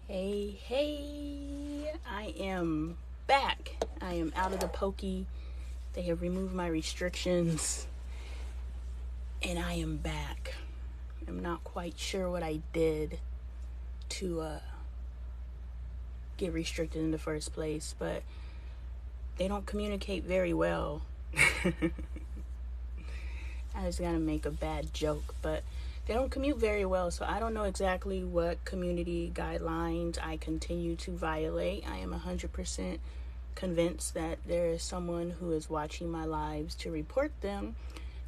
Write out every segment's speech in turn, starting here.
Hey, I am back. I am out of the pokey. They have removed my restrictions, and I am back. I'm not quite sure what I did to get restricted in the first place, but they don't communicate very well. I was gonna make a bad joke, but they don't commute very well, so I don't know exactly what community guidelines I continue to violate. I am 100% convinced that there is someone who is watching my lives to report them,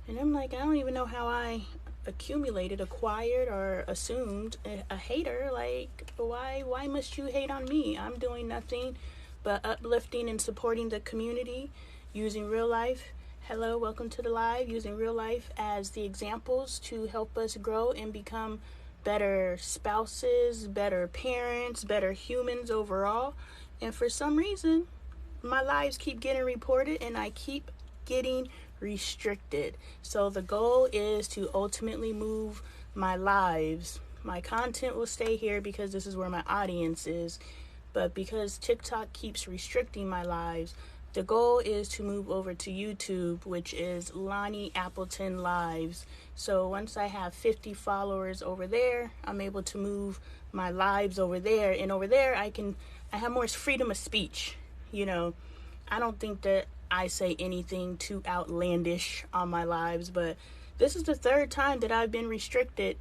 and I'm like, I don't even know how I acquired, or assumed a hater. Like, why must you hate on me? I'm doing nothing but uplifting and supporting the community using real life. Hello, welcome to the live, using real life as the examples to help us grow and become better spouses, better parents, better humans overall. And for some reason, my lives keep getting reported and I keep getting restricted. So the goal is to ultimately move my lives. My content will stay here because this is where my audience is. But because TikTok keeps restricting my lives, the goal is to move over to YouTube, which is Lonee Appleton Lives. So once I have 50 followers over there, I'm able to move my lives over there. And over there, I have more freedom of speech. I don't think that I say anything too outlandish on my lives, but this is the third time that I've been restricted.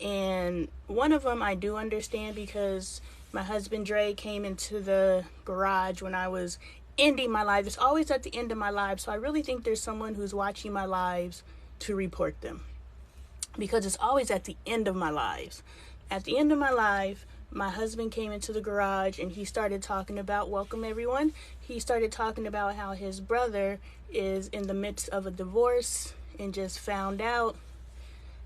And one of them I do understand because my husband Dre came into the garage when I was ending my life. It's always at the end of my life, so I really think there's someone who's watching my lives to report them, because it's always at the end of my lives. At the end of my life, my husband came into the garage and he started talking about, welcome everyone, he started talking about how his brother is in the midst of a divorce and just found out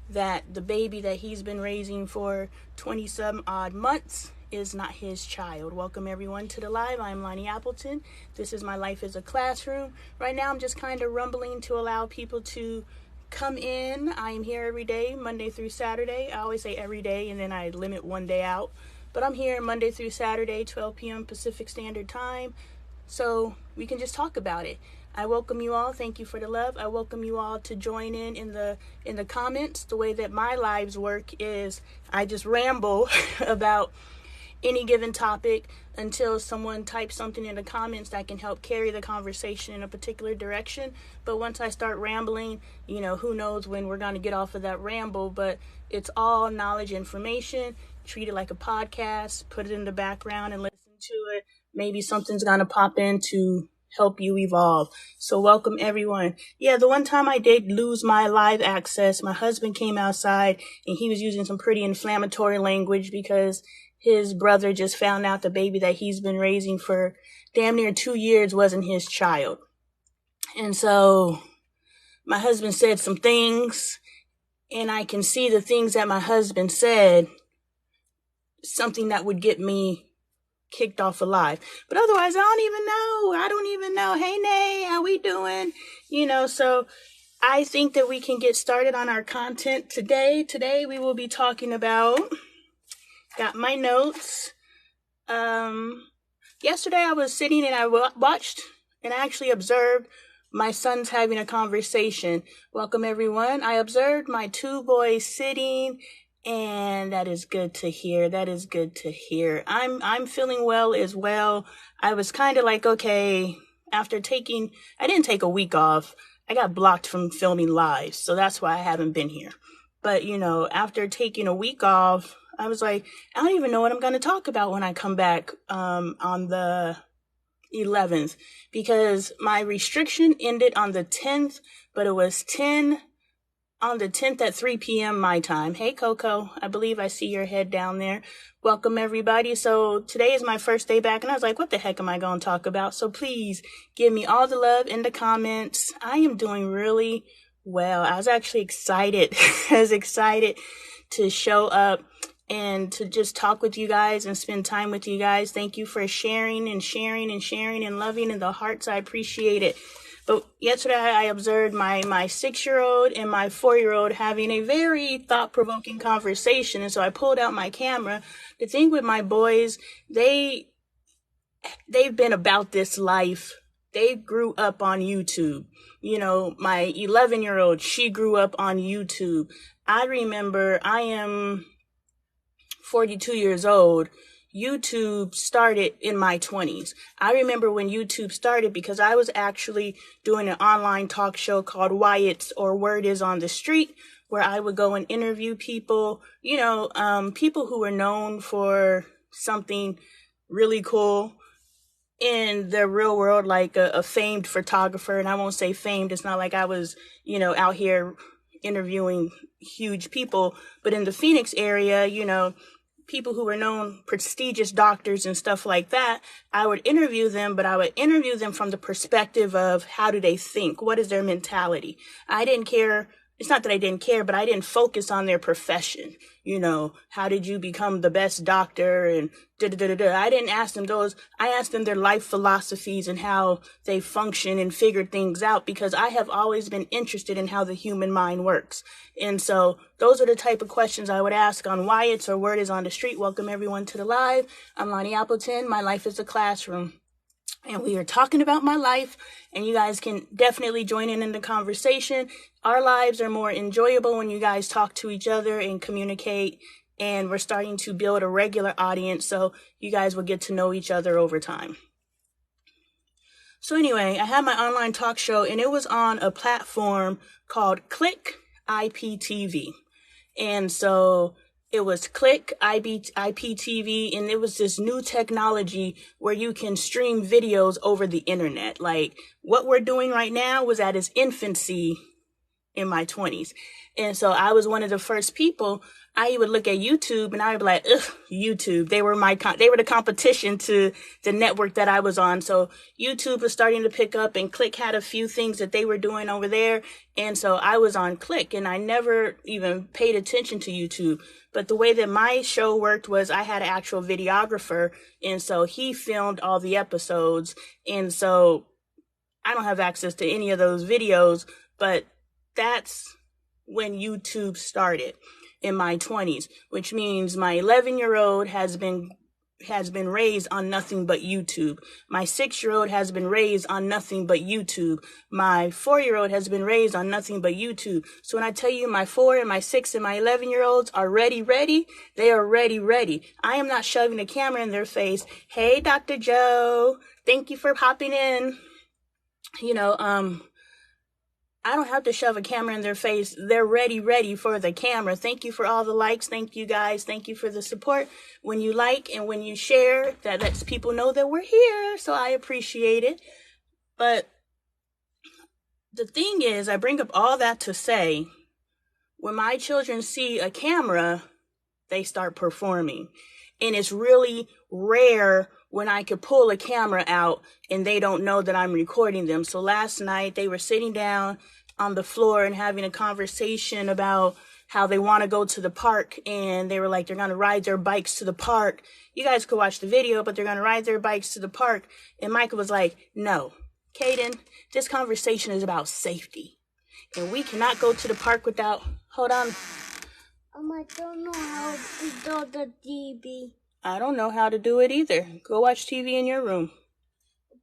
that the baby that he's been raising for 20 some odd months is not his child. Welcome everyone to the live. I'm Lonee Appleton. This is my life as a classroom. Right now I'm just kind of rumbling to allow people to come in. I am here every day, Monday through Saturday. I always say every day and then I limit one day out. But I'm here Monday through Saturday, 12 p.m. Pacific Standard Time. So we can just talk about it. I welcome you all. Thank you for the love. I welcome you all to join in the comments. The way that my lives work is I just ramble about any given topic until someone types something in the comments that can help carry the conversation in a particular direction. But once I start rambling, who knows when we're going to get off of that ramble, but it's all knowledge, information. Treat it like a podcast, put it in the background and listen to it. Maybe something's going to pop in to help you evolve. So welcome everyone. Yeah, the one time I did lose my live access, my husband came outside and he was using some pretty inflammatory language because his brother just found out the baby that he's been raising for damn near 2 years wasn't his child. And so my husband said some things, and I can see the things that my husband said, something that would get me kicked off alive. But otherwise, I don't even know. Hey, Nay, how we doing? So I think that we can get started on our content today. Today we will be talking about, got my notes. Yesterday I was sitting and I watched and I actually observed my sons having a conversation. Welcome everyone. I observed my two boys sitting, and that is good to hear. That is good to hear. I'm feeling well as well. I was kind of like, okay, I didn't take a week off. I got blocked from filming live, so that's why I haven't been here. But, after taking a week off, I was like, I don't even know what I'm going to talk about when I come back on the 11th, because my restriction ended on the 10th, but it was on the 10th at 3 p.m. my time. Hey, Coco, I believe I see your head down there. Welcome, everybody. So today is my first day back, and I was like, what the heck am I going to talk about? So please give me all the love in the comments. I am doing really well. I was actually excited. I was excited to show up and to just talk with you guys and spend time with you guys. Thank you for sharing and loving in the hearts. I appreciate it. But yesterday I observed my 6-year-old and my 4-year-old having a very thought-provoking conversation. And so I pulled out my camera. The thing with my boys, they've been about this life. They grew up on YouTube. You know, my 11-year-old, she grew up on YouTube. I remember, I am 42 years old. YouTube started in my 20s. I remember when YouTube started because I was actually doing an online talk show called Wyatt's or Word Is on the Street, where I would go and interview people, you know, people who were known for something really cool in the real world, like a famed photographer. And I won't say famed. It's not like I was, you know, out here interviewing huge people, but in the Phoenix area, you know, people who were known, prestigious doctors and stuff like that, I would interview them, but I would interview them from the perspective of how do they think? What is their mentality? I didn't care. It's not that I didn't care, but I didn't focus on their profession. You know, how did you become the best doctor and da-da-da-da-da. I didn't ask them those. I asked them their life philosophies and how they function and figure things out, because I have always been interested in how the human mind works. And so those are the type of questions I would ask on Wyatt's or Word Is on the Street. Welcome everyone to the live. I'm Lonee Appleton. My life is a classroom. And we are talking about my life, and you guys can definitely join in the conversation. Our lives are more enjoyable when you guys talk to each other and communicate, and we're starting to build a regular audience, so you guys will get to know each other over time. So anyway, I had my online talk show, and it was on a platform called Click IPTV. And so it was Click IPTV, and it was this new technology where you can stream videos over the internet. Like what we're doing right now was at its infancy in my 20s. And so I was one of the first people. I would look at YouTube and I would be like, ugh, YouTube. They were the competition to the network that I was on. So YouTube was starting to pick up, and Click had a few things that they were doing over there. And so I was on Click, and I never even paid attention to YouTube. But the way that my show worked was I had an actual videographer, and so he filmed all the episodes. And so I don't have access to any of those videos, but that's when YouTube started in my 20s, which means my 11-year-old has been raised on nothing but YouTube. My 6-year-old has been raised on nothing but YouTube. My 4-year-old has been raised on nothing but YouTube. So when I tell you my 4 and my 6 and my 11-year-olds are ready, they are ready. I am not shoving a camera in their face. Hey, Dr. Joe, thank you for popping in. You know, I don't have to shove a camera in their face. They're ready for the camera. Thank you for all the likes. Thank you guys. Thank you for the support. When you like and when you share, that lets people know that we're here. So I appreciate it. But the thing is, I bring up all that to say, when my children see a camera, they start performing. And it's really rare when I could pull a camera out and they don't know that I'm recording them. So last night they were sitting down on the floor and having a conversation about how they want to go to the park, and they were like, they're going to ride their bikes to the park. You guys could watch the video, but they're going to ride their bikes to the park. And Michael was like, no, Kaden, this conversation is about safety, and we cannot go to the park without, hold on. I don't know how to do the TV. I don't know how to do it either. Go watch TV in your room.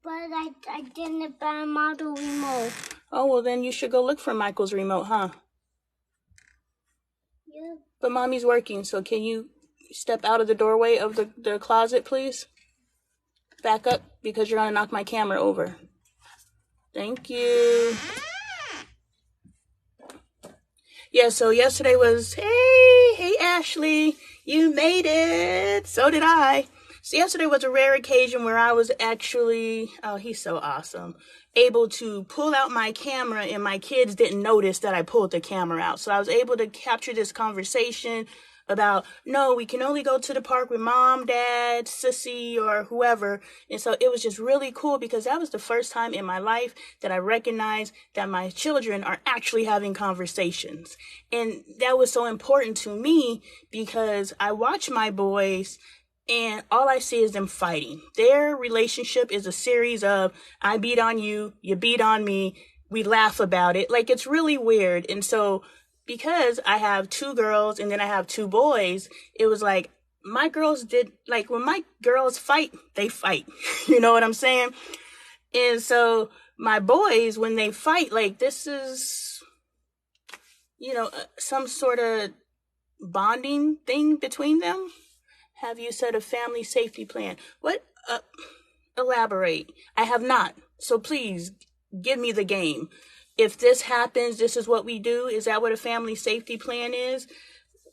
But I didn't buy a model remote. Oh, well, then you should go look for Michael's remote, huh? Yeah. But Mommy's working, so can you step out of the doorway of the closet, please? Back up, because you're going to knock my camera over. Thank you. Yeah, so yesterday was, hey, Ashley, you made it. So did I. So yesterday was a rare occasion where I was actually, oh, he's so awesome, able to pull out my camera, and my kids didn't notice that I pulled the camera out. So I was able to capture this conversation about, no, we can only go to the park with mom, dad, sissy, or whoever. And so it was just really cool, because that was the first time in my life that I recognized that my children are actually having conversations. And that was so important to me, because I watch my boys and all I see is them fighting. Their relationship is a series of, I beat on you, you beat on me, we laugh about it. Like, it's really weird. And so, because I have 2 girls and then I have 2 boys, it was like, my girls did, like, when my girls fight, they fight. You know what I'm saying? And so, my boys, when they fight, like, this is, some sort of bonding thing between them. Have you set a family safety plan? What? Elaborate. I have not. So please give me the game. If this happens, this is what we do. Is that what a family safety plan is?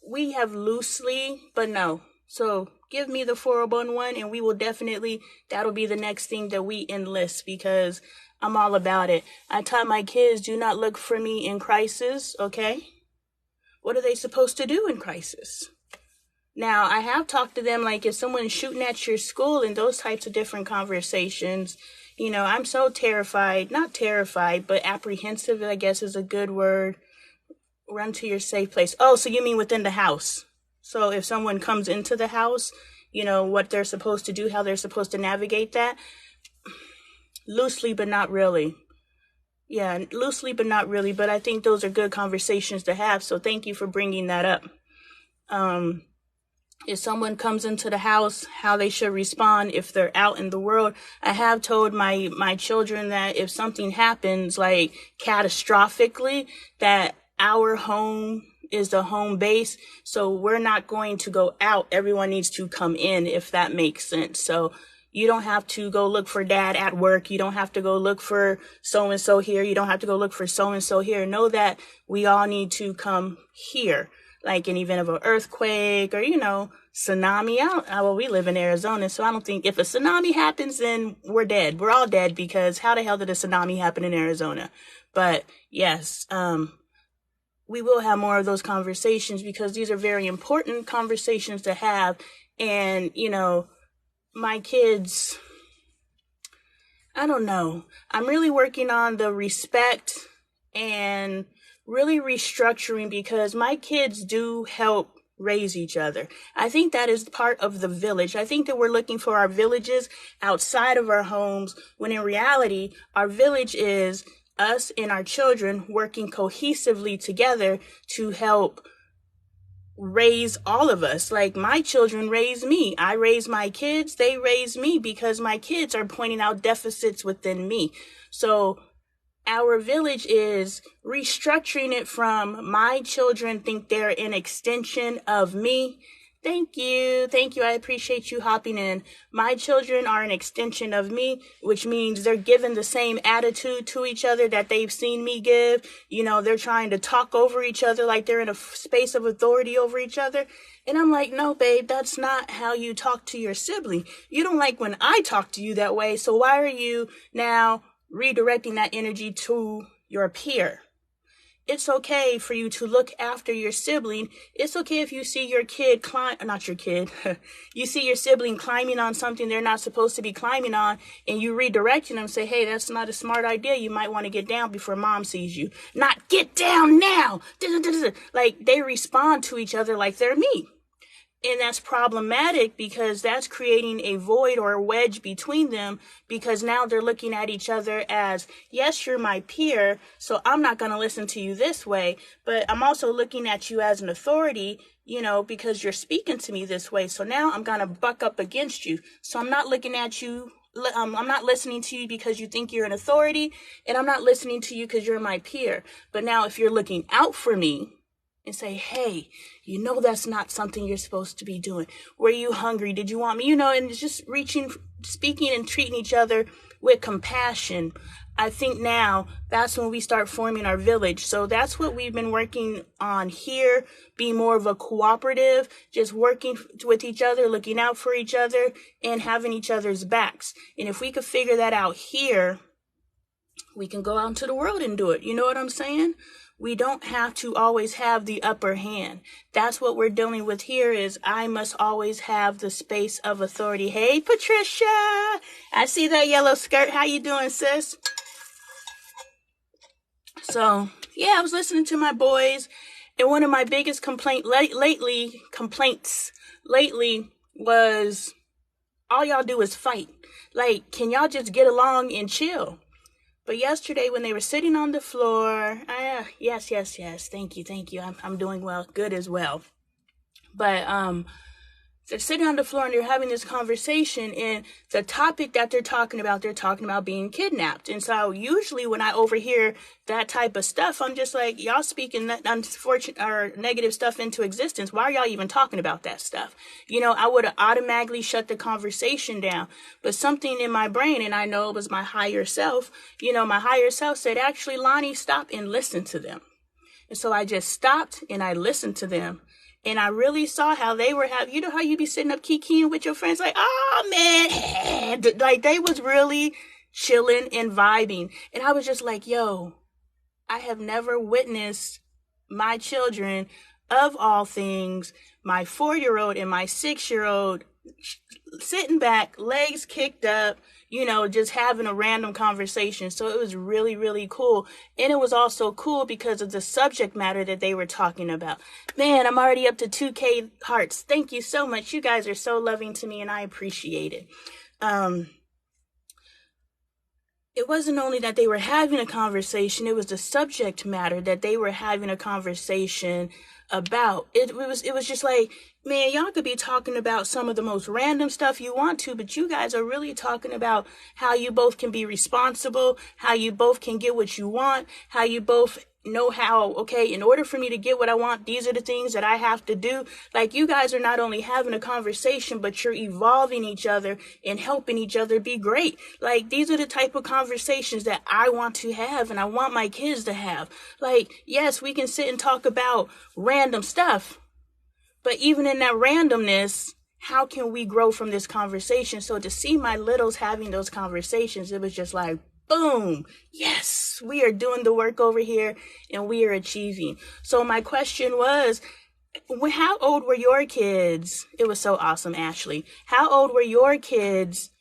We have loosely, but no. So give me the 411 and we will definitely, that'll be the next thing that we enlist, because I'm all about it. I taught my kids, do not look for me in crisis, okay? What are they supposed to do in crisis? Now, I have talked to them, like, if someone's shooting at your school and those types of different conversations, I'm so terrified, not terrified, but apprehensive, I guess is a good word. Run to your safe place. Oh, so you mean within the house? So if someone comes into the house, what they're supposed to do, how they're supposed to navigate that? Loosely, but not really. Yeah, loosely, but not really. But I think those are good conversations to have. So thank you for bringing that up. If someone comes into the house, how they should respond if they're out in the world. I have told my children that if something happens, like catastrophically, that our home is the home base. So we're not going to go out. Everyone needs to come in, if that makes sense. So you don't have to go look for dad at work. You don't have to go look for so-and-so here. You don't have to go look for so-and-so here. Know that we all need to come here. Like in event of an earthquake or, tsunami. Well, we live in Arizona, so I don't think if a tsunami happens, then we're dead. We're all dead, because how the hell did a tsunami happen in Arizona? But yes, we will have more of those conversations, because these are very important conversations to have. And, my kids, I don't know. I'm really working on the respect and really restructuring, because my kids do help raise each other. I think that is part of the village. I think that we're looking for our villages outside of our homes, when in reality, our village is us and our children working cohesively together to help raise all of us. Like, my children raise me. I raise my kids. They raise me, because my kids are pointing out deficits within me. So our village is restructuring it from my children think they're an extension of me. Thank you. I appreciate you hopping in. My children are an extension of me, which means they're giving the same attitude to each other that they've seen me give. They're trying to talk over each other like they're in a space of authority over each other. And I'm like, no, babe, that's not how you talk to your sibling. You don't like when I talk to you that way. So why are you now redirecting that energy to your peer? It's okay for you to look after your sibling. It's okay if you see your kid you see your sibling climbing on something they're not supposed to be climbing on, and you redirecting them, say, hey, that's not a smart idea. You might want to get down before mom sees you. Not get down now. Like, they respond to each other like they're me. And that's problematic, because that's creating a void or a wedge between them, because now they're looking at each other as, yes, you're my peer, so I'm not going to listen to you this way, but I'm also looking at you as an authority, because you're speaking to me this way. So now I'm going to buck up against you. So I'm not looking at you. I'm not listening to you because you think you're an authority, and I'm not listening to you because you're my peer. But now if you're looking out for me, and say, hey, that's not something you're supposed to be doing. Were you hungry? Did you want me? And it's just speaking and treating each other with compassion. I think now that's when we start forming our village. So that's what we've been working on here. Be more of a cooperative, just working with each other, looking out for each other, and having each other's backs. And if we could figure that out here, we can go out into the world and do it. You know what I'm saying? We don't have to always have the upper hand. That's what we're dealing with here, is I must always have the space of authority. Hey, Patricia, I see that yellow skirt. How you doing, sis? So, yeah, I was listening to my boys, and one of my biggest complaints lately was all y'all do is fight. Like, can y'all just get along and chill? But yesterday when they were sitting on the floor, yes, thank you. I'm doing well, good as well. But they're sitting on the floor and they're having this conversation, and the topic that they're talking about being kidnapped. And so usually when I overhear that type of stuff, I'm just like, y'all speaking that unfortunate or negative stuff into existence. Why are y'all even talking about that stuff? You know, I would have automatically shut the conversation down. But something in my brain, and I know it was my higher self, my higher self said, actually, Lonnie, stop and listen to them. And so I just stopped and I listened to them. And I really saw how they were having, how you be sitting up kikiing with your friends, like, oh man, like they was really chilling and vibing. And I was just like, yo, I have never witnessed my children, of all things, my 4-year-old and my 6-year-old sitting back, legs kicked up, just having a random conversation. So it was really, really cool. And it was also cool because of the subject matter that they were talking about. Man, I'm already up to 2K hearts. Thank you so much. You guys are so loving to me and I appreciate it. It wasn't only that they were having a conversation, it was the subject matter that they were having a conversation about. It was just like, man, y'all could be talking about some of the most random stuff you want to, but you guys are really talking about how you both can be responsible, how you both can get what you want, how you both know how, okay, in order for me to get what I want, these are the things that I have to do. Like, you guys are not only having a conversation, but you're evolving each other and helping each other be great. Like, these are the type of conversations that I want to have and I want my kids to have. Like, yes, we can sit and talk about random stuff, but even in that randomness, how can we grow from this conversation? So to see my littles having those conversations, it was just like, boom, yes, we are doing the work over here and we are achieving. So my question was, how old were your kids? It was so awesome, Ashley. How old were your kids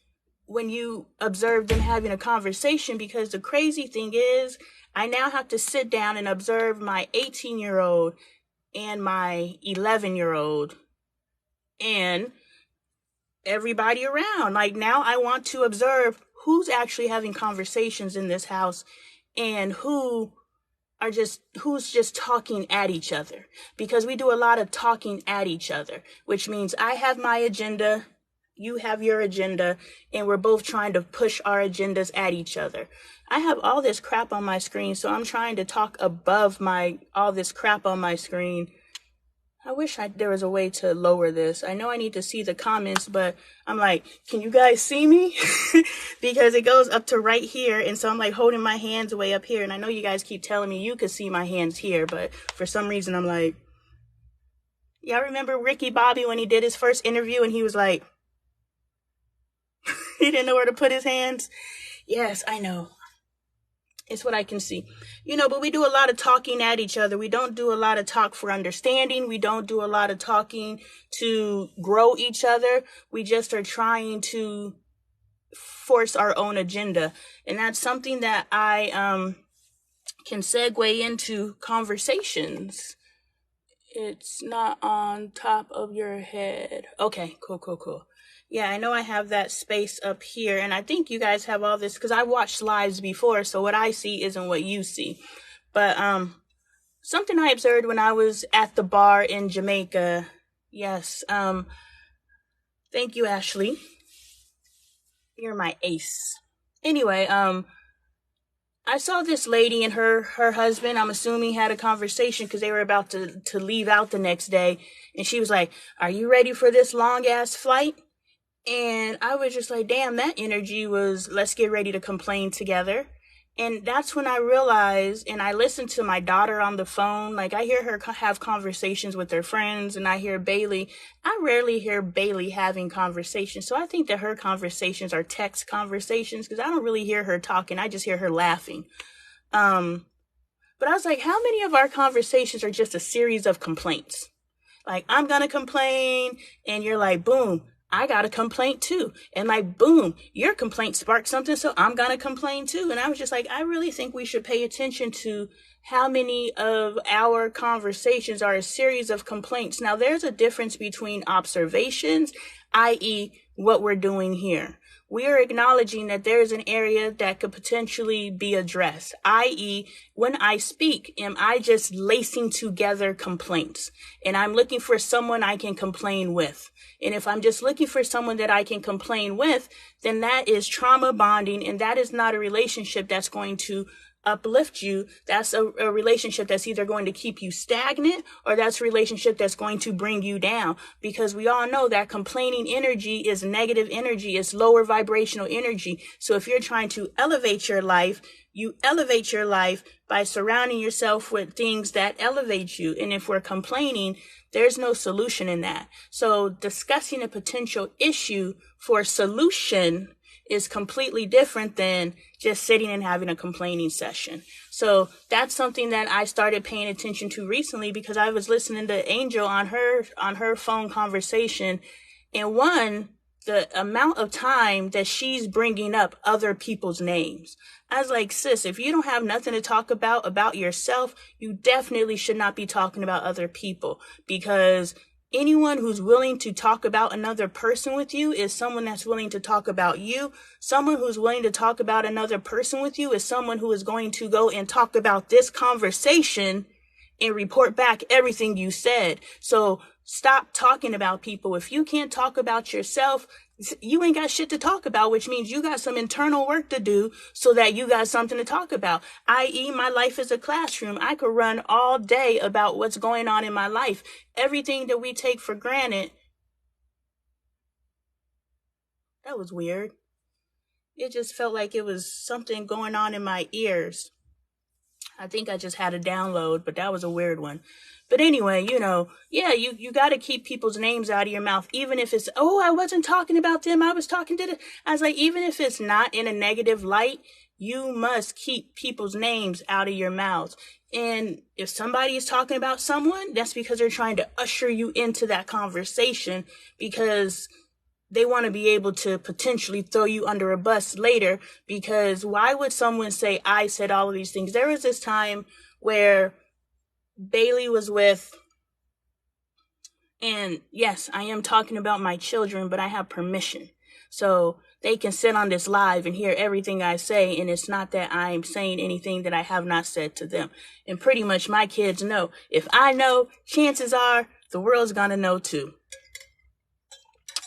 when you observed them having a conversation? Because the crazy thing is, I now have to sit down and observe my 18-year-old and my 11-year-old and everybody around. Like, now I want to observe who's actually having conversations in this house and who's just talking at each other, because we do a lot of talking at each other, which means I have my agenda, you have your agenda, and we're both trying to push our agendas at each other. I have all this crap on my screen, so I'm trying to talk above all this crap on my screen. I wish there was a way to lower this. I know I need to see the comments, but I'm like, can you guys see me? Because it goes up to right here. And so I'm like holding my hands way up here. And I know you guys keep telling me you could see my hands here, but for some reason I'm like, y'all remember Ricky Bobby when he did his first interview and he was like, he didn't know where to put his hands? Yes, I know. It's what I can see. But we do a lot of talking at each other. We don't do a lot of talk for understanding. We don't do a lot of talking to grow each other. We just are trying to force our own agenda. And that's something that I can segue into conversations. It's not on top of your head. Okay, cool. Yeah, I know I have that space up here, and I think you guys have all this because I watched lives before, so what I see isn't what you see. But something I observed when I was at the bar in Jamaica. Yes, thank you, Ashley. You're my ace. Anyway, I saw this lady and her husband, I'm assuming, had a conversation because they were about to leave out the next day, and she was like, "Are you ready for this long-ass flight?" And I was just like, damn, that energy was, let's get ready to complain together. And that's when I realized, and I listened to my daughter on the phone. Like, I hear her have conversations with her friends, and I hear Bailey. I rarely hear Bailey having conversations. So I think that her conversations are text conversations because I don't really hear her talking. I just hear her laughing. But I was like, how many of our conversations are just a series of complaints? Like, I'm going to complain, and you're like, boom, I got a complaint too. And like, boom, your complaint sparked something, so I'm going to complain too. And I was just like, I really think we should pay attention to how many of our conversations are a series of complaints. Now, there's a difference between observations. i.e., what we're doing here. We are acknowledging that there is an area that could potentially be addressed, i.e., when I speak, am I just lacing together complaints? And I'm looking for someone I can complain with. And if I'm just looking for someone that I can complain with, then that is trauma bonding, and that is not a relationship that's going to uplift you. That's a relationship that's either going to keep you stagnant, or that's a relationship that's going to bring you down, because we all know that complaining energy is negative energy, it's lower vibrational energy. So if you're trying to elevate your life, you elevate your life by surrounding yourself with things that elevate you. And if we're complaining, there's no solution in that. So discussing a potential issue for solution is completely different than just sitting and having a complaining session. So that's something that I started paying attention to recently, because I was listening to Angel on her phone conversation, and the amount of time that she's bringing up other people's names. I was like, sis, if you don't have nothing to talk about yourself, you definitely should not be talking about other people, because anyone who's willing to talk about another person with you is someone that's willing to talk about you. Someone who's willing to talk about another person with you is someone who is going to go and talk about this conversation and report back everything you said. So stop talking about people. If you can't talk about yourself, you ain't got shit to talk about, which means you got some internal work to do so that you got something to talk about. I.e., my life is a classroom. I could run all day about what's going on in my life. Everything that we take for granted. That was weird. It just felt like it was something going on in my ears. I think I just had a download, but that was a weird one. But anyway, you got to keep people's names out of your mouth, even if it's, oh, I wasn't talking about them, I was talking to I was like, even if it's not in a negative light, you must keep people's names out of your mouth. And if somebody is talking about someone, that's because they're trying to usher you into that conversation, because they want to be able to potentially throw you under a bus later. Because why would someone say, I said all of these things? There was this time where Bailey was with, and yes, I am talking about my children, but I have permission. So they can sit on this live and hear everything I say, and it's not that I'm saying anything that I have not said to them. And pretty much my kids know. If I know, chances are the world's gonna know too.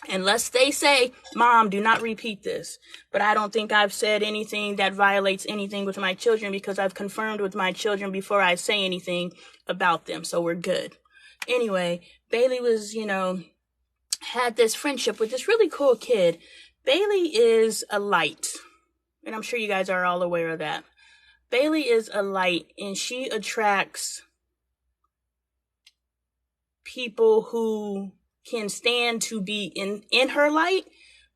Unless they say, Mom, do not repeat this. But I don't think I've said anything that violates anything with my children, because I've confirmed with my children before I say anything about them. So we're good. Anyway, Bailey was, had this friendship with this really cool kid. Bailey is a light. And I'm sure you guys are all aware of that. Bailey is a light, and she attracts people who can stand to be in her light,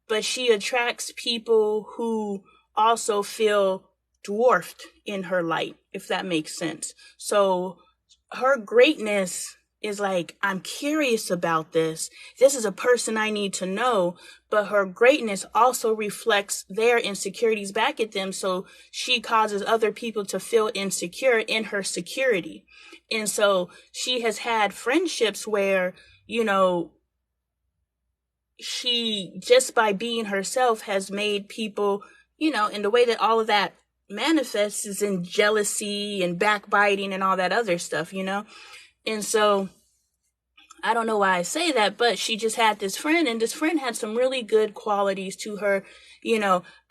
but she attracts people who also feel dwarfed in her light, if that makes sense. So her greatness is like, I'm curious about this. This is a person I need to know, but her greatness also reflects their insecurities back at them. So she causes other people to feel insecure in her security. And so she has had friendships where, she, just by being herself, has made people, and the way that all of that manifests is in jealousy and backbiting and all that other stuff, And so I don't know why I say that, but she just had this friend, and this friend had some really good qualities to her.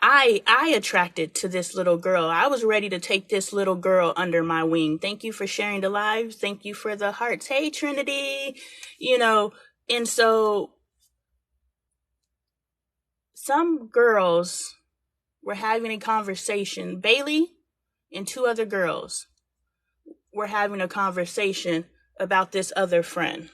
I attracted to this little girl. I was ready to take this little girl under my wing. Thank you for sharing the lives. Thank you for the hearts. Hey, Trinity, and so some girls were having a conversation. Bailey and two other girls were having a conversation about this other friend.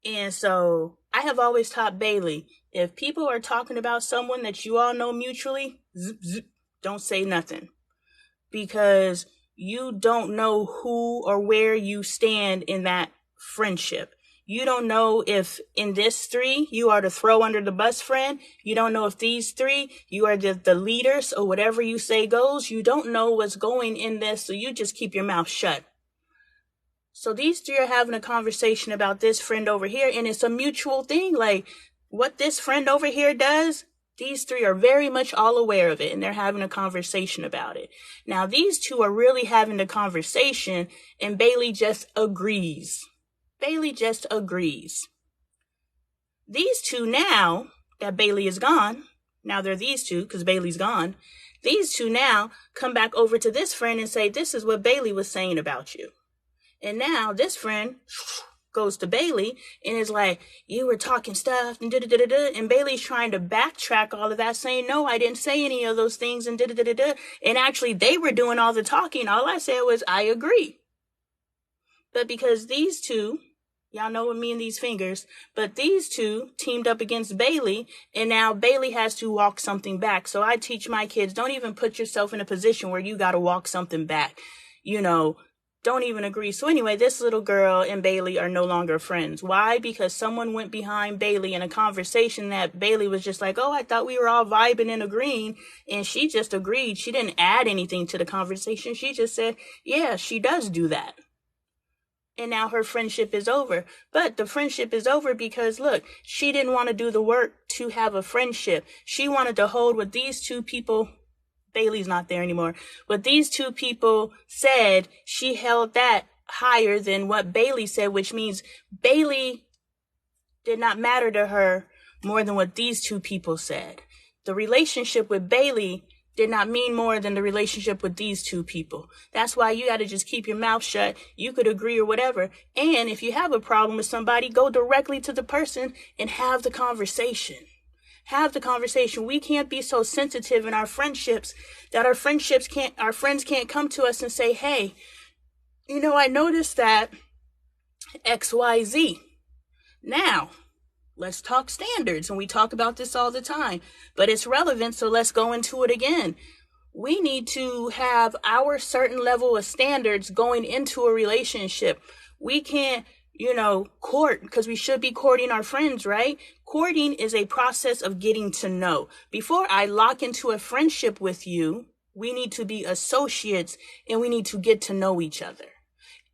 And so I have always taught Bailey, if people are talking about someone that you all know mutually, zip, zip, don't say nothing. Because you don't know who or where you stand in that friendship. You don't know if in this three, you are the throw under the bus friend. You don't know if these three, you are the leaders, or whatever you say goes. You don't know what's going in this, so you just keep your mouth shut. So these three are having a conversation about this friend over here, and it's a mutual thing. Like, what this friend over here does, these three are very much all aware of it, and they're having a conversation about it. Now, these two are really having the conversation, and Bailey just agrees. Bailey just agrees. These two, now that Bailey is gone, now they're these two because Bailey's gone, these two now come back over to this friend and say, this is what Bailey was saying about you. And now this friend goes to Bailey and is like, you were talking stuff and da-da-da-da-da. And Bailey's trying to backtrack all of that, saying, no, I didn't say any of those things and da-da-da-da-da. And actually, they were doing all the talking. All I said was, I agree. But because these two, y'all know what me and these fingers, but these two teamed up against Bailey, and now Bailey has to walk something back. So I teach my kids, don't even put yourself in a position where you got to walk something back. Don't even agree. So anyway, this little girl and Bailey are no longer friends. Why? Because someone went behind Bailey in a conversation that Bailey was just like, oh, I thought we were all vibing and agreeing. And she just agreed. She didn't add anything to the conversation. She just said, yeah, she does do that. And now her friendship is over. But the friendship is over because, look, she didn't want to do the work to have a friendship. She wanted to hold what these two people, Bailey's not there anymore, what these two people said, she held that higher than what Bailey said, which means Bailey did not matter to her more than what these two people said. The relationship with Bailey did not mean more than the relationship with these two people. That's why you got to just keep your mouth shut. You could agree or whatever. And if you have a problem with somebody, go directly to the person and have the conversation. Have the conversation. We can't be so sensitive in our friendships that our friends can't come to us and say, hey, I noticed that XYZ. Now, let's talk standards. And we talk about this all the time, but it's relevant. So let's go into it again. We need to have our certain level of standards going into a relationship. We can't, court, because we should be courting our friends, right? Courting is a process of getting to know. Before I lock into a friendship with you, we need to be associates and we need to get to know each other.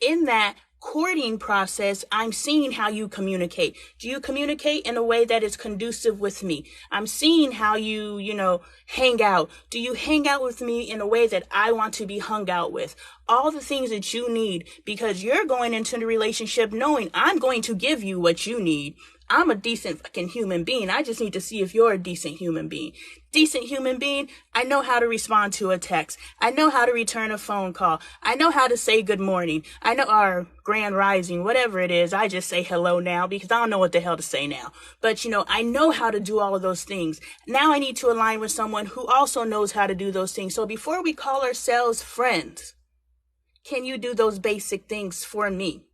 In that courting process, I'm seeing how you communicate. Do you communicate in a way that is conducive with me? I'm seeing how you, hang out. Do you hang out with me in a way that I want to be hung out with? All the things that you need, because you're going into the relationship knowing I'm going to give you what you need. I'm a decent fucking human being. I just need to see if you're a decent human being. Decent human being, I know how to respond to a text. I know how to return a phone call. I know how to say good morning. I know our grand rising, whatever it is. I just say hello now because I don't know what the hell to say now. But, I know how to do all of those things. Now I need to align with someone who also knows how to do those things. So before we call ourselves friends, can you do those basic things for me?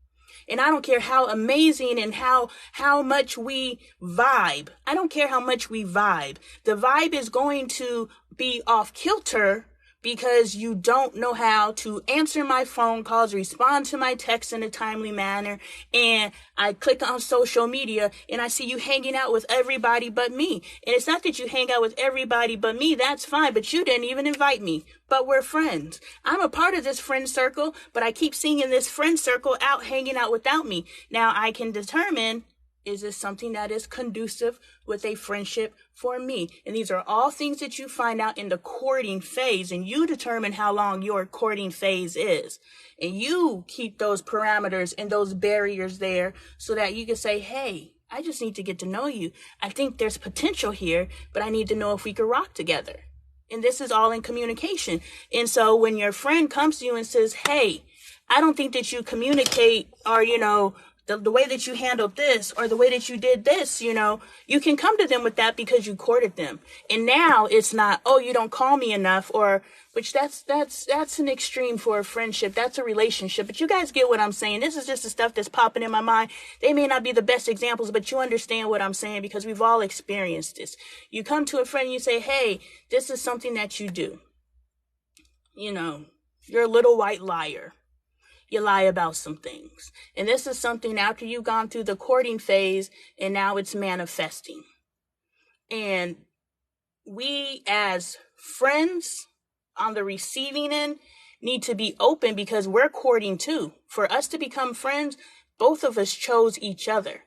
And I don't care how amazing and how much we vibe. I don't care how much we vibe. The vibe is going to be off kilter because you don't know how to answer my phone calls, respond to my texts in a timely manner. And I click on social media and I see you hanging out with everybody but me. And it's not that you hang out with everybody but me. That's fine. But you didn't even invite me. But we're friends. I'm a part of this friend circle, but I keep seeing this friend circle out hanging out without me. Now I can determine, is this something that is conducive with a friendship for me? And these are all things that you find out in the courting phase, and you determine how long your courting phase is. And you keep those parameters and those barriers there so that you can say, hey, I just need to get to know you. I think there's potential here, but I need to know if we could rock together. And this is all in communication. And so when your friend comes to you and says, hey, I don't think that you communicate or, the way that you handled this or the way that you did this, you can come to them with that because you courted them. And now it's not, oh, you don't call me enough, or which that's an extreme for a friendship. That's a relationship. But you guys get what I'm saying. This is just the stuff that's popping in my mind. They may not be the best examples, but you understand what I'm saying because we've all experienced this. You come to a friend and you say, hey, this is something that you do. You're a little white liar. You lie about some things. And this is something after you've gone through the courting phase and now it's manifesting. And we as friends on the receiving end need to be open because we're courting too. For us to become friends, both of us chose each other.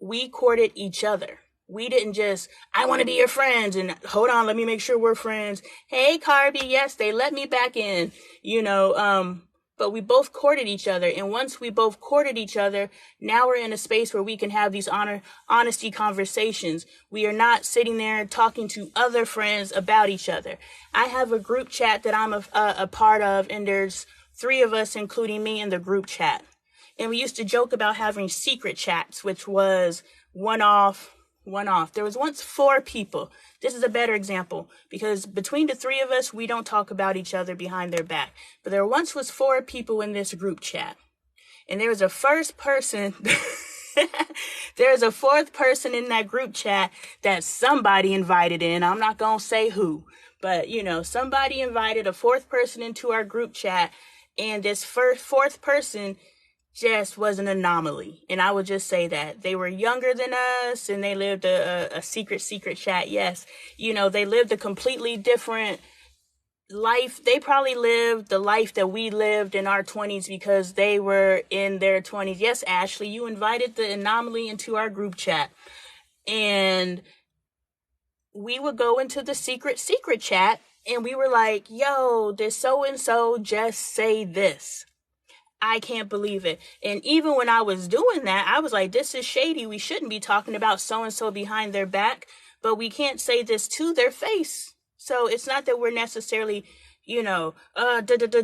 We courted each other. We didn't just, I want to be your friends and hold on, let me make sure we're friends. Hey, Carby, yes, they let me back in, but we both courted each other. And once we both courted each other, now we're in a space where we can have these honesty conversations. We are not sitting there talking to other friends about each other. I have a group chat that I'm a part of, and there's 3 of us, including me, in the group chat. And we used to joke about having secret chats, which was one off. There was once 4 people. This is a better example because between the 3 of us, we don't talk about each other behind their back. But there once was 4 people in this group chat. And there was a first person. There's a 4th person in that group chat that somebody invited in. I'm not going to say who, but somebody invited a 4th person into our group chat. And this 4th person just was an anomaly. And I would just say that they were younger than us and they lived a secret chat. Yes. They lived a completely different life. They probably lived the life that we lived in our 20s because they were in their 20s. Yes, Ashley, you invited the anomaly into our group chat. And we would go into the secret chat and we were like, yo, did so-and-so just say this? I can't believe it. And even when I was doing that, I was like, this is shady. We shouldn't be talking about so-and-so behind their back, but we can't say this to their face. So it's not that we're necessarily, the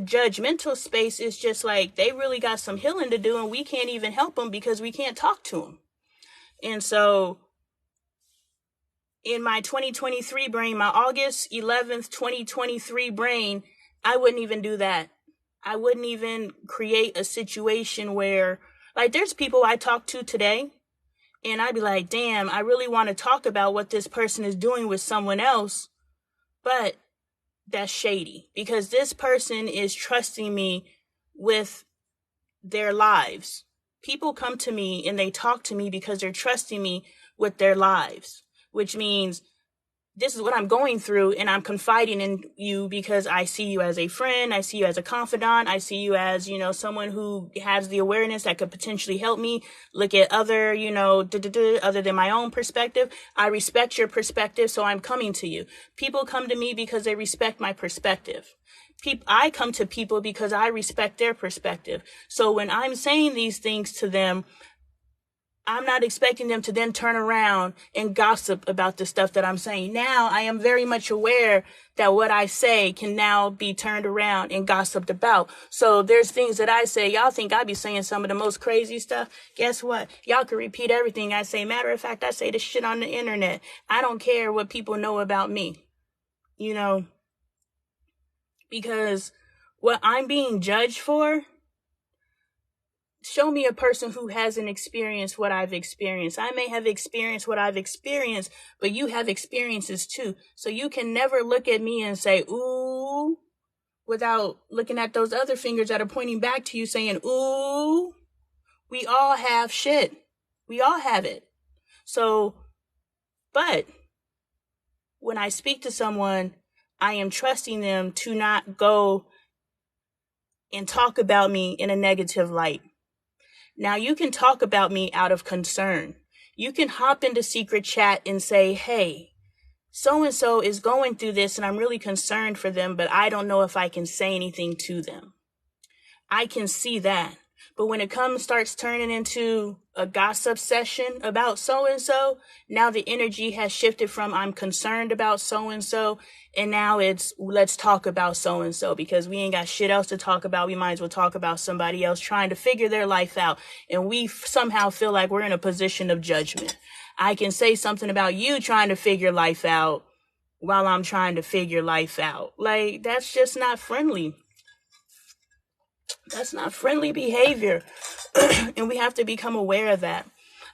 judgmental space. Is just like they really got some healing to do and we can't even help them because we can't talk to them. And so in my 2023 brain, my August 11th, 2023 brain, I wouldn't even do that. I wouldn't even create a situation where, like, there's people I talk to today, and I'd be like, damn, I really want to talk about what this person is doing with someone else, but that's shady, because this person is trusting me with their lives. People come to me and they talk to me because they're trusting me with their lives, which means this is what I'm going through, and I'm confiding in you because I see you as a friend. I see you as a confidant. I see you as, someone who has the awareness that could potentially help me look at other, other than my own perspective. I respect your perspective, so I'm coming to you. People come to me because they respect my perspective. I come to people because I respect their perspective. So when I'm saying these things to them, I'm not expecting them to then turn around and gossip about the stuff that I'm saying. Now, I am very much aware that what I say can now be turned around and gossiped about. So there's things that I say, y'all think I be saying some of the most crazy stuff. Guess what? Y'all can repeat everything I say. Matter of fact, I say this shit on the internet. I don't care what people know about me, because what I'm being judged for, show me a person who hasn't experienced what I've experienced. I may have experienced what I've experienced, but you have experiences too. So you can never look at me and say, ooh, without looking at those other fingers that are pointing back to you saying, ooh, we all have shit. We all have it. So, but when I speak to someone, I am trusting them to not go and talk about me in a negative light. Now, you can talk about me out of concern. You can hop into secret chat and say, hey, so-and-so is going through this and I'm really concerned for them, but I don't know if I can say anything to them. I can see that. But when it starts turning into a gossip session about so-and-so, now the energy has shifted from I'm concerned about so-and-so, and now it's let's talk about so-and-so, because we ain't got shit else to talk about. We might as well talk about somebody else trying to figure their life out. And we somehow feel like we're in a position of judgment. I can say something about you trying to figure life out while I'm trying to figure life out. Like, that's just not friendly. That's not friendly behavior. And we have to become aware of that.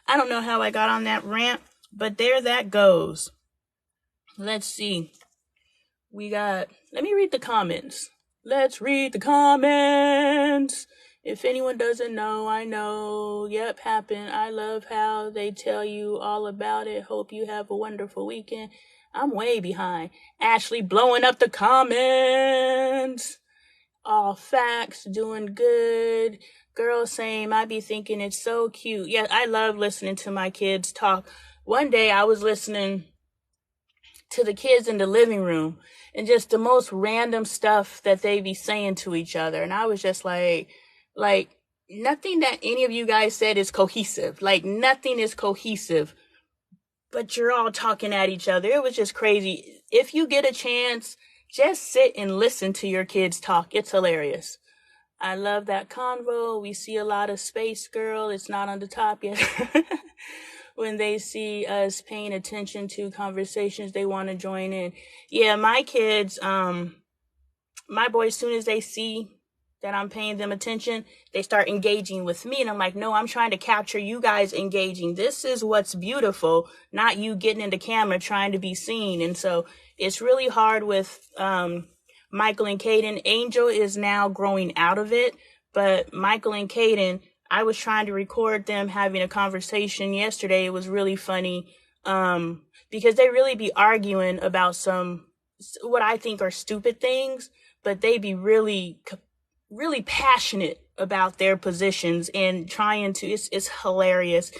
I don't know how I got on that rant, but there that goes. Let's see. Let me read the comments. Let's read the comments. If anyone doesn't know, I know. Yep, happened. I love how they tell you all about it. Hope you have a wonderful weekend. I'm way behind. Ashley blowing up the comments. All facts, doing good. Girl, same. I be thinking it's so cute. Yeah, I love listening to my kids talk. One day I was listening to the kids in the living room and just the most random stuff that they be saying to each other. And I was just like, nothing that any of you guys said is cohesive. Like, nothing is cohesive, but you're all talking at each other. It was just crazy. If you get a chance, just sit and listen to your kids talk. It's hilarious. I love that convo. We see a lot of space, girl. It's not on the top yet. When they see us paying attention to conversations, they want to join in. Yeah, my kids, my boys, as soon as they see that I'm paying them attention, they start engaging with me. And I'm like, no, I'm trying to capture you guys engaging. This is what's beautiful, not you getting in the camera trying to be seen. And so it's really hard with Michael and Caden. Angel is now growing out of it, but Michael and Caden, I was trying to record them having a conversation yesterday. It was really funny because they really be arguing about some what I think are stupid things, but they be really passionate about their positions and trying to, it's hilarious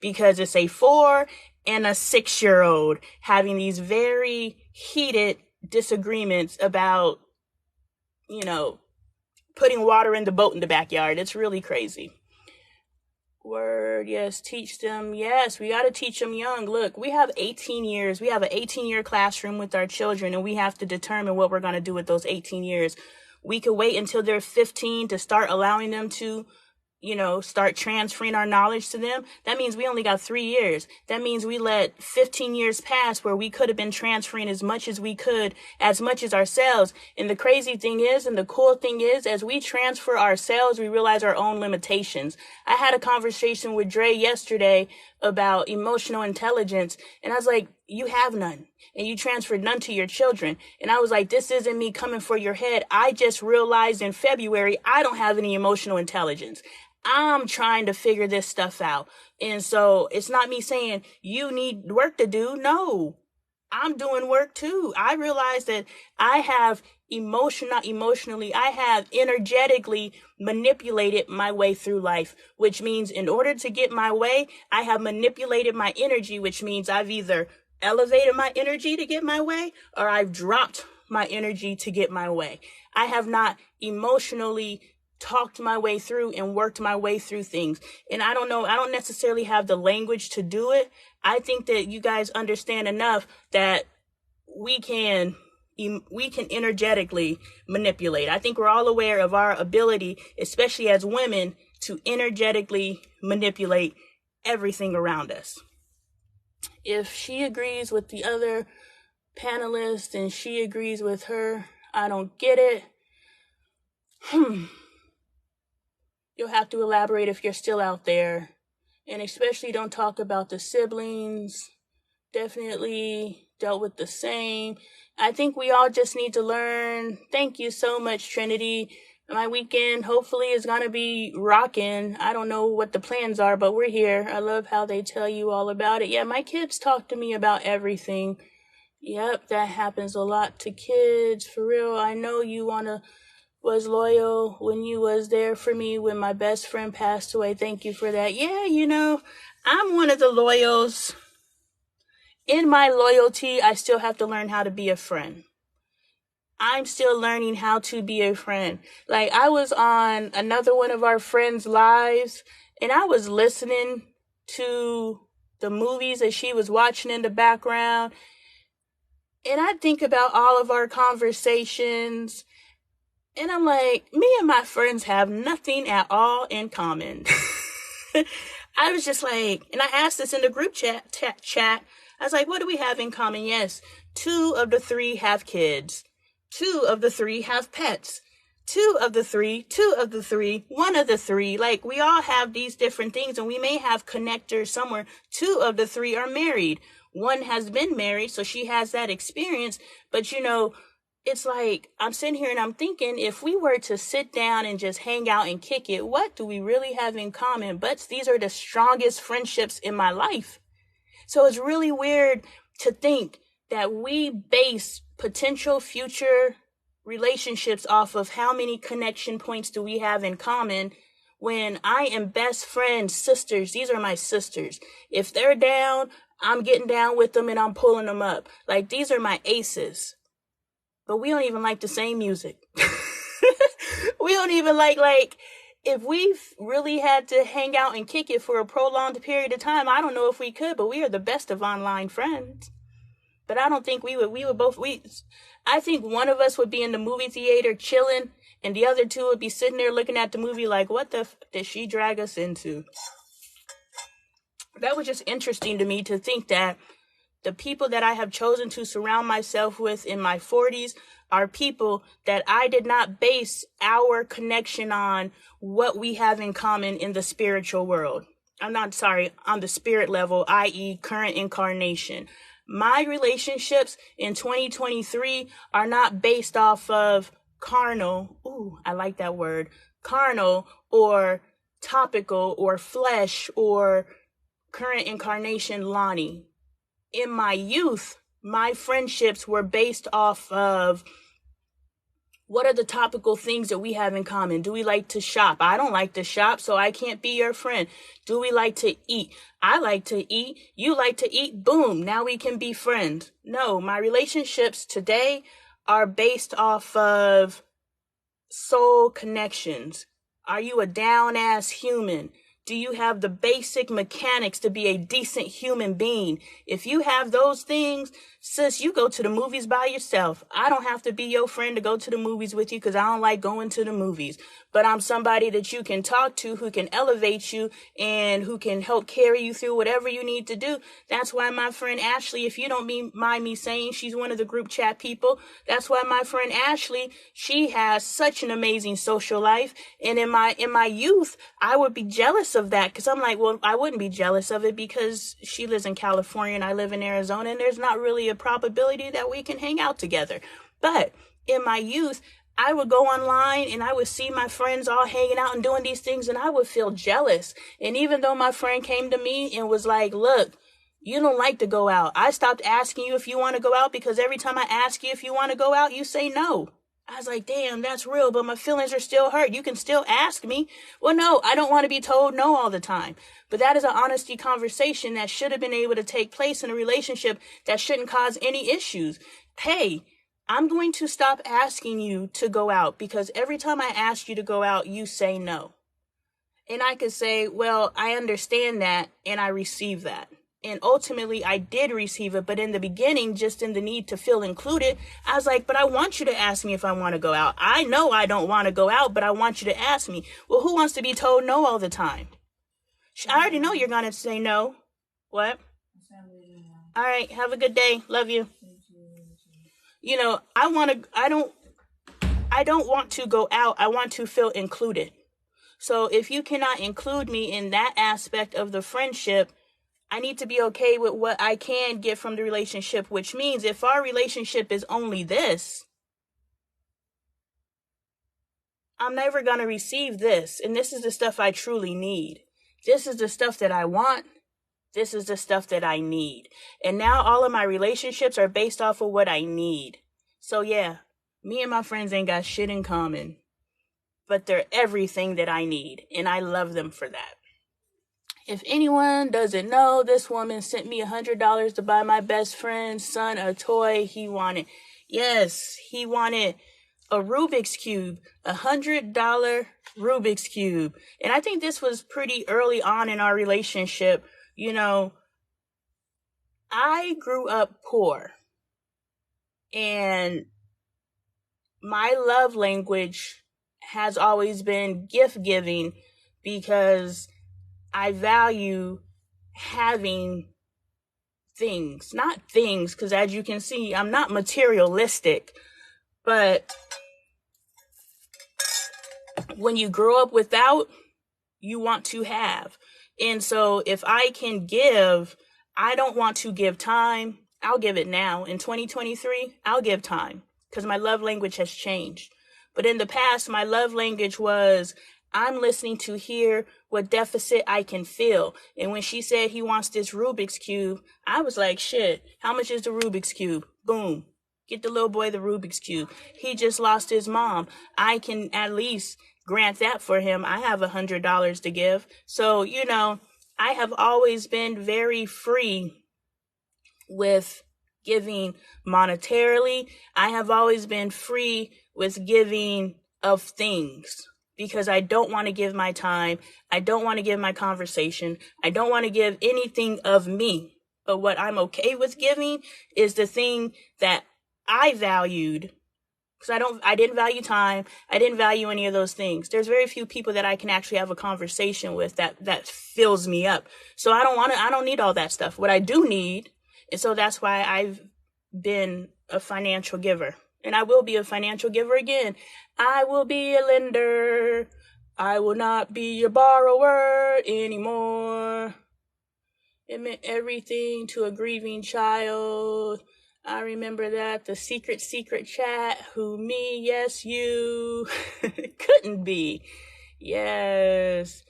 because it's a 4 and a 6-year-old having these very heated disagreements about, putting water in the boat in the backyard. It's really crazy. Word, yes, teach them. Yes, we got to teach them young. Look, we have 18 years. We have an 18-year classroom with our children, and we have to determine what we're going to do with those 18 years. We could wait until they're 15 to start allowing them to, start transferring our knowledge to them. That means we only got 3 years. That means we let 15 years pass where we could have been transferring as much as we could, as much as ourselves. And the crazy thing is, and the cool thing is, as we transfer ourselves, we realize our own limitations. I had a conversation with Dre yesterday about emotional intelligence, and I was like, you have none, and you transferred none to your children. And I was like, this isn't me coming for your head. I just realized in February, I don't have any emotional intelligence. I'm trying to figure this stuff out. And so it's not me saying you need work to do. No, I'm doing work too. I realize that I have I have energetically manipulated my way through life, which means in order to get my way, I have manipulated my energy, which means I've either elevated my energy to get my way or I've dropped my energy to get my way. I have not emotionally talked my way through and worked my way through things. And I don't know, I don't necessarily have the language to do it. I think that you guys understand enough that we can energetically manipulate. I think we're all aware of our ability, especially as women, to energetically manipulate everything around us. If she agrees with the other panelist and she agrees with her, I don't get it. You'll have to elaborate if you're still out there. And especially don't talk about the siblings. Definitely dealt with the same. I think we all just need to learn. Thank you so much, Trinity. My weekend hopefully is going to be rocking. I don't know what the plans are, but we're here. I love how they tell you all about it. Yeah, my kids talk to me about everything. Yep, that happens a lot to kids. For real, I know you was loyal when you was there for me when my best friend passed away. Thank you for that. Yeah, I'm one of the loyals. In my loyalty, I still have to learn how to be a friend. I'm still learning how to be a friend. Like, I was on another one of our friends' lives, and I was listening to the movies that she was watching in the background. And I think about all of our conversations, and I'm like, me and my friends have nothing at all in common. I was just like, and I asked this in the group chat. I was like, what do we have in common? Yes, 2 of the 3 have kids. 2 of the 3 have pets. 2 of the 3, 1 of the 3. Like, we all have these different things, and we may have connectors somewhere. 2 of the 3 are married. 1 has been married, so she has that experience. But, it's like, I'm sitting here and I'm thinking, if we were to sit down and just hang out and kick it, what do we really have in common? But these are the strongest friendships in my life. So it's really weird to think that we base potential future relationships off of how many connection points do we have in common when I am best friends, sisters. These are my sisters. If they're down, I'm getting down with them and I'm pulling them up. Like, these are my aces. But we don't even like the same music. We don't even like, if we've really had to hang out and kick it for a prolonged period of time, I don't know if we could, but we are the best of online friends. But I don't think we would both, I think one of us would be in the movie theater chilling, and the other two would be sitting there looking at the movie like, what the did she drag us into? That was just interesting to me, to think that the people that I have chosen to surround myself with in my 40s are people that I did not base our connection on what we have in common in the spiritual world. On the spirit level, i.e. current incarnation. My relationships in 2023 are not based off of carnal, I like that word, carnal or topical or flesh or current incarnation Lonnie. In my youth, my friendships were based off of what are the topical things that we have in common? Do we like to shop? I don't like to shop, so I can't be your friend. Do we like to eat? I like to eat. You like to eat. Boom. Now we can be friends. No, my relationships today are based off of soul connections. Are you a down-ass human? Do you have the basic mechanics to be a decent human being? If you have those things, sis, you go to the movies by yourself. I don't have to be your friend to go to the movies with you because I don't like going to the movies. But I'm somebody that you can talk to, who can elevate you and who can help carry you through whatever you need to do. That's why my friend Ashley, if you don't mind me saying, she's one of the group chat people. That's why my friend Ashley, she has such an amazing social life. And in my youth, I would be jealous of that, because I'm like, well, I wouldn't be jealous of it because she lives in California and I live in Arizona, and there's not really a probability that we can hang out together. But in my youth, I would go online and I would see my friends all hanging out and doing these things, and I would feel jealous. And even though my friend came to me and was like, look, you don't like to go out. I stopped asking you if you want to go out because every time I ask you if you want to go out, you say no. I was like, damn, that's real, but my feelings are still hurt. You can still ask me. Well, no, I don't want to be told no all the time. But that is an honesty conversation that should have been able to take place in a relationship that shouldn't cause any issues. Hey, I'm going to stop asking you to go out because every time I ask you to go out, you say no. And I could say, well, I understand that and I receive that. And ultimately, I did receive it. But in the beginning, just in the need to feel included, I was like, but I want you to ask me if I want to go out. I know I don't want to go out, but I want you to ask me. Well, who wants to be told no all the time? I already know you're going to say no. What? All right. Have a good day. Love you. You know, I don't want to go out. I want to feel included. So if you cannot include me in that aspect of the friendship, I need to be okay with what I can get from the relationship, which means if our relationship is only this, I'm never going to receive this. And this is the stuff I truly need. This is the stuff that I want. This is the stuff that I need. And now all of my relationships are based off of what I need. So yeah, me and my friends ain't got shit in common, but they're everything that I need. And I love them for that. If anyone doesn't know, this woman sent me $100 to buy my best friend's son a toy he wanted. Yes, he wanted a Rubik's Cube, $100 Rubik's Cube. And I think this was pretty early on in our relationship. You know, I grew up poor, and my love language has always been gift giving because I value having things, not things, because as you can see, I'm not materialistic, but when you grow up without, you want to have. And so if I can give, I don't want to give time. I'll give it now. In 2023, I'll give time because my love language has changed. But in the past, my love language was, I'm listening to hear what deficit I can fill. And when she said he wants this Rubik's Cube, I was like, shit, how much is the Rubik's Cube? Boom. Get the little boy the Rubik's Cube. He just lost his mom. I can at least grant that for him. I have $100 to give. So, I have always been very free with giving monetarily. I have always been free with giving of things because I don't want to give my time. I don't want to give my conversation. I don't want to give anything of me. But what I'm okay with giving is the thing that I valued, because I didn't value time. I didn't value any of those things. There's very few people that I can actually have a conversation with that fills me up. So I don't need all that stuff. What I do need, and so that's why I've been a financial giver. And I will be a financial giver again. I will be a lender. I will not be a borrower anymore. It meant everything to a grieving child. I remember that. The secret chat. Who, me? Yes, you. Couldn't be. Yes.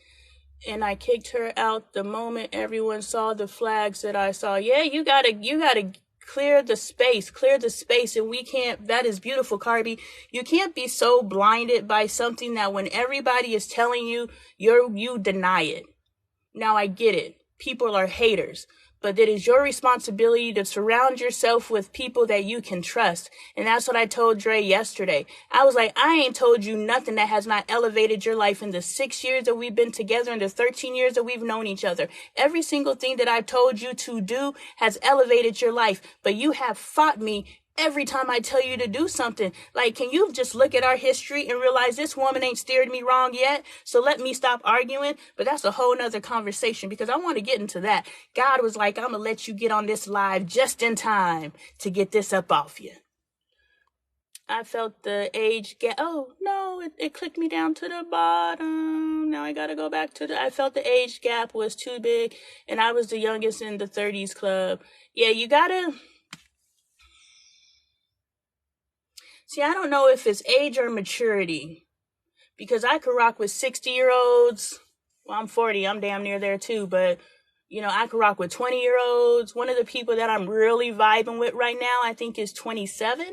And I kicked her out the moment everyone saw the flags that I saw. Yeah, you gotta clear the space. And we can't, that is beautiful, Carby. You can't be so blinded by something that when everybody is telling you, you deny it. Now I get it. People are haters, but it is your responsibility to surround yourself with people that you can trust. And that's what I told Dre yesterday. I was like, I ain't told you nothing that has not elevated your life in the 6 years that we've been together and the 13 years that we've known each other. Every single thing that I've told you to do has elevated your life, but you have fought me every time I tell you to do something. Like, can you just look at our history and realize this woman ain't steered me wrong yet? So let me stop arguing. But that's a whole nother conversation because I want to get into that. God was like, I'm going to let you get on this live just in time to get this up off you. I felt the age gap. Oh, no, it clicked me down to the bottom. Now I got to go back to I felt the age gap was too big and I was the youngest in the 30s club. Yeah, you got to. See, I don't know if it's age or maturity, because I could rock with 60-year-olds. Well, I'm 40. I'm damn near there too. But, I could rock with 20-year-olds. One of the people that I'm really vibing with right now, I think is 27.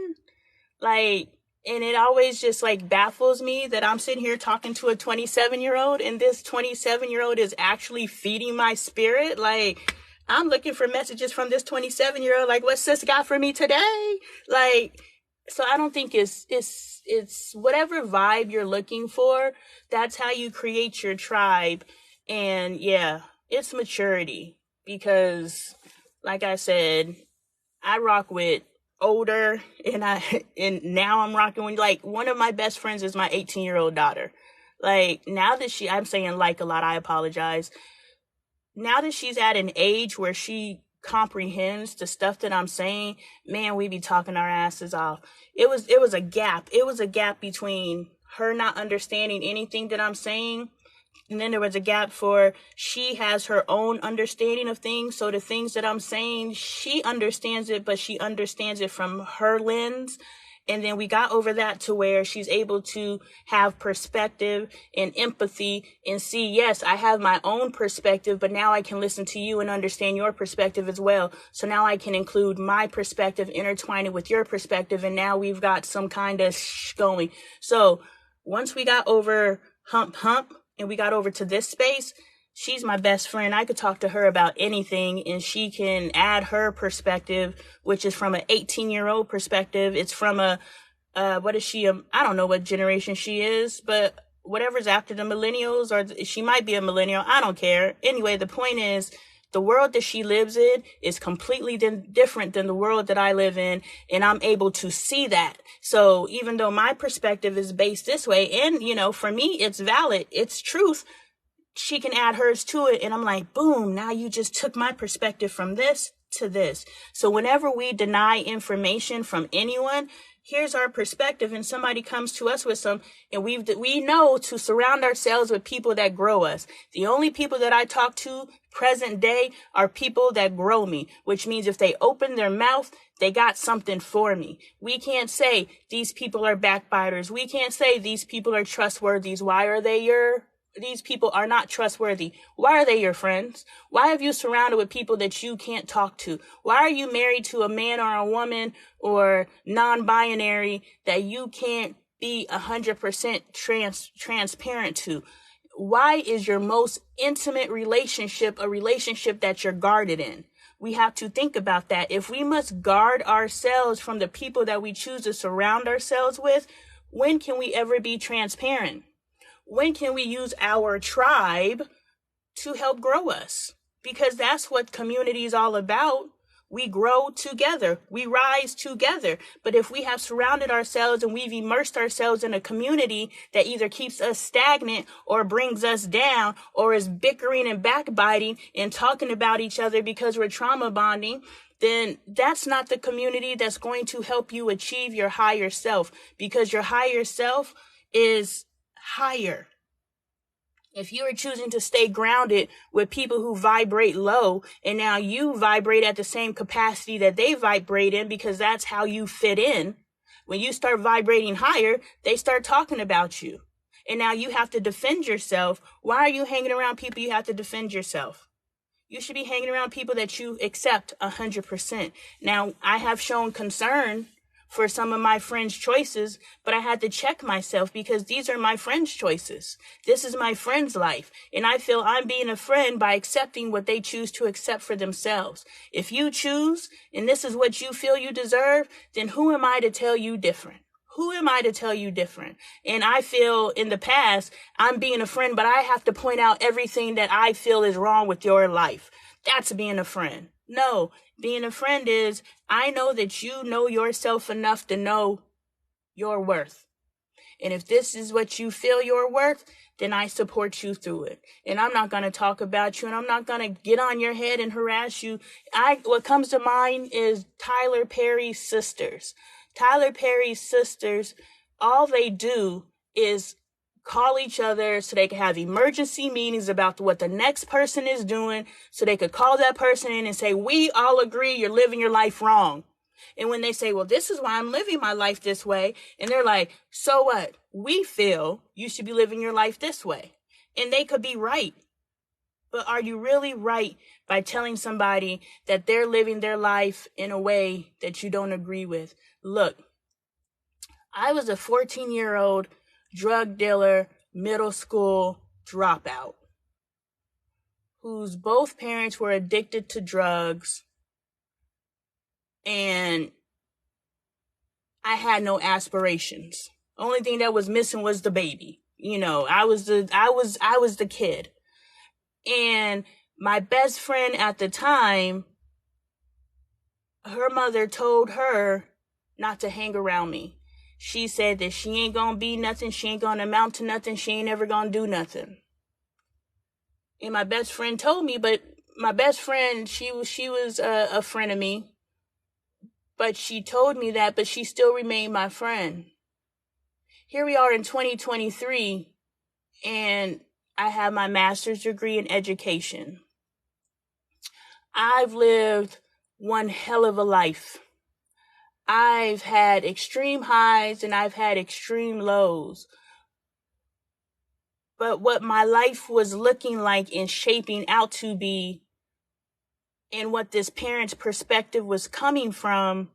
And it always just baffles me that I'm sitting here talking to a 27-year-old and this 27-year-old is actually feeding my spirit. I'm looking for messages from this 27-year-old. What's sis got for me today? So I don't think it's whatever vibe you're looking for. That's how you create your tribe. And yeah, it's maturity because like I said, I rock with older and now I'm rocking with one of my best friends is my 18-year-old daughter. Now that I'm saying a lot, I apologize. Now that she's at an age where she comprehends the stuff that I'm saying, man, we be talking our asses off. It was a gap. It was a gap between her not understanding anything that I'm saying, and then there was a gap for she has her own understanding of things. So the things that I'm saying, she understands it, but she understands it from her lens. And then we got over that to where she's able to have perspective and empathy and see, yes, I have my own perspective, but now I can listen to you and understand your perspective as well. So now I can include my perspective, intertwine it with your perspective. And now we've got some kind of going. So once we got over hump and we got over to this space, she's my best friend. I could talk to her about anything and she can add her perspective, which is from an 18-year-old perspective. It's from what is she? I don't know what generation she is, but whatever's after the millennials, or she might be a millennial. I don't care. Anyway, the point is the world that she lives in is completely different than the world that I live in. And I'm able to see that. So even though my perspective is based this way and, for me, it's valid, it's truth, she can add hers to it. And I'm like, boom, now you just took my perspective from this to this. So whenever we deny information from anyone, here's our perspective. And somebody comes to us with some, and we know to surround ourselves with people that grow us. The only people that I talk to present day are people that grow me, which means if they open their mouth, they got something for me. We can't say these people are backbiters. We can't say these people are trustworthy. Why are they these people are not trustworthy. Why are they your friends? Why have you surrounded with people that you can't talk to? Why are you married to a man or a woman or non-binary that you can't be 100% transparent to? Why is your most intimate relationship a relationship that you're guarded in? We have to think about that. If we must guard ourselves from the people that we choose to surround ourselves with, when can we ever be transparent? When can we use our tribe to help grow us? Because that's what community is all about. We grow together. We rise together. But if we have surrounded ourselves and we've immersed ourselves in a community that either keeps us stagnant or brings us down or is bickering and backbiting and talking about each other because we're trauma bonding, then that's not the community that's going to help you achieve your higher self, because your higher self is higher. If you are choosing to stay grounded with people who vibrate low, and now you vibrate at the same capacity that they vibrate in because that's how you fit in, when you start vibrating higher, they start talking about you. And now you have to defend yourself. Why are you hanging around people you have to defend yourself? You should be hanging around people that you accept 100%. Now, I have shown concern for some of my friends' choices, but I had to check myself because these are my friends' choices. This is my friend's life. And I feel I'm being a friend by accepting what they choose to accept for themselves. If you choose, and this is what you feel you deserve, then who am I to tell you different? Who am I to tell you different? And I feel in the past, I'm being a friend, but I have to point out everything that I feel is wrong with your life. That's being a friend. No, being a friend is, I know that you know yourself enough to know your worth. And if this is what you feel your worth, then I support you through it. And I'm not going to talk about you, and I'm not going to get on your head and harass you. What comes to mind is Tyler Perry's sisters. Tyler Perry's sisters, all they do is call each other so they can have emergency meetings about what the next person is doing, so they could call that person in and say, we all agree you're living your life wrong. And when they say, well, this is why I'm living my life this way, and they're like, so what? We feel you should be living your life this way. And they could be right. But are you really right by telling somebody that they're living their life in a way that you don't agree with? Look, I was a 14-year-old drug dealer, middle school dropout, whose both parents were addicted to drugs, and I had no aspirations. Only thing that was missing was the baby. You know, I was the kid. And my best friend at the time, her mother told her not to hang around me. She said that she ain't gonna be nothing, she ain't gonna amount to nothing, she ain't ever gonna do nothing. And my best friend told me, but my best friend, she was a friend of me. But she told me that, but she still remained my friend. Here we are in 2023, and I have my master's degree in education. I've lived one hell of a life. I've had extreme highs and I've had extreme lows. But what my life was looking like and shaping out to be, and what this parent's perspective was coming from,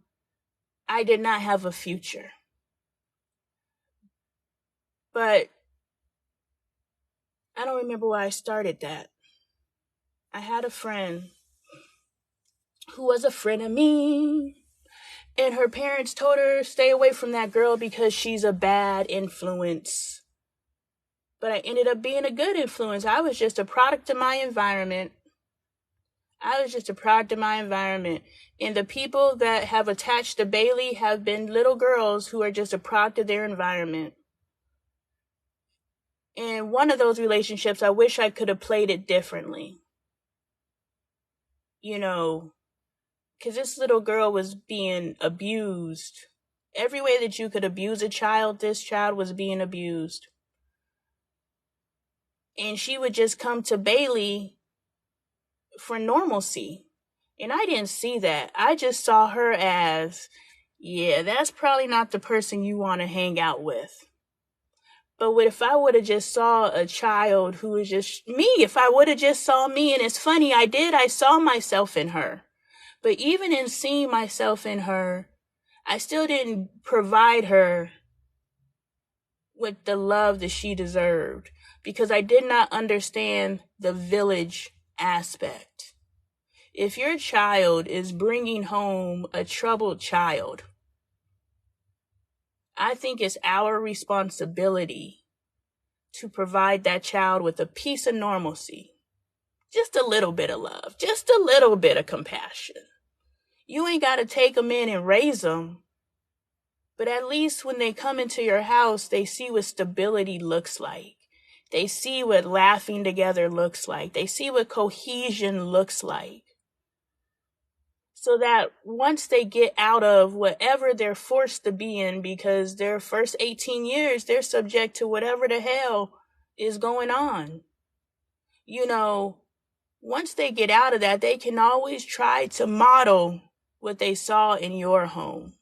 I did not have a future. But I don't remember why I started that. I had a friend who was a friend of me, and her parents told her, stay away from that girl because she's a bad influence. But I ended up being a good influence. I was just a product of my environment. And the people that have attached to Bailey have been little girls who are just a product of their environment. And one of those relationships, I wish I could have played it differently. You know, because this little girl was being abused. Every way that you could abuse a child, this child was being abused. And she would just come to Bailey for normalcy. And I didn't see that. I just saw her as, yeah, that's probably not the person you want to hang out with. But what if I would have just saw a child who was just me? If I would have just saw me, and it's funny, I saw myself in her. But even in seeing myself in her, I still didn't provide her with the love that she deserved because I did not understand the village aspect. If your child is bringing home a troubled child, I think it's our responsibility to provide that child with a piece of normalcy. Just a little bit of love, just a little bit of compassion. You ain't got to take them in and raise them, but at least when they come into your house, they see what stability looks like. They see what laughing together looks like. They see what cohesion looks like. So that once they get out of whatever they're forced to be in, because their first 18 years, they're subject to whatever the hell is going on. You know, once they get out of that, they can always try to model what they saw in your home.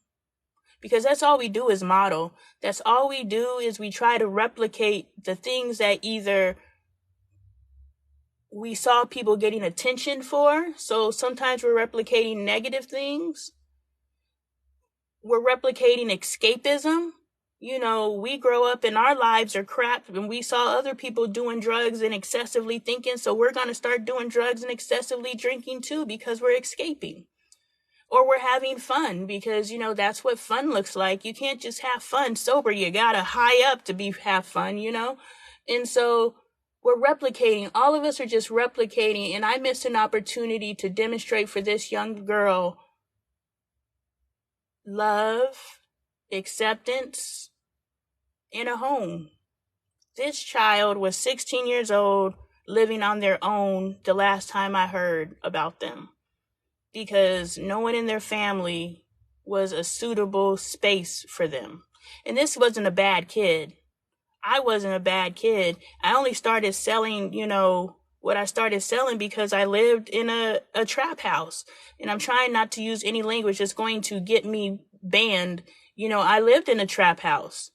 Because that's all we do is model. That's all we do is we try to replicate the things that either we saw people getting attention for. So sometimes we're replicating negative things. We're replicating escapism. You know, we grow up and our lives are crap and we saw other people doing drugs and excessively thinking. So we're going to start doing drugs and excessively drinking too because we're escaping. Or we're having fun because, you know, that's what fun looks like. You can't just have fun sober. You got to high up to have fun, you know? And so we're replicating. All of us are just replicating. And I missed an opportunity to demonstrate for this young girl love, acceptance, in a home. This child was 16 years old, living on their own the last time I heard about them. Because no one in their family was a suitable space for them. And this wasn't a bad kid. I wasn't a bad kid. I only started selling, you know, what I started selling because I lived in a trap house. And I'm trying not to use any language that's going to get me banned. You know, I lived in a trap house.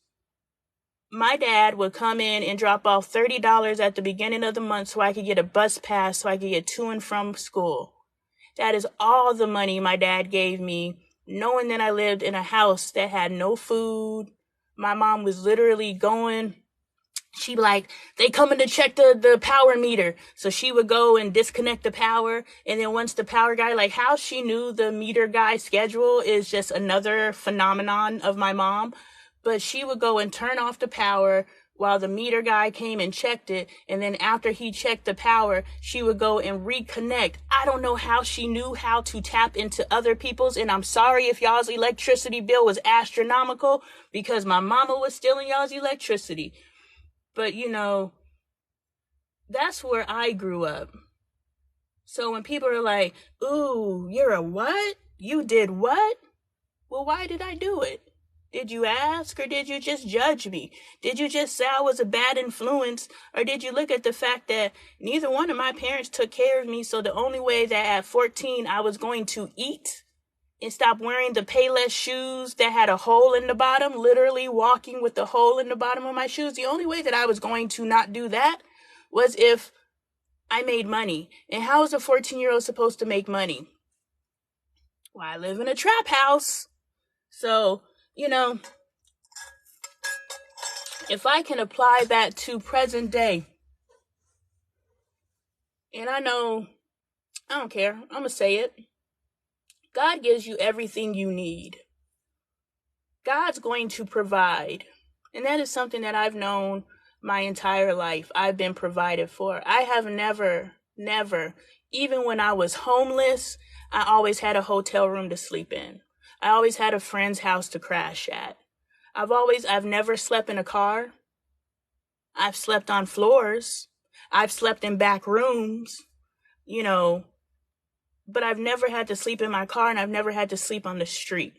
My dad would come in and drop off $30 at the beginning of the month so I could get a bus pass so I could get to and from school. That is all the money my dad gave me, knowing that I lived in a house that had no food. My mom was literally going, she'd be like, they coming to check the power meter. So she would go and disconnect the power. And then once the power guy, like how she knew the meter guy's schedule is just another phenomenon of my mom. But she would go and turn off the power while the meter guy came and checked it. And then after he checked the power, she would go and reconnect. I don't know how she knew how to tap into other people's. And I'm sorry if y'all's electricity bill was astronomical because my mama was stealing y'all's electricity. But, you know, that's where I grew up. So when people are like, ooh, you're a what? You did what? Well, why did I do it? Did you ask or did you just judge me? Did you just say I was a bad influence? Or did you look at the fact that neither one of my parents took care of me, so the only way that at 14 I was going to eat and stop wearing the Payless shoes that had a hole in the bottom, literally walking with the hole in the bottom of my shoes, the only way that I was going to not do that was if I made money. And how is a 14-year-old supposed to make money? Well, I live in a trap house. So, you know, if I can apply that to present day, and I know, I don't care, I'm going to say it. God gives you everything you need. God's going to provide. And that is something that I've known my entire life. I've been provided for. I have never, even when I was homeless, I always had a hotel room to sleep in. I always had a friend's house to crash at. I've never slept in a car. I've slept on floors. I've slept in back rooms, you know, but I've never had to sleep in my car and I've never had to sleep on the street.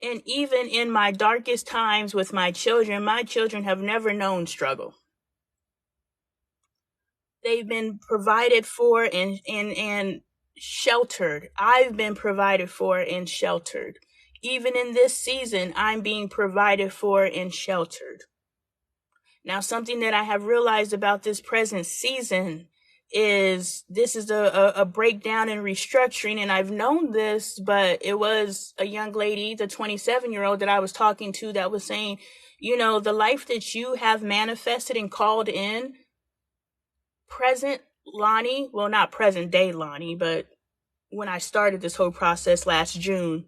And even in my darkest times with my children have never known struggle. They've been provided for and sheltered. I've been provided for and sheltered. Even in this season, I'm being provided for and sheltered. Now, something that I have realized about this present season is this is a breakdown and restructuring, and I've known this, but it was a young lady, the 27-year-old that I was talking to, that was saying, the life that you have manifested and called in, present Lonnie, well, not present day Lonnie, but when I started this whole process last June,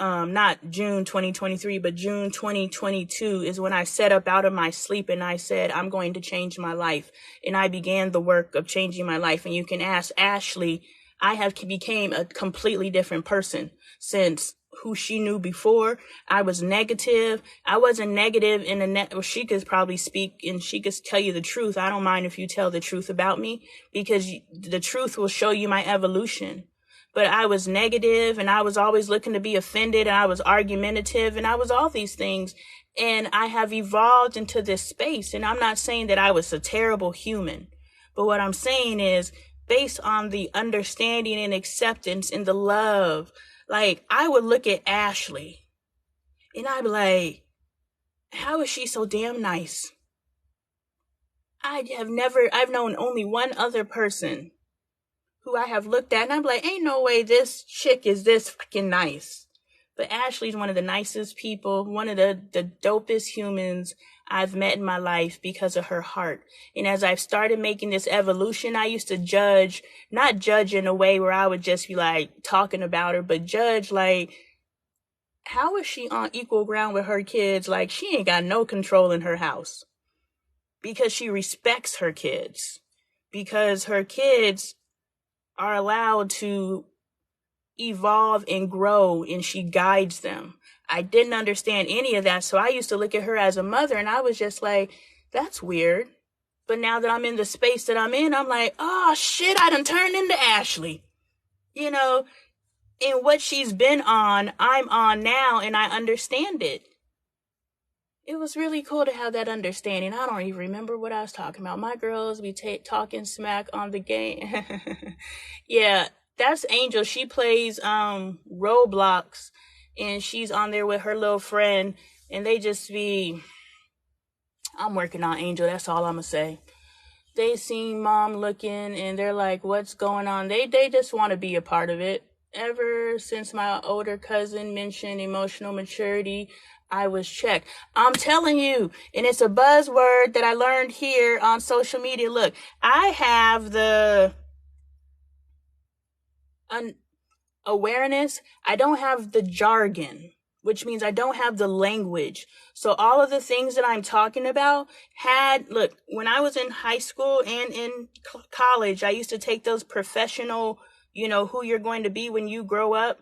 not June 2023, but June 2022 is when I sat up out of my sleep and I said, I'm going to change my life. And I began the work of changing my life. And you can ask Ashley, I have became a completely different person since who she knew before. I was negative. I wasn't negative in well, she could probably speak and she could tell you the truth. I don't mind if you tell the truth about me, because the truth will show you my evolution. But I was negative and I was always looking to be offended and I was argumentative and I was all these things. And I have evolved into this space. And I'm not saying that I was a terrible human, but what I'm saying is, based on the understanding and acceptance and the love, like, I would look at Ashley and I'd be like, how is she so damn nice? I've known only one other person who I have looked at and I'm like, ain't no way this chick is this fucking nice. But Ashley's one of the nicest people, one of the dopest humans I've met in my life because of her heart. And as I've started making this evolution, I used to judge, not judge in a way where I would just be like talking about her, but judge like, how is she on equal ground with her kids? Like, she ain't got no control in her house because she respects her kids, because her kids are allowed to evolve and grow and she guides them. I didn't understand any of that. So I used to look at her as a mother and I was just like, that's weird. But now that I'm in the space that I'm in, I'm like, oh shit, I done turned into Ashley. And what she's been on, I'm on now and I understand it. It was really cool to have that understanding. I don't even remember what I was talking about. My girls be talking smack on the game. Yeah, that's Angel. She plays Roblox, and she's on there with her little friend, and they just be, I'm working on Angel. That's all I'm going to say. They see mom looking, and they're like, what's going on? They just want to be a part of it. Ever since my older cousin mentioned emotional maturity, I was checked. I'm telling you, and it's a buzzword that I learned here on social media. Look, I have the awareness. I don't have the jargon, which means I don't have the language. So all of the things that I'm talking about look, when I was in high school and in college, I used to take those professional, who you're going to be when you grow up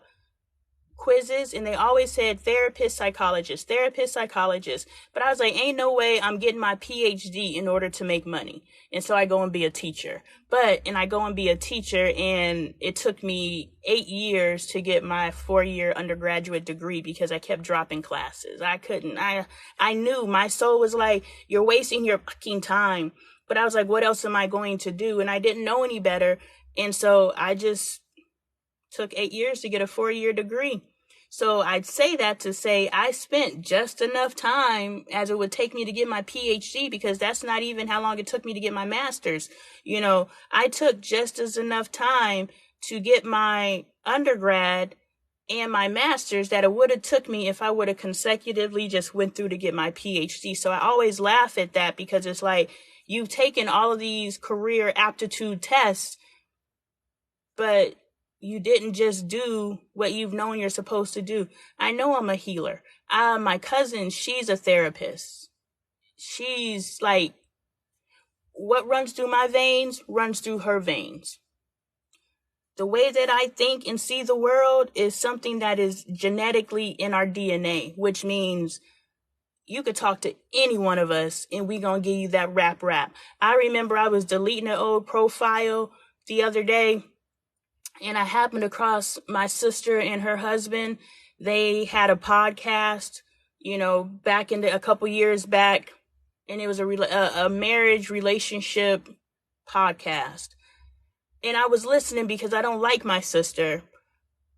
quizzes, and they always said therapist, psychologist. But I was like, ain't no way I'm getting my PhD in order to make money. And so I go and be a teacher. And it took me 8 years to get my 4-year undergraduate degree because I kept dropping classes. I knew my soul was like, you're wasting your fucking time. But I was like, what else am I going to do? And I didn't know any better. And so I just took 8 years to get a 4-year degree. So I'd say that to say I spent just enough time as it would take me to get my PhD, because that's not even how long it took me to get my master's. I took just as enough time to get my undergrad and my master's that it would have took me if I would have consecutively just went through to get my PhD. So I always laugh at that, because it's like, you've taken all of these career aptitude tests, but you didn't just do what you've known you're supposed to do. I know I'm a healer. My cousin, she's a therapist. She's like, what runs through my veins runs through her veins. The way that I think and see the world is something that is genetically in our DNA, which means you could talk to any one of us and we gonna give you that rap. I remember I was deleting an old profile the other day, and I happened across my sister and her husband. They had a podcast, back a couple years back, and it was a marriage relationship podcast. And I was listening because I don't like my sister.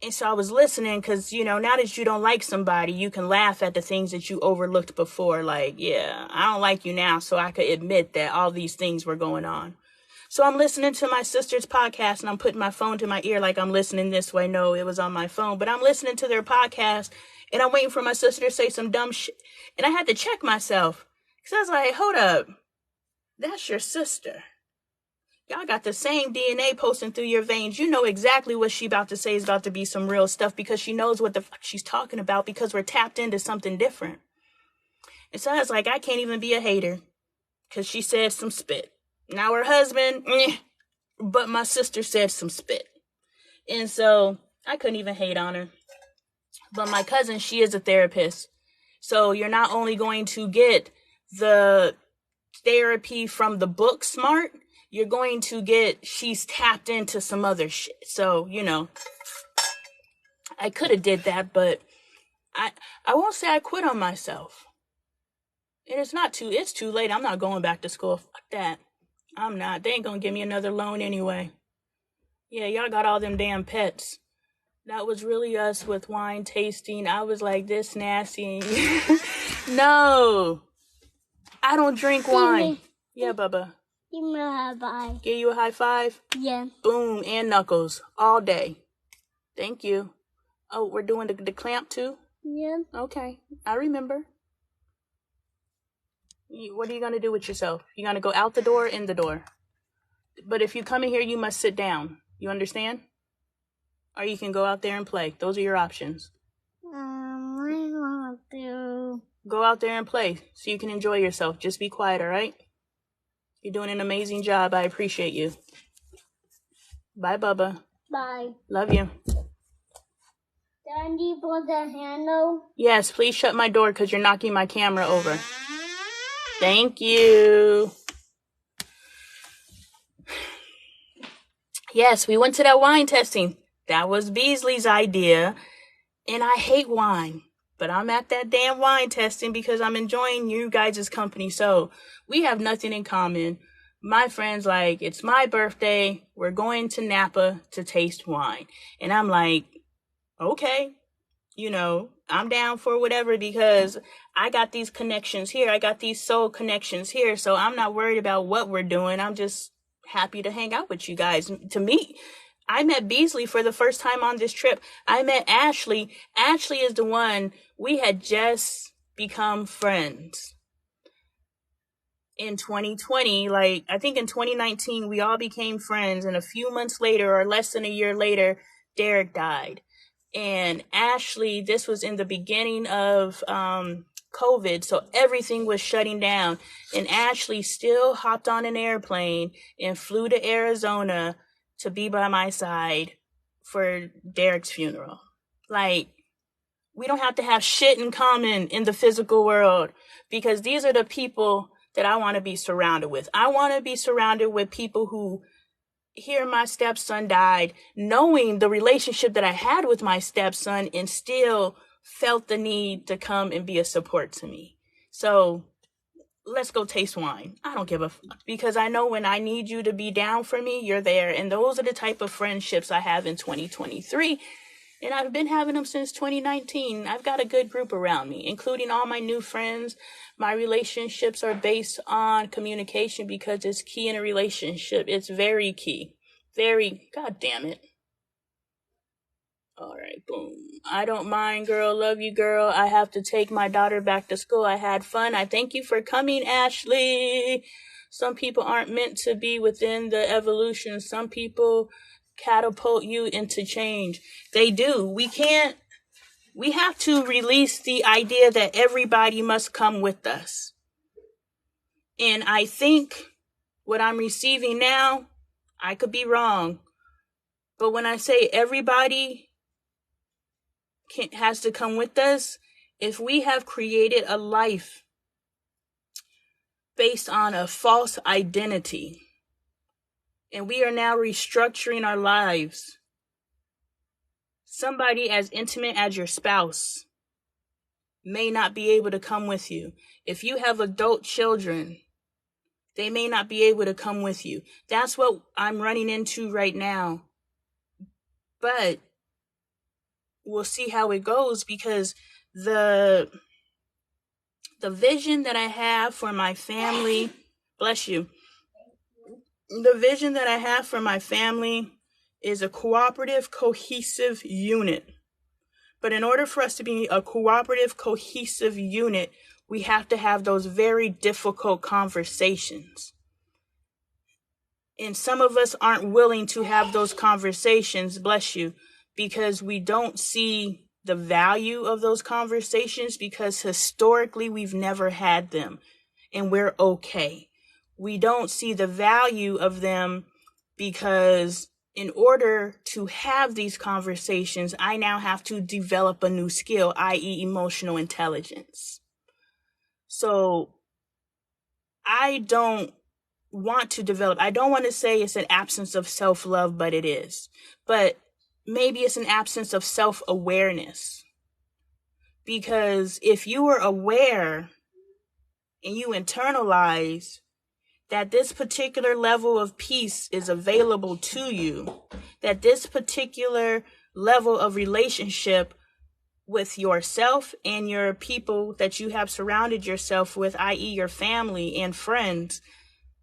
And so I was listening because, now that you don't like somebody, you can laugh at the things that you overlooked before. Like, yeah, I don't like you now, so I could admit that all these things were going on. So I'm listening to my sister's podcast and I'm putting my phone to my ear like I'm listening this way. No, it was on my phone. But I'm listening to their podcast and I'm waiting for my sister to say some dumb shit. And I had to check myself because I was like, hold up. That's your sister. Y'all got the same DNA posting through your veins. You know exactly what she about to say is about to be some real stuff because she knows what the fuck she's talking about because we're tapped into something different. And so I was like, I can't even be a hater because she said some spit. Now her husband, but my sister said some spit. And so I couldn't even hate on her. But my cousin, she is a therapist. So you're not only going to get the therapy from the book Smart, you're going to get, she's tapped into some other shit. So, I could have did that, but I won't say I quit on myself. And it's too late. I'm not going back to school. Fuck that. I'm not. They ain't gonna give me another loan anyway. Yeah, y'all got all them damn pets. That was really us with wine tasting. I was like, this nasty. No, I don't drink wine. Yeah, Bubba. Give me a high five. Give you a high five? Yeah. Boom, and knuckles all day. Thank you. Oh, we're doing the clamp too? Yeah. Okay, I remember. What are you going to do with yourself? You're going to go out the door, in the door. But if you come in here, you must sit down. You understand? Or you can go out there and play. Those are your options. I want to. Go out there and play so you can enjoy yourself. Just be quiet, all right? You're doing an amazing job. I appreciate you. Bye, Bubba. Bye. Love you. Daddy, for the handle. Yes, please shut my door because you're knocking my camera over. Thank you. Yes, we went to that wine tasting. That was Beasley's idea. And I hate wine. But I'm at that damn wine tasting because I'm enjoying you guys' company. So we have nothing in common. My friend's like, it's my birthday. We're going to Napa to taste wine. And I'm like, okay. I'm down for whatever because I got these connections here. I got these soul connections here. So I'm not worried about what we're doing. I'm just happy to hang out with you guys. To me, I met Beasley for the first time on this trip. I met Ashley. Ashley is the one, we had just become friends. In 2020, I think in 2019, we all became friends. And a few months later, or less than a year later, Derek died. And Ashley, this was in the beginning of COVID, so everything was shutting down. And Ashley still hopped on an airplane and flew to Arizona to be by my side for Derek's funeral. We don't have to have shit in common in the physical world because these are the people that I want to be surrounded with. I want to be surrounded with people who hear my stepson died, knowing the relationship that I had with my stepson and still felt the need to come and be a support to me. So let's go taste wine. I don't give a fuck because I know when I need you to be down for me, you're there. And those are the type of friendships I have in 2023. And I've been having them since 2019. I've got a good group around me, including all my new friends. My relationships are based on communication because it's key in a relationship. It's very key. Very, God damn it. All right, boom. I don't mind, girl. Love you, girl. I have to take my daughter back to school. I had fun. I thank you for coming, Ashley. Some people aren't meant to be within the evolution. Some people catapult you into change. They do. We have to release the idea that everybody must come with us. And I think what I'm receiving now, I could be wrong, but when I say everybody has to come with us, if we have created a life based on a false identity, and we are now restructuring our lives, somebody as intimate as your spouse may not be able to come with you. If you have adult children, they may not be able to come with you. That's what I'm running into right now. But we'll see how it goes, because the vision that I have for my family, bless you, the vision that I have for my family is a cooperative, cohesive unit. But in order for us to be a cooperative, cohesive unit, we have to have those very difficult conversations. And some of us aren't willing to have those conversations, bless you, because we don't see the value of those conversations, because historically we've never had them and we're okay. We don't see the value of them because in order to have these conversations, I now have to develop a new skill, i.e. emotional intelligence. So I don't want to say it's an absence of self-love, but it is. But maybe it's an absence of self-awareness. Because if you were aware and you internalize that this particular level of peace is available to you, that this particular level of relationship with yourself and your people that you have surrounded yourself with, i.e. your family and friends,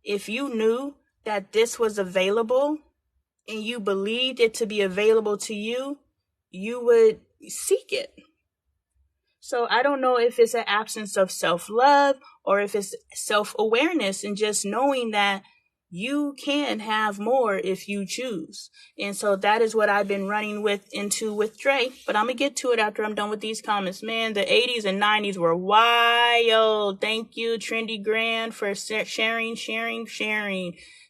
if you knew that this was available and you believed it to be available to you, you would seek it. So I don't know if it's an absence of self-love or if it's self-awareness and just knowing that you can have more if you choose. And so that is what I've been running with Dre. But I'm going to get to it after I'm done with these comments. Man, the 80s and 90s were wild. Thank you, Trendy Grand, for sharing.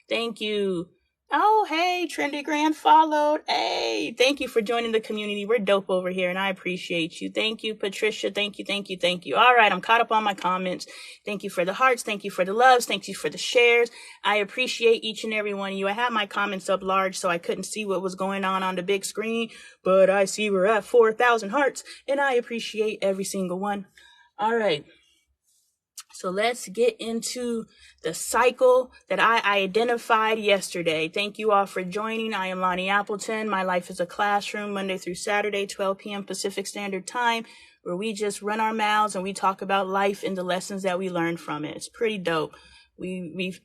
Thank you. Oh, hey, Trendy Grand followed. Hey, thank you for joining the community. We're dope over here, and I appreciate you. Thank you, Patricia. Thank you. All right, I'm caught up on my comments. Thank you for the hearts. Thank you for the loves. Thank you for the shares. I appreciate each and every one of you. I have my comments up large, so I couldn't see what was going on the big screen, but I see we're at 4,000 hearts, and I appreciate every single one. All right. So let's get into the cycle that I identified yesterday. Thank you all for joining. I am Lonee Appleton. My life is a classroom, Monday through Saturday, 12 p.m. Pacific Standard Time, where we just run our mouths and we talk about life and the lessons that we learn from it. It's pretty dope. We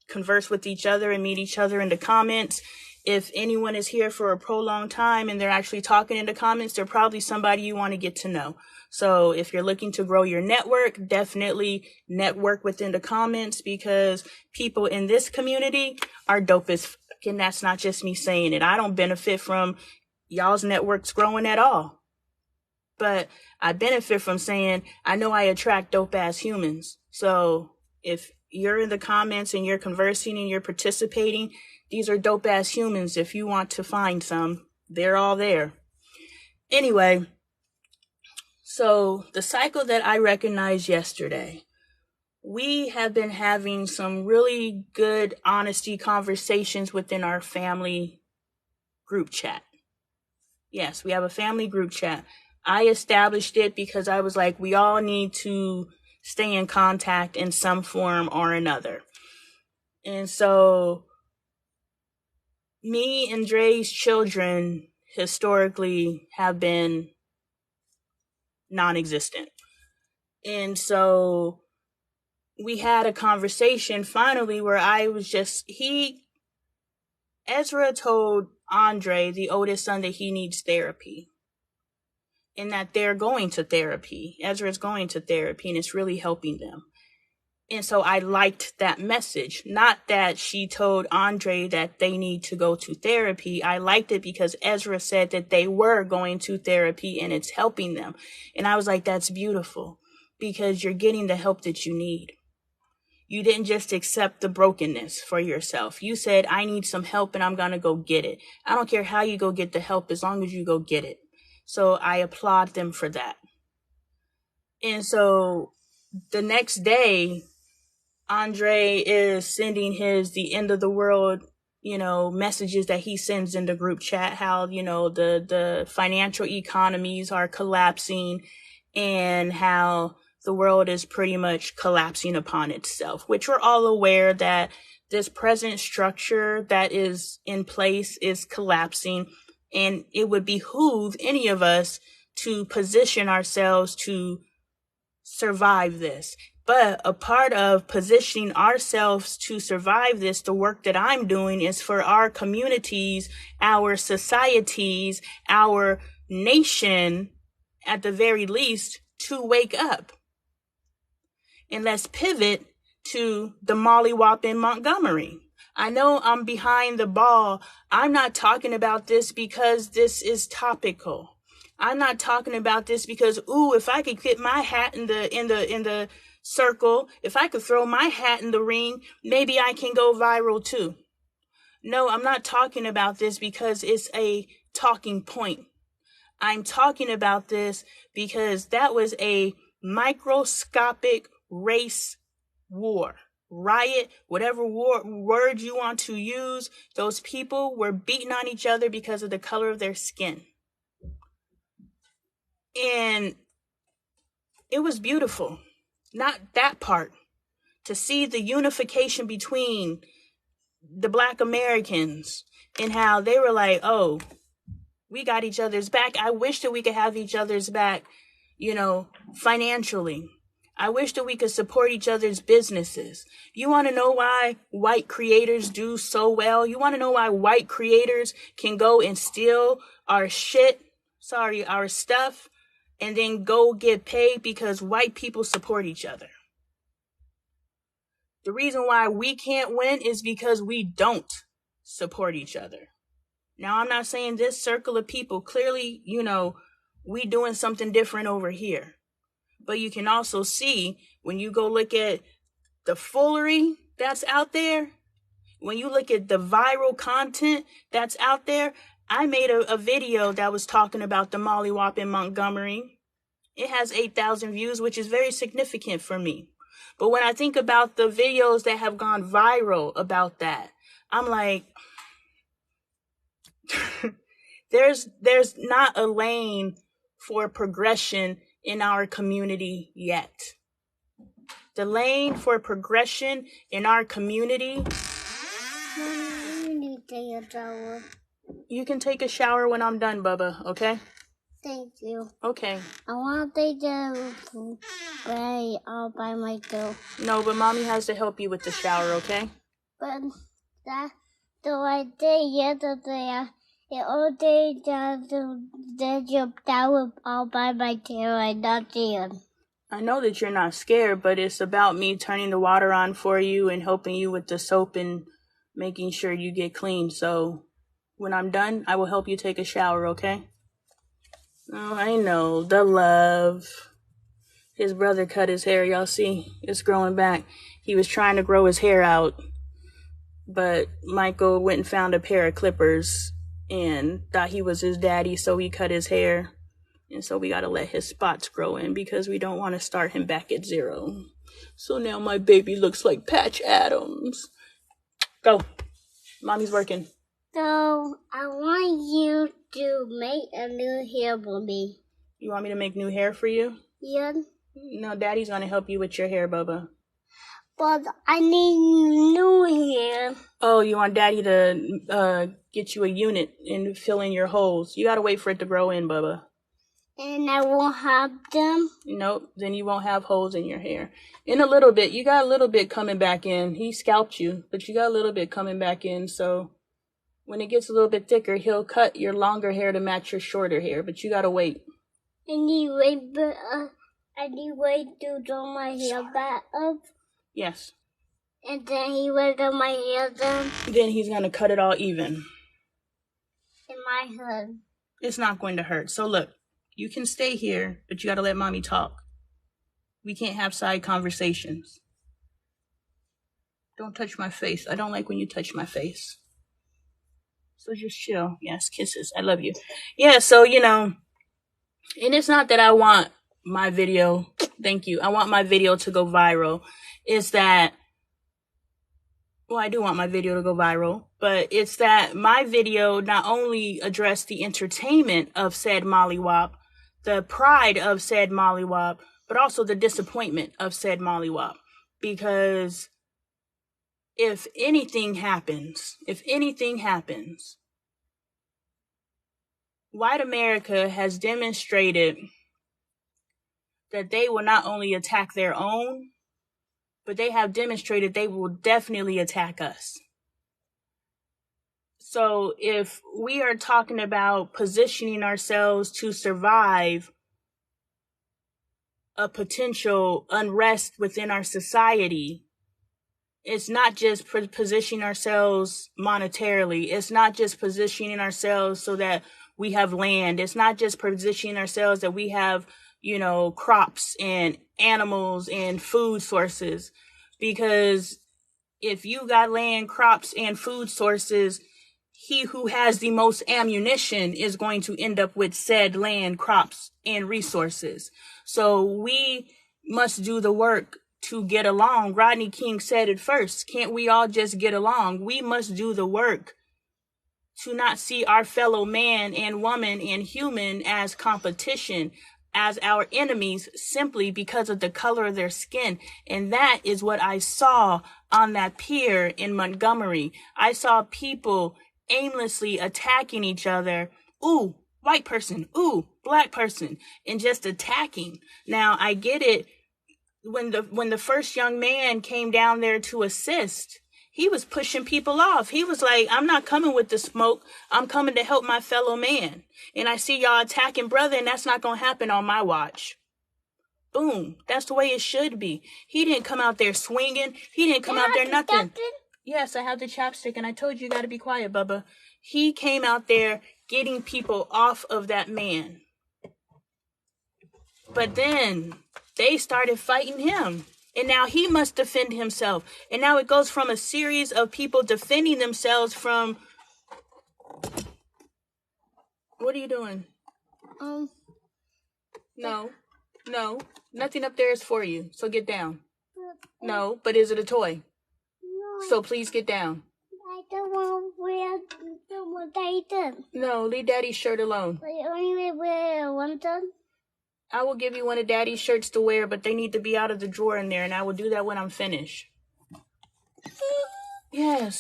converse with each other and meet each other in the comments. If anyone is here for a prolonged time and they're actually talking in the comments, they're probably somebody you want to get to know. So if you're looking to grow your network, definitely network within the comments, because people in this community are dope as fuck. And that's not just me saying it. I don't benefit from y'all's networks growing at all. But I benefit from saying, I know I attract dope ass humans. So if you're in the comments and you're conversing and you're participating, these are dope ass humans. If you want to find some, they're all there. Anyway, so the cycle that I recognized yesterday, we have been having some really good honesty conversations within our family group chat. Yes, we have a family group chat. I established it because I was like, we all need to stay in contact in some form or another. And so me and Dre's children historically have been non-existent. And so we had a conversation finally where I was just, Ezra told Andre, the oldest son, that he needs therapy. And that they're going to therapy. Ezra's going to therapy and it's really helping them. And so I liked that message. Not that she told Andre that they need to go to therapy. I liked it because Ezra said that they were going to therapy and it's helping them. And I was like, that's beautiful, because you're getting the help that you need. You didn't just accept the brokenness for yourself. You said, I need some help and I'm going to go get it. I don't care how you go get the help as long as you go get it. So I applaud them for that. And so the next day, Andre is sending the end of the world, messages that he sends in the group chat, how, the financial economies are collapsing and how the world is pretty much collapsing upon itself, which we're all aware that this present structure that is in place is collapsing. And it would behoove any of us to position ourselves to survive this. But a part of positioning ourselves to survive this, the work that I'm doing, is for our communities, our societies, our nation, at the very least, to wake up. And let's pivot to the mollywop in Montgomery. I know I'm behind the ball. I'm not talking about this because this is topical. I'm not talking about this because, ooh, if I could get my hat in the circle, if I could throw my hat in the ring, maybe I can go viral too. No, I'm not talking about this because it's a talking point. I'm talking about this because that was a microscopic race war, riot, whatever word you want to use. Those people were beating on each other because of the color of their skin. And it was beautiful. Not that part. To see the unification between the Black Americans and how they were like, oh, we got each other's back. I wish that we could have each other's back, financially. I wish that we could support each other's businesses. You want to know why white creators do so well? You want to know why white creators can go and steal our stuff, and then go get paid? Because white people support each other. The reason why we can't win is because we don't support each other. Now, I'm not saying this circle of people, clearly, we doing something different over here. But you can also see when you go look at the foolery that's out there, when you look at the viral content that's out there. I made a video that was talking about the mollywop in Montgomery. It has 8,000 views, which is very significant for me. But when I think about the videos that have gone viral about that, I'm like, there's not a lane for progression in our community yet. The lane for progression in our community. Mommy, you need to take a shower. You can take a shower when I'm done, Bubba, okay? Thank you. Okay. I want to take the bay all by myself. No, but Mommy has to help you with the shower, okay? But that the I did yesterday, the all day that you shower all by myself. I'm not there. I know that you're not scared, but it's about me turning the water on for you and helping you with the soap and making sure you get clean. So when I'm done, I will help you take a shower, okay? Oh, I know. The love. His brother cut his hair. Y'all see? It's growing back. He was trying to grow his hair out, but Michael went and found a pair of clippers and thought he was his daddy, so he cut his hair. And so we got to let his spots grow in because we don't want to start him back at zero. So now my baby looks like Patch Adams. Go. Mommy's working. So I want you to make a new hair for me. You want me to make new hair for you? Yeah. No, Daddy's going to help you with your hair, Bubba. But I need new hair. Oh, you want Daddy to get you a unit and fill in your holes. You got to wait for it to grow in, Bubba. And I won't have them? Nope, then you won't have holes in your hair. In a little bit, you got a little bit coming back in. He scalped you, but you got a little bit coming back in. So when it gets a little bit thicker, he'll cut your longer hair to match your shorter hair, but you got to wait. I need to draw my hair back up. Yes. And then he will do my hair down. Then he's going to cut it all even. In my head. It's not going to hurt. So look. You can stay here, but you got to let Mommy talk. We can't have side conversations. Don't touch my face. I don't like when you touch my face. So just chill. Yes, kisses. I love you. Yeah, so, and it's not that I want my video. Thank you. I want my video to go viral. It's that, well, I do want my video to go viral, but it's that my video not only addressed the entertainment of said mollywop, the pride of said mollywop, but also the disappointment of said mollywop. Because if anything happens, white America has demonstrated that they will not only attack their own, but they have demonstrated they will definitely attack us. So if we are talking about positioning ourselves to survive a potential unrest within our society, it's not just positioning ourselves monetarily. It's not just positioning ourselves so that we have land. It's not just positioning ourselves that we have, crops and animals and food sources. Because if you got land, crops, and food sources, he who has the most ammunition is going to end up with said land, crops, and resources. So we must do the work to get along. Rodney King said it first. Can't we all just get along? We must do the work to not see our fellow man and woman and human as competition, as our enemies, simply because of the color of their skin. And that is what I saw on that pier in Montgomery. I saw people aimlessly attacking each other. Ooh, white person. Ooh, black person. And just attacking. Now, I get it. When the first young man came down there to assist, he was pushing people off. He was like, I'm not coming with the smoke. I'm coming to help my fellow man. And I see y'all attacking brother, and that's not going to happen on my watch. Boom. That's the way it should be. He didn't come out there swinging. He didn't come out there nothing. Yes, I have the chapstick, and I told you got to be quiet, Bubba. He came out there getting people off of that man. But then they started fighting him. And now he must defend himself. And now it goes from a series of people defending themselves from... What are you doing? No. Nothing up there is for you. So get down. No, but is it a toy? No. So please get down. I don't want to wear what I did. No, leave Daddy's shirt alone. I only wear one thing. I will give you one of Daddy's shirts to wear, but they need to be out of the drawer in there, and I will do that when I'm finished. Yes.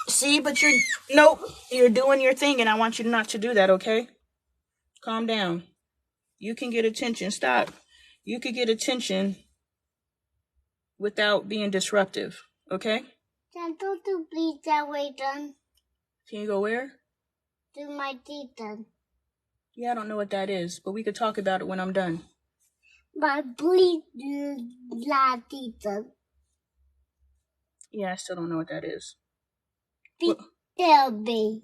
See, but you're doing your thing, and I want you not to do that, okay? Calm down. You can get attention. Stop. You could get attention without being disruptive, okay? Can I do please that way then? Can you go where? Do my teeth then. Yeah, I don't know what that is, but we could talk about it when I'm done. But please do my teeth then. Yeah, I still don't know what that is. Tell me.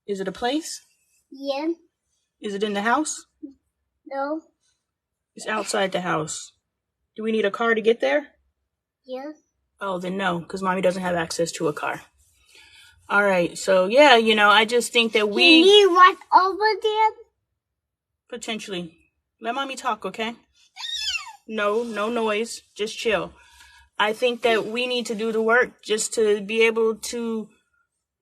Is it a place? Yeah. Is it in the house? No. It's outside the house. Do we need a car to get there? Yeah. Oh, then no, because Mommy doesn't have access to a car. All right, so yeah, I just think that we... Can you walk over there? Potentially. Let Mommy talk, okay? No noise. Just chill. I think that we need to do the work just to be able to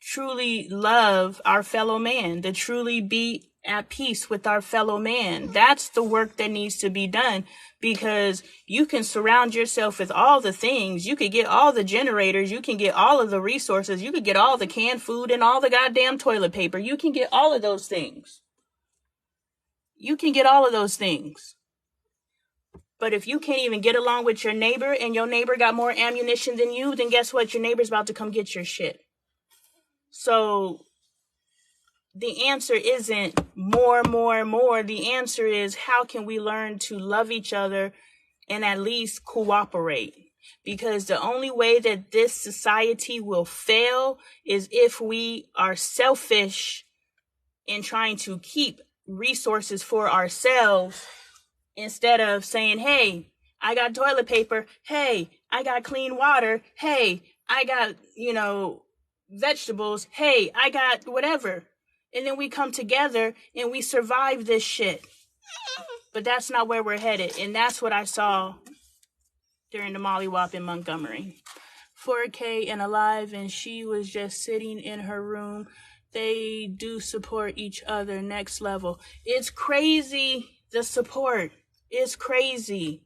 truly love our fellow man, to truly be at peace with our fellow man. That's the work that needs to be done, because you can surround yourself with all the things. You could get all the generators. You can get all of the resources. You could get all the canned food and all the goddamn toilet paper. You can get all of those things. You can get all of those things. But if you can't even get along with your neighbor, and your neighbor got more ammunition than you, then guess what? Your neighbor's about to come get your shit. So the answer isn't more. The answer is, how can we learn to love each other and at least cooperate? Because the only way that this society will fail is if we are selfish in trying to keep resources for ourselves, instead of saying, hey, I got toilet paper. Hey, I got clean water. Hey, I got, vegetables. Hey, I got whatever. And then we come together and we survive this shit. But that's not where we're headed. And that's what I saw during the Mollywop in Montgomery. 4K and Alive, and she was just sitting in her room. They do support each other next level. It's crazy, the support. It's crazy.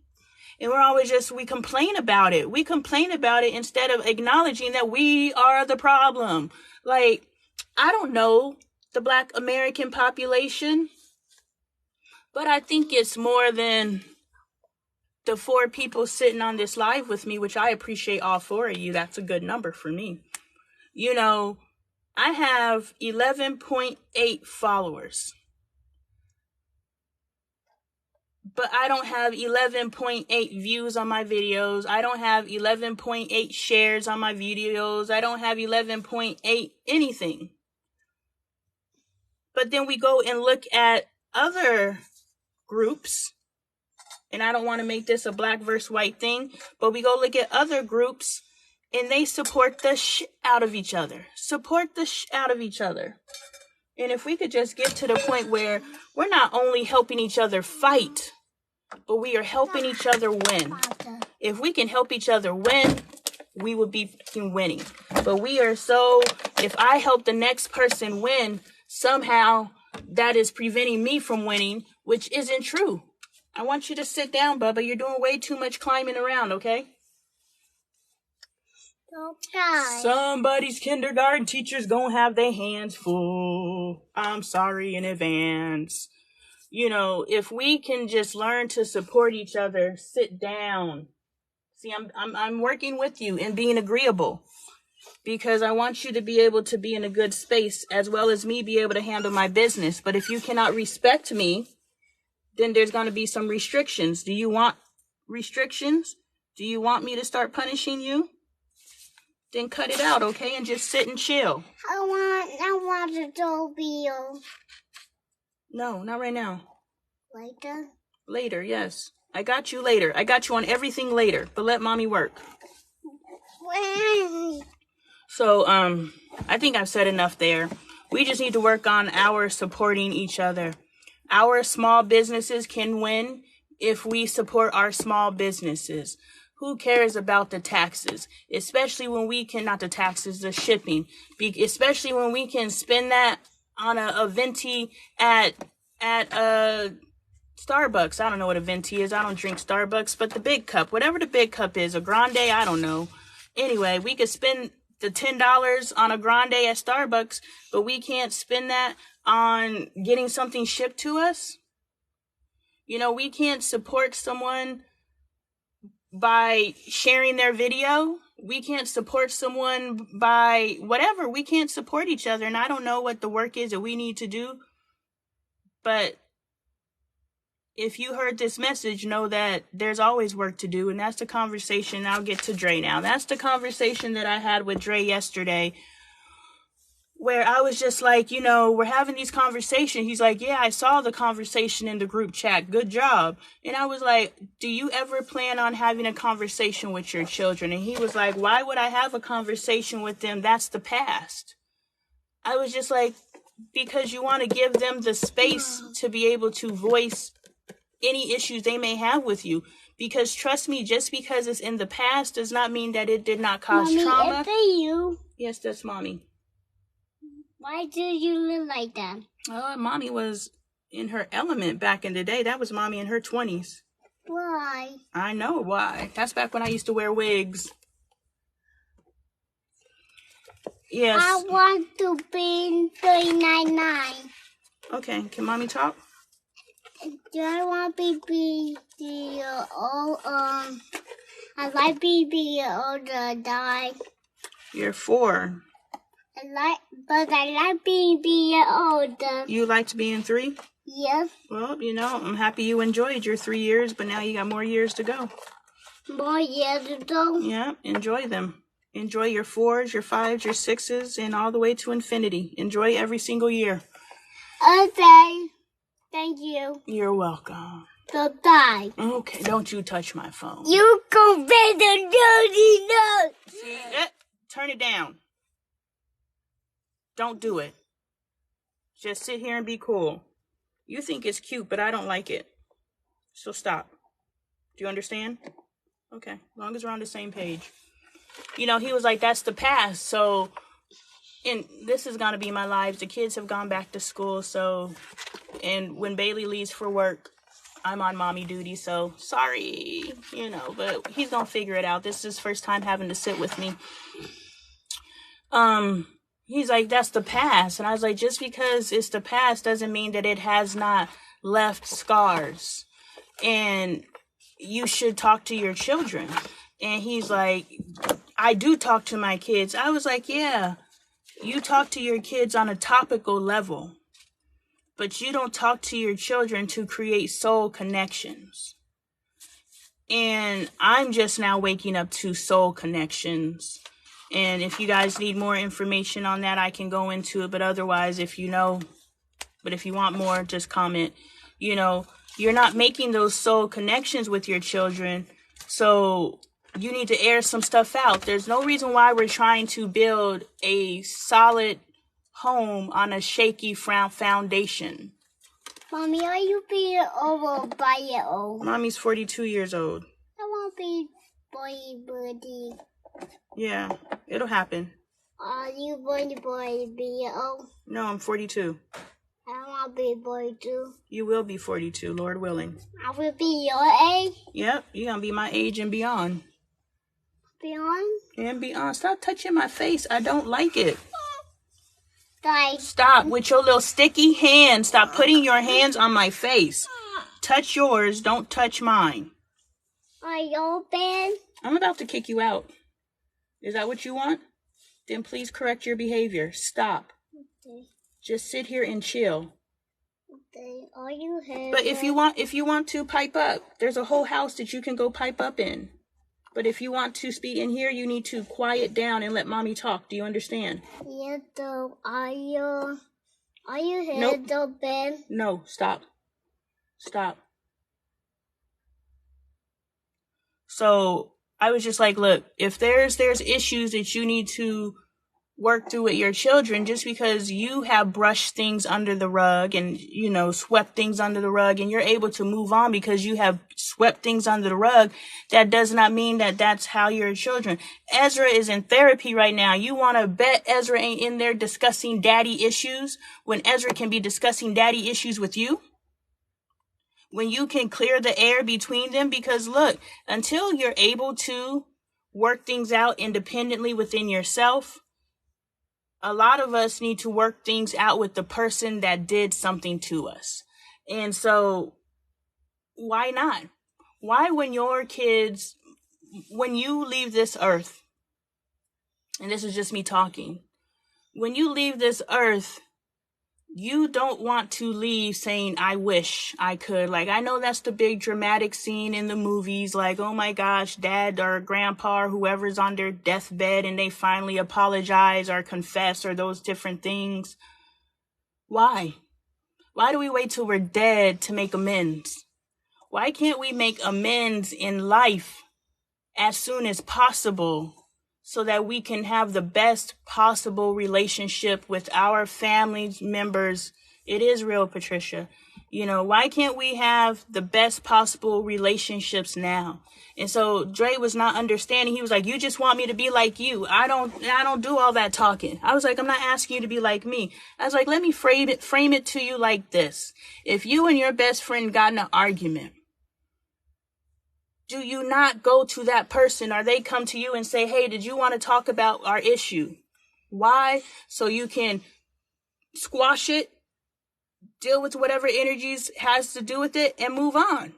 And we're always we complain about it. We complain about it instead of acknowledging that we are the problem. Like, I don't know the Black American population, but I think it's more than the 4 people sitting on this live with me, which I appreciate all 4 of you. That's a good number for me. You know, I have 11.8 followers, but I don't have 11.8 views on my videos. I don't have 11.8 shares on my videos. I don't have 11.8 anything. But then we go and look at other groups, and I don't want to make this a black versus white thing, but we go look at other groups and they support the out of each other. Support the out of each other. And if we could just get to the point where we're not only helping each other fight, but we are helping each other win. If we can help each other win, we would be winning. But we are so, if I help the next person win, somehow that is preventing me from winning, which isn't true. I want you to sit down, Bubba. You're doing way too much climbing around, okay? Okay. Somebody's kindergarten teacher's gonna have their hands full. I'm sorry in advance. You know, if we can just learn to support each other, sit down. See, I'm working with you and being agreeable, because I want you to be able to be in a good space as well as me be able to handle my business. But if you cannot respect me, then there's going to be some restrictions. Do you want restrictions? Do you want me to start punishing you? Then cut it out, okay? And just sit and chill. I want a doorbell. No, not right now. Later? Later, yes. I got you later. I got you on everything later, but let mommy work. When? So, I think I've said enough there. We just need to work on our supporting each other. Our small businesses can win if we support our small businesses. Who cares about the taxes? Especially when we can, not the taxes, the shipping. Especially when we can spend that on a venti at Starbucks. I don't know what a venti is. I don't drink Starbucks, but the big cup, whatever the big cup is, a grande, I don't know. Anyway, we could spend the $10 on a grande at Starbucks, but we can't spend that on getting something shipped to us. You know, we can't support someone by sharing their video. We can't support someone by whatever. We can't support each other. And I don't know what the work is that we need to do, but if you heard this message, know that there's always work to do. And that's the conversation. I'll get to Dre now. That's the conversation that I had with Dre yesterday, where I was just like, you know, we're having these conversations. He's like, yeah, I saw the conversation in the group chat. Good job. And I was like, do you ever plan on having a conversation with your children? And he was like, why would I have a conversation with them? That's the past. I was just like, because you want to give them the space to be able to voice any issues they may have with you. Because trust me, just because it's in the past does not mean that it did not cause trauma. Mommy, it's you. Yes, that's mommy. Why do you look like that? Mommy was in her element back in the day. That was mommy in her 20s. Why? I know why. That's back when I used to wear wigs. Yes. I want to be 399. Okay, can mommy talk? Do I want to be I like BBO to die. You're 4. I like being older. You like to be in 3? Yes. Well, you know, I'm happy you enjoyed your 3 years, but now you got more years to go. More years to go? Yeah, enjoy them. Enjoy your 4s, your 5s, your 6s, and all the way to infinity. Enjoy every single year. Okay. Thank you. You're welcome. Bye-bye. Okay, don't you touch my phone. You go better dirty note. See, turn it down. Don't do it. Just sit here and be cool. You think it's cute, but I don't like it. So stop. Do you understand? Okay, as long as we're on the same page. You know, he was like, that's the past. So, and this is going to be my lives. The kids have gone back to school. So, and when Bailey leaves for work, I'm on mommy duty. So, sorry, you know, but he's going to figure it out. This is his first time having to sit with me. He's like, that's the past. And I was like, just because it's the past doesn't mean that it has not left scars. And you should talk to your children. And he's like, I do talk to my kids. I was like, yeah, you talk to your kids on a topical level, but you don't talk to your children to create soul connections. And I'm just now waking up to soul connections. And if you guys need more information on that, I can go into it. But otherwise, if you want more, just comment. You're not making those soul connections with your children. So you need to air some stuff out. There's no reason why we're trying to build a solid home on a shaky foundation. Mommy, are you being over 5 years old? Mommy's 42 years old. I want to be birdie. Yeah, it'll happen. Are you going to be old? No, I'm 42. I want to be boy too. You will be 42, Lord willing. I will be your age. Yep, you're going to be my age and beyond. Beyond? And beyond. Stop touching my face. I don't like it. Like. Stop with your little sticky hands. Stop putting your hands on my face. Touch yours. Don't touch mine. Are you open? I'm about to kick you out. Is that what you want? Then please correct your behavior. Stop. Okay. Just sit here and chill. Okay. Are you here? But if you want to pipe up, there's a whole house that you can go pipe up in. But if you want to speak in here, you need to quiet down and let mommy talk. Do you understand? Yeah, though. Are you here, Nope. though, Ben? No, stop. Stop. So I was just like, look, if there's issues that you need to work through with your children, just because you have brushed things under the rug and, swept things under the rug and you're able to move on because you have swept things under the rug, that does not mean that that's how your children. Ezra is in therapy right now. You want to bet Ezra ain't in there discussing daddy issues when Ezra can be discussing daddy issues with you? When you can clear the air between them? Because look, until you're able to work things out independently within yourself, a lot of us need to work things out with the person that did something to us. And so why not? Why, when you leave this earth, and this is just me talking, when you leave this earth, you don't want to leave saying, I wish I could. Like, I know that's the big dramatic scene in the movies. Like, oh my gosh, dad or grandpa or whoever's on their deathbed and they finally apologize or confess or those different things. Why? Why do we wait till we're dead to make amends? Why can't we make amends in life as soon as possible, so that we can have the best possible relationship with our family members? It is real, Patricia. Why can't we have the best possible relationships now? And so Dre was not understanding. He was like, you just want me to be like you. I don't do all that talking. I was like, I'm not asking you to be like me. I was like, let me frame it to you like this. If you and your best friend got in an argument, do you not go to that person, or they come to you and say, hey, did you want to talk about our issue? Why? So you can squash it, deal with whatever energies has to do with it, and move on.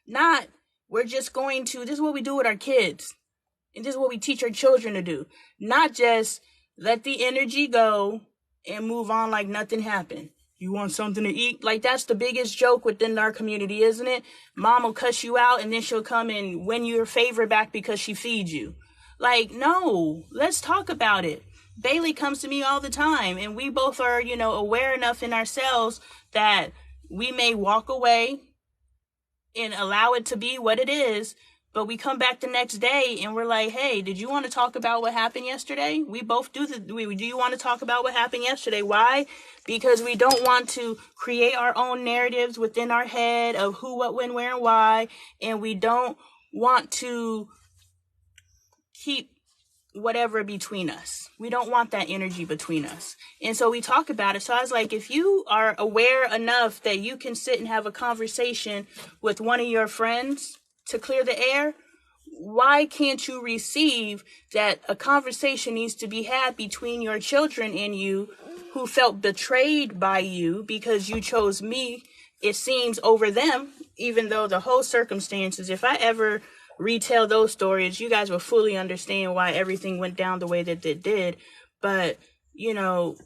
Not, we're just going to, this is what we do with our kids. And this is what we teach our children to do. Not just let the energy go and move on like nothing happened. You want something to eat? Like, that's the biggest joke within our community, isn't it? Mom will cuss you out and then she'll come and win your favor back because she feeds you. Like, no, let's talk about it. Bailey comes to me all the time, and we both are, aware enough in ourselves that we may walk away and allow it to be what it is. But we come back the next day and we're like, hey, did you want to talk about what happened yesterday? We both do do you want to talk about what happened yesterday? Why? Because we don't want to create our own narratives within our head of who, what, when, where, and why. And we don't want to keep whatever between us. We don't want that energy between us. And so we talk about it. So I was like, if you are aware enough that you can sit and have a conversation with one of your friends to clear the air, why can't you receive that a conversation needs to be had between your children and you, who felt betrayed by you because you chose me, it seems, over them, even though the whole circumstances, if I ever retell those stories, you guys will fully understand why everything went down the way that it did. But, you know,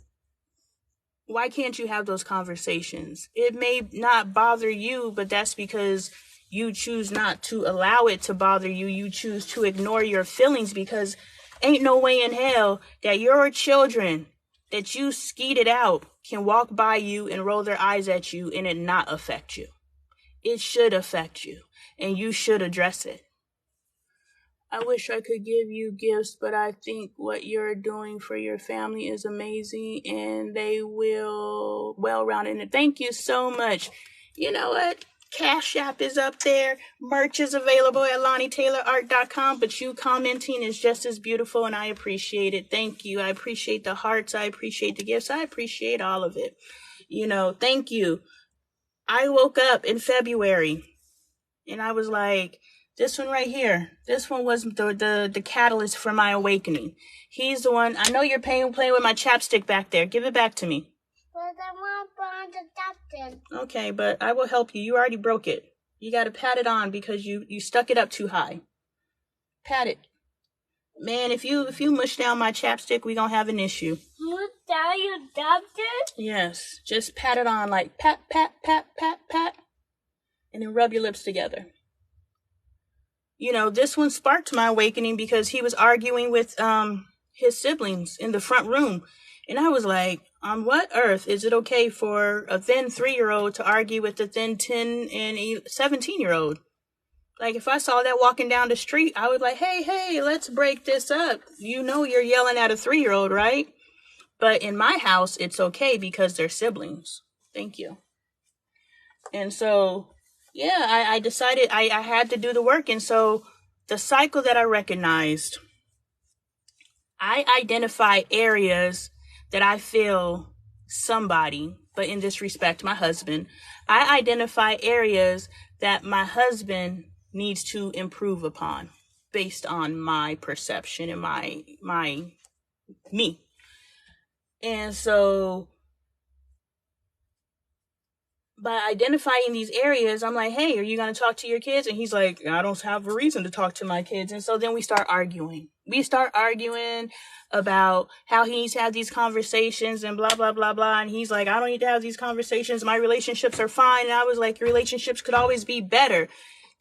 why can't you have those conversations? It may not bother you, but that's because you choose not to allow it to bother you. You choose to ignore your feelings, because ain't no way in hell that your children that you skeeted out can walk by you and roll their eyes at you and it not affect you. It should affect you, and you should address it. I wish I could give you gifts, but I think what you're doing for your family is amazing, and they will well-rounded. And thank you so much. You know what? Cash App is up there. Merch is available at LoneeTaylorArt.com, but you commenting is just as beautiful, and I appreciate it. Thank you. I appreciate the hearts. I appreciate the gifts. I appreciate all of it. You know, thank you. I woke up in February, and I was like, this one right here, this one was the catalyst for my awakening. He's the one. I know you're playing with my chapstick back there. Give it back to me. But I want to burn the chapstick. Okay, but I will help you. You already broke it. You got to pat it on because you stuck it up too high. Pat it. Man, if you mush down my chapstick, we gonna have an issue. Mush down your chapstick? Yes. Just pat it on like pat, pat, pat, pat, pat. And then rub your lips together. You know, this one sparked my awakening because he was arguing with his siblings in the front room. And I was like, on what earth is it okay for a thin 3-year-old to argue with a thin 10 and 17-year-old? Like, if I saw that walking down the street, I would like, hey, let's break this up. You know you're yelling at a 3-year-old, right? But in my house, it's okay because they're siblings. Thank you. And so, yeah, I decided I had to do the work. And so the cycle that I recognized, I identify areas that I feel somebody, but in this respect, my husband, I identify areas that my husband needs to improve upon based on my perception and me. And so by identifying these areas, I'm like, hey, are you going to talk to your kids? And he's like, I don't have a reason to talk to my kids. And so then we start arguing. We start arguing about how he needs to have these conversations and blah, blah, blah, blah. And he's like, I don't need to have these conversations. My relationships are fine. And I was like, your relationships could always be better.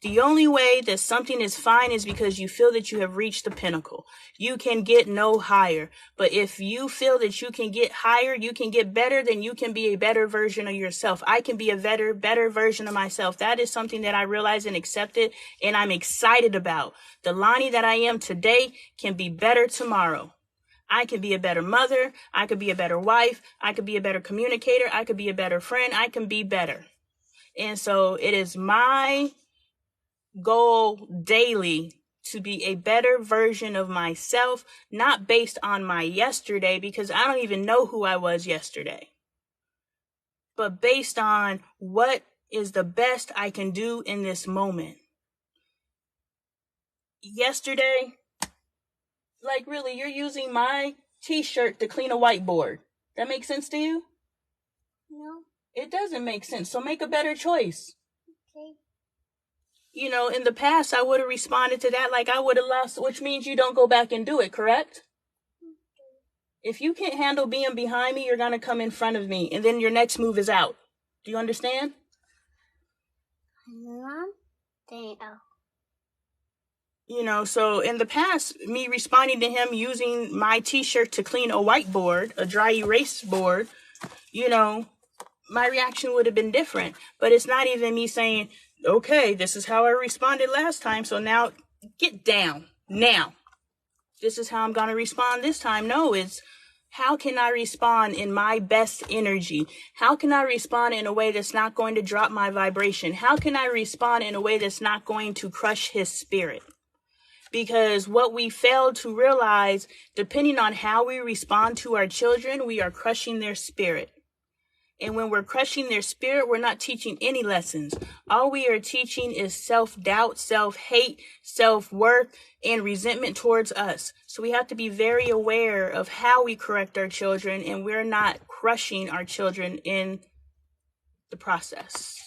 The only way that something is fine is because you feel that you have reached the pinnacle. You can get no higher. But if you feel that you can get higher, you can get better, then you can be a better version of yourself. I can be a better version of myself. That is something that I realized and accepted, and I'm excited about. The Lonee that I am today can be better tomorrow. I can be a better mother. I could be a better wife. I could be a better communicator. I could be a better friend. I can be better. And so it is my goal daily to be a better version of myself, not based on my yesterday, because I don't even know who I was yesterday, but based on what is the best I can do in this moment. Yesterday, like really, you're using my t-shirt to clean a whiteboard. That makes sense to you? No. It doesn't make sense, so make a better choice. Okay. You know, in the past, I would have responded to that like I would have lost, which means you don't go back and do it, correct? If you can't handle being behind me, you're going to come in front of me, and then your next move is out. Do you understand? You know, so in the past, me responding to him using my t-shirt to clean a whiteboard, a dry erase board, you know, my reaction would have been different. But it's not even me saying, okay, this is how I responded last time, so now get down. Now, this is how I'm going to respond this time. No, it's how can I respond in my best energy? How can I respond in a way that's not going to drop my vibration? How can I respond in a way that's not going to crush his spirit? Because what we fail to realize, depending on how we respond to our children, we are crushing their spirit. And when we're crushing their spirit, we're not teaching any lessons. All we are teaching is self-doubt, self-hate, self-worth, and resentment towards us. So we have to be very aware of how we correct our children, and we're not crushing our children in the process.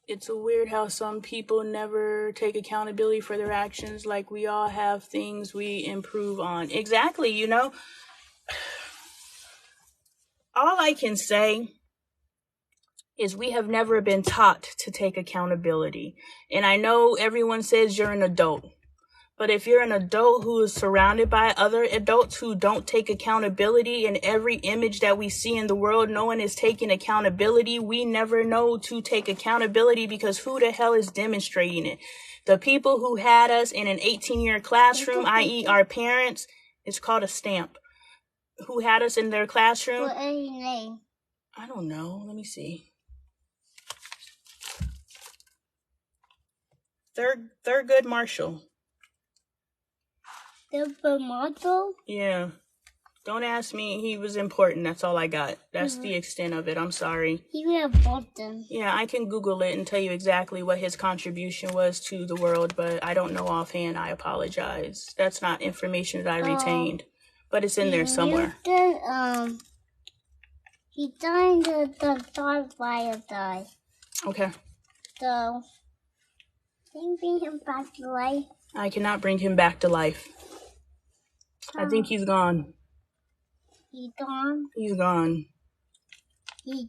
It's a weird how some people never take accountability for their actions, like we all have things we improve on. Exactly, you know. All I can say is we have never been taught to take accountability. And I know everyone says you're an adult, but if you're an adult who is surrounded by other adults who don't take accountability, and every image that we see in the world, no one is taking accountability, we never know to take accountability, because who the hell is demonstrating it? The people who had us in an 18-year classroom, i.e. our parents, it's called a stamp, who had us in their classroom. What is your name? I don't know. Let me see. Thurgood Marshall. The model? Yeah. Don't ask me. He was important. That's all I got. That's the extent of it. I'm sorry. He was important. Yeah, I can Google it and tell you exactly what his contribution was to the world, but I don't know offhand. I apologize. That's not information that I retained, but it's in there somewhere. He died in the dark fire die. Okay. So, can you bring him back to life? I cannot bring him back to life. I think he's gone. He gone? He's gone. He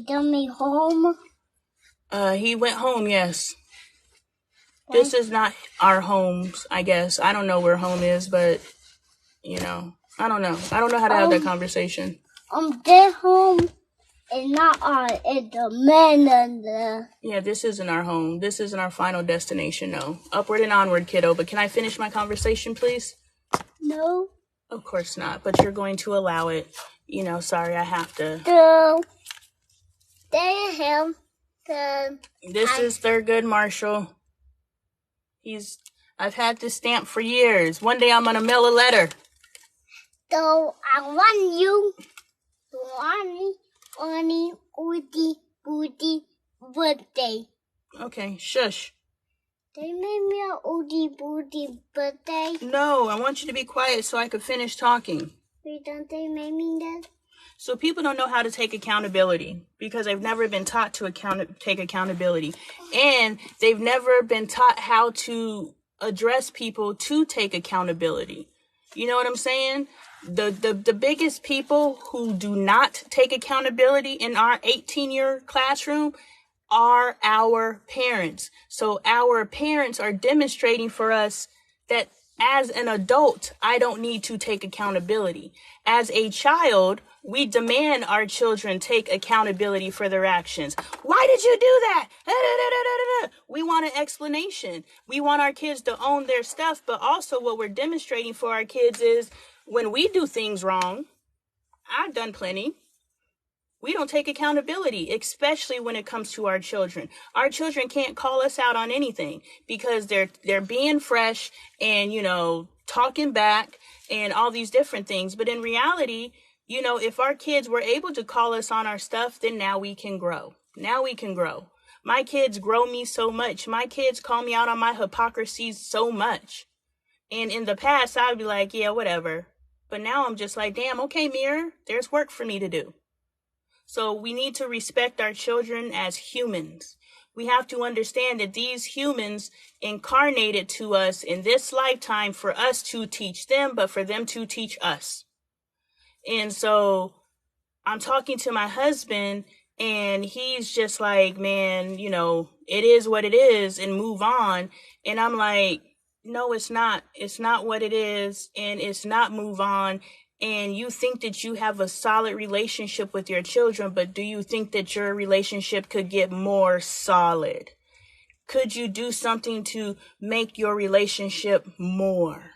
done me home? He went home, yes. This is not our homes, I guess. I don't know where home is, but, you know, I don't know. I don't know how to have that conversation. Their home is not it's the men and the... Yeah, this isn't our home. This isn't our final destination, no. Upward and onward, kiddo. But can I finish my conversation, please? No. Of course not, but you're going to allow it. You know, sorry, I have to. So, This is Thurgood Marshall. I've had this stamp for years. One day I'm going to mail a letter. So, I want you to Lonee Woody birthday. Okay, shush. They made me a Woody birthday. No, I want you to be quiet so I can finish talking. Wait, don't they make me that? So people don't know how to take accountability because they've never been taught to take accountability. And they've never been taught how to address people to take accountability. You know what I'm saying? The biggest people who do not take accountability in our 18-year classroom are our parents. So our parents are demonstrating for us that as an adult, I don't need to take accountability. As a child, we demand our children take accountability for their actions. Why did you do that? We want an explanation. We want our kids to own their stuff, but also what we're demonstrating for our kids is when we do things wrong, I've done plenty. We don't take accountability, especially when it comes to our children. Our children can't call us out on anything because they're being fresh and, you know, talking back and all these different things. But in reality, you know, if our kids were able to call us on our stuff, then now we can grow. Now we can grow. My kids grow me so much. My kids call me out on my hypocrisies so much. And in the past, I'd be like, yeah, whatever. But now I'm just like, damn, okay, mirror, there's work for me to do. So we need to respect our children as humans. We have to understand that these humans incarnated to us in this lifetime for us to teach them, but for them to teach us. And so I'm talking to my husband and he's just like, man, you know, it is what it is and move on. And I'm like, no, it's not. It's not what it is. And it's not move on. And you think that you have a solid relationship with your children, but do you think that your relationship could get more solid? Could you do something to make your relationship more?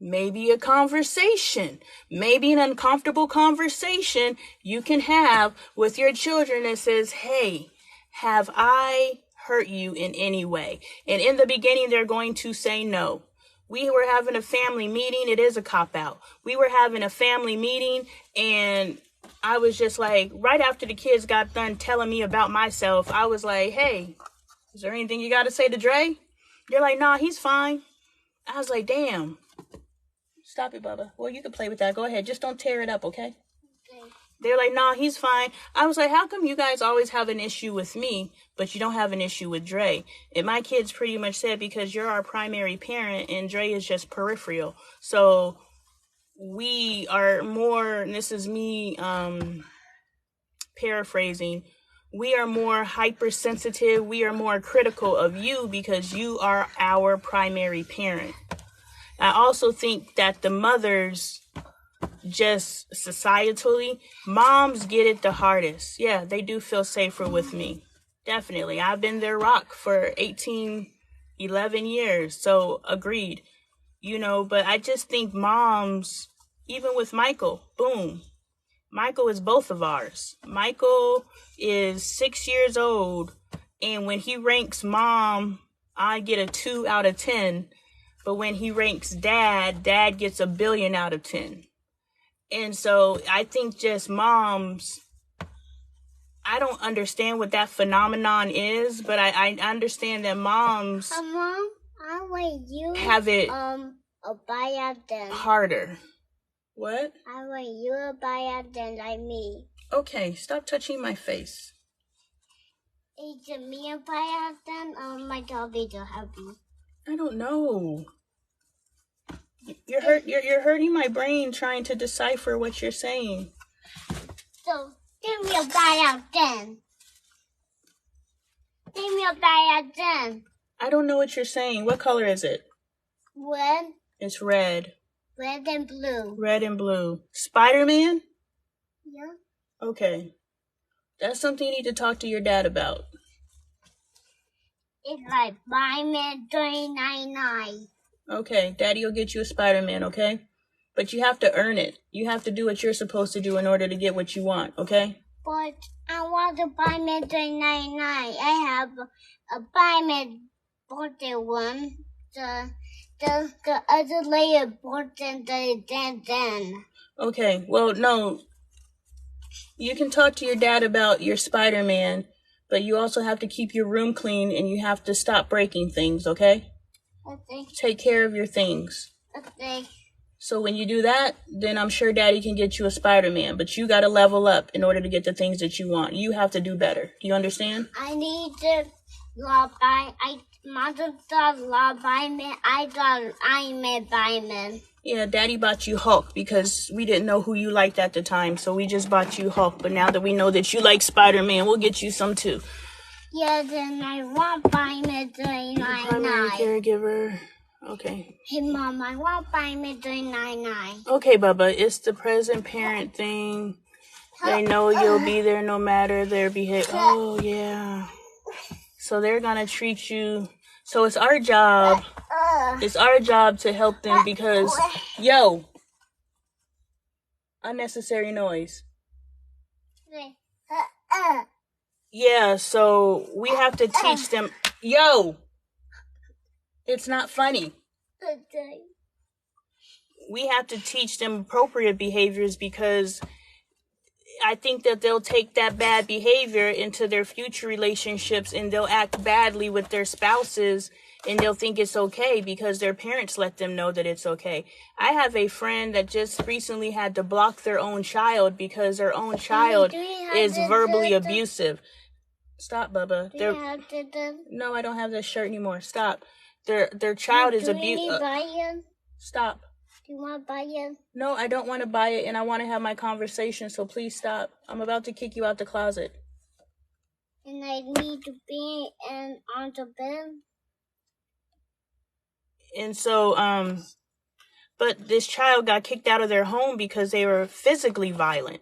Maybe a conversation, maybe an uncomfortable conversation you can have with your children that says, hey, have I hurt you in any way? And in the beginning, they're going to say no. We were having a family meeting. It is a cop-out. We were having a family meeting and I was just like, right after the kids got done telling me about myself, I was like, hey, is there anything you got to say to Dre? They're like, nah, he's fine. I was like, damn. Stop it, Bubba. Well, you can play with that. Go ahead. Just don't tear it up, okay? Okay. They're like, nah, he's fine. I was like, how come you guys always have an issue with me, but you don't have an issue with Dre? And my kids pretty much said, because you're our primary parent and Dre is just peripheral. So we are more, and this is me paraphrasing, we are more hypersensitive. We are more critical of you because you are our primary parent. I also think that the mothers, just societally, moms get it the hardest. Yeah, they do feel safer with me. Definitely. I've been their rock for 11 years. So agreed. But I just think moms, even with Michael, boom. Michael is both of ours. Michael is 6 years old, and when he ranks mom, I get a 2 out of 10. But when he ranks dad gets a billion out of 10. And so I think just moms, I don't understand what that phenomenon is, but I understand that moms Mom, I want you have it harder. What? I want you a buyer than like me. Okay, stop touching my face. Is it me a buyer then, or my doggy to help you? I don't know. You're hurting my brain trying to decipher what you're saying. So give me a buyer then. Give me a buyer then. I don't know what you're saying. What color is it? Red. It's red. Red and blue. Red and blue. Spider-Man? Yeah. Okay. That's something you need to talk to your dad about. It's like Spider-Man 399. Okay, Daddy will get you a Spider-Man, okay? But you have to earn it. You have to do what you're supposed to do in order to get what you want, okay? But I want a Spider-Man 399. I have a Spider-Man birthday one. The other layer bought than then. Okay, well, no. You can talk to your dad about your Spider-Man, but you also have to keep your room clean and you have to stop breaking things, okay? Okay. Take care of your things. Okay. So when you do that, then I'm sure Daddy can get you a Spider-Man, but you gotta level up in order to get the things that you want. You have to do better. Do you understand? I need to Mother thought Spider-Man. I thought Iron Man Spider-Man. Yeah, Daddy bought you Hulk because we didn't know who you liked at the time, so we just bought you Hulk. But now that we know that you like Spider-Man, we'll get you some too. Yeah, then I want Spider-Man 399. Primary caregiver. Okay. Hey, Mom, I want Spider-Man 399. Okay, Bubba, it's the present parent thing. They know you'll be there no matter their behavior. Oh, yeah. So they're going to treat you. So it's our job. It's our job to help them because, yo, unnecessary noise. Yeah, so we have to teach them. Yo, it's not funny. We have to teach them appropriate behaviors because I think that they'll take that bad behavior into their future relationships and they'll act badly with their spouses and they'll think it's okay because their parents let them know that it's okay. I have a friend that just recently had to block their own child because their own child is verbally abusive. Stop, Bubba. No, I don't have this shirt anymore. Stop. Their child is abusive. Stop. Do you want to buy it? No, I don't want to buy it, and I want to have my conversation, so please stop. I'm about to kick you out the closet. And I need to be on the bed. And so, but this child got kicked out of their home because they were physically violent.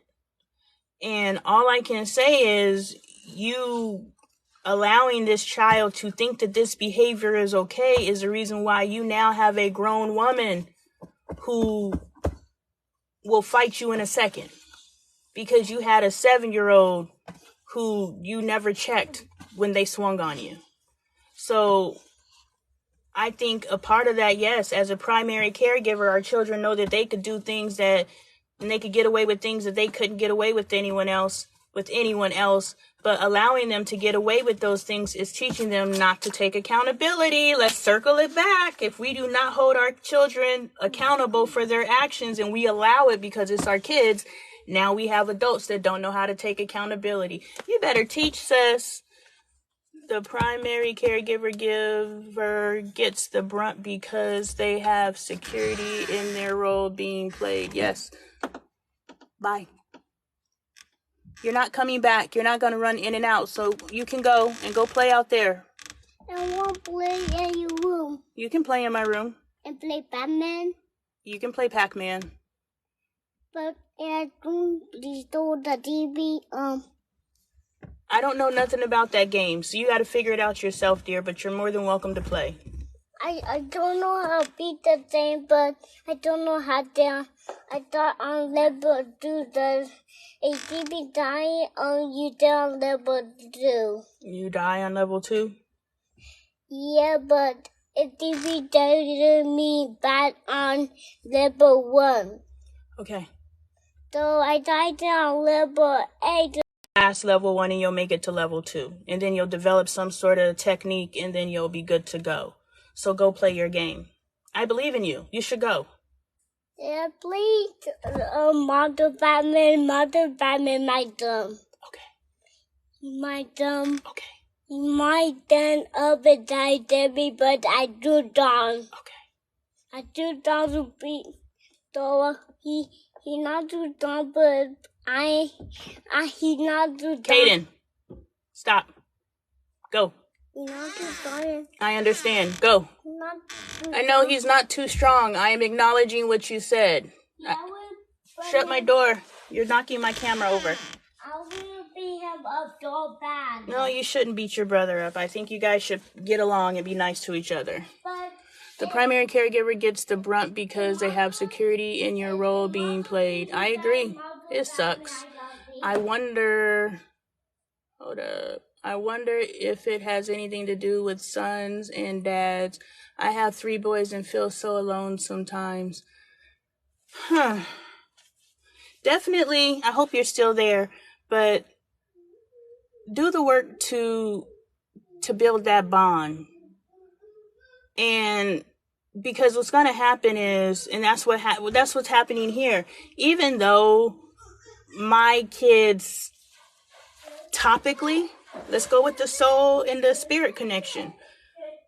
And all I can say is you allowing this child to think that this behavior is okay is the reason why you now have a grown woman who will fight you in a second because you had a 7-year-old who you never checked when they swung on you. So I think a part of that, yes, as a primary caregiver, our children know that they could do things that and they could get away with things that they couldn't get away with anyone else. But allowing them to get away with those things is teaching them not to take accountability. Let's circle it back. If we do not hold our children accountable for their actions and we allow it because it's our kids, now we have adults that don't know how to take accountability. You better teach, sis. The primary giver gets the brunt because they have security in their role being played. Yes. Bye. You're not coming back. You're not going to run in and out. So you can go and go play out there. I want to play in your room. You can play in my room. And play Batman. You can play Pac-Man. But I don't restore the TV. I don't know nothing about that game, so you got to figure it out yourself, dear. But you're more than welcome to play. I don't know how to beat the thing, but I don't know how to. I thought on level 2 the ATV die on you down level 2. You die on level 2? Yeah, but ATV died me back on level 1. Okay. So I died on level 8. Past level 1 and you'll make it to level 2. And then you'll develop some sort of technique and then you'll be good to go. So go play your game. I believe in you. You should go. Yeah, please. Mother Batman, my dumb. Okay. My dumb. Okay. My done up and die Debbie, but I do down. Okay. I do down to beat. So he not do down, but he not do down. Caden, stop. Go. He not do down. I understand. Go. I know he's not too strong. I am acknowledging what you said. Shut my door. You're knocking my camera over. I will beat him up so bad. No, you shouldn't beat your brother up. I think you guys should get along and be nice to each other. The primary caregiver gets the brunt because they have security in your role being played. I agree. It sucks. I wonder... Hold up. I wonder if it has anything to do with sons and dads. I have 3 boys and feel so alone sometimes. Definitely, I hope you're still there, but do the work to build that bond. And because what's going to happen is, and that's what's happening here. Even though my kids topically, let's go with the soul and the spirit connection.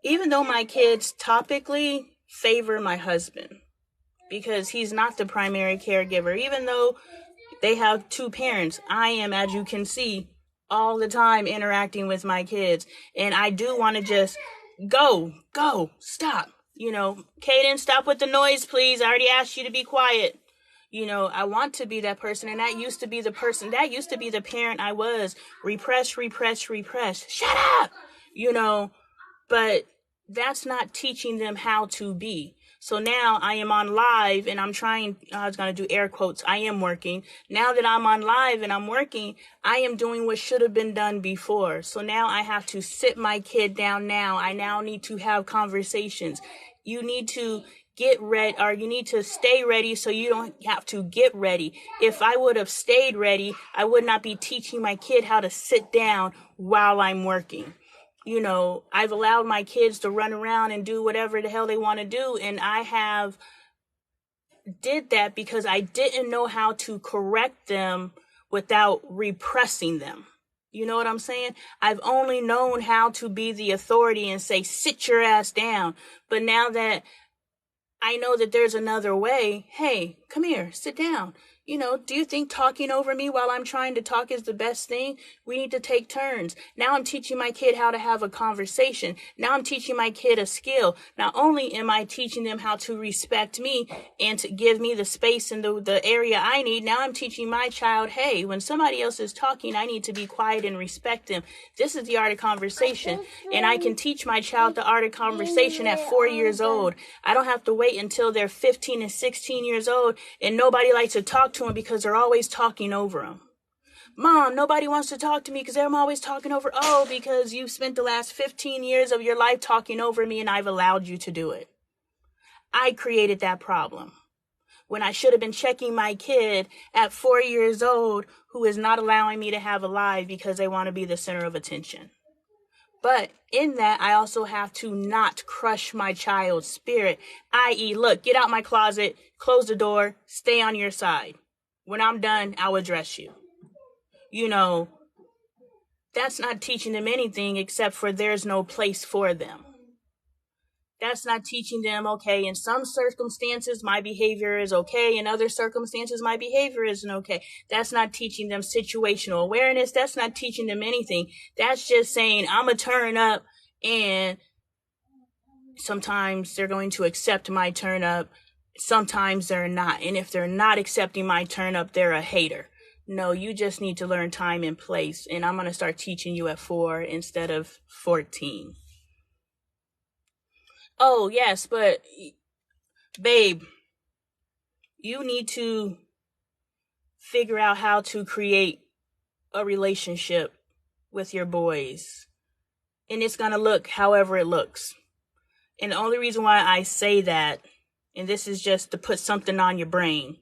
Even though my kids topically favor my husband because he's not the primary caregiver, even though they have 2 parents, I am, as you can see, all the time interacting with my kids. And I do want to just go, stop. Caden, stop with the noise, please. I already asked you to be quiet. I want to be that person, and that used to be the parent I was. Repress. Shut up! But that's not teaching them how to be. So now I am on live, and I was going to do air quotes, I am working. Now that I'm on live and I'm working, I am doing what should have been done before. So now I have to sit my kid down now. I now need to have conversations. You need to get ready, or you need to stay ready so you don't have to get ready. If I would have stayed ready, I would not be teaching my kid how to sit down while I'm working. I've allowed my kids to run around and do whatever the hell they want to do, and I have did that because I didn't know how to correct them without repressing them. You know what I'm saying? I've only known how to be the authority and say, sit your ass down. But now that I know that there's another way, hey, come here, sit down. Do you think talking over me while I'm trying to talk is the best thing? We need to take turns. Now I'm teaching my kid how to have a conversation. Now I'm teaching my kid a skill. Not only am I teaching them how to respect me and to give me the space and the area I need, now I'm teaching my child, hey, when somebody else is talking, I need to be quiet and respect them. This is the art of conversation. And I can teach my child the art of conversation at 4 years old. I don't have to wait until they're 15 and 16 years old and nobody likes to talk to them because they're always talking over them. Mom, nobody wants to talk to me because I'm always talking over. Oh, because you've spent the last 15 years of your life talking over me and I've allowed you to do it. I created that problem. when I should have been checking my kid at 4 years old who is not allowing me to have a life because they want to be the center of attention. But in that, I also have to not crush my child's spirit, i.e., look, get out my closet, close the door, stay on your side. When I'm done, I'll address you. You know, that's not teaching them anything except for there's no place for them. That's not teaching them, okay, in some circumstances, my behavior is okay. In other circumstances, my behavior isn't okay. That's not teaching them situational awareness. That's not teaching them anything. That's just saying, I'm going to turn up, and sometimes they're going to accept my turn up. Sometimes they're not. And if they're not accepting my turn up, they're a hater. No, you just need to learn time and place. And I'm going to start teaching you at 4 instead of 14. Oh, yes, but babe, you need to figure out how to create a relationship with your boys. And it's going to look however it looks. And the only reason why I say that, and this is just to put something on your brain,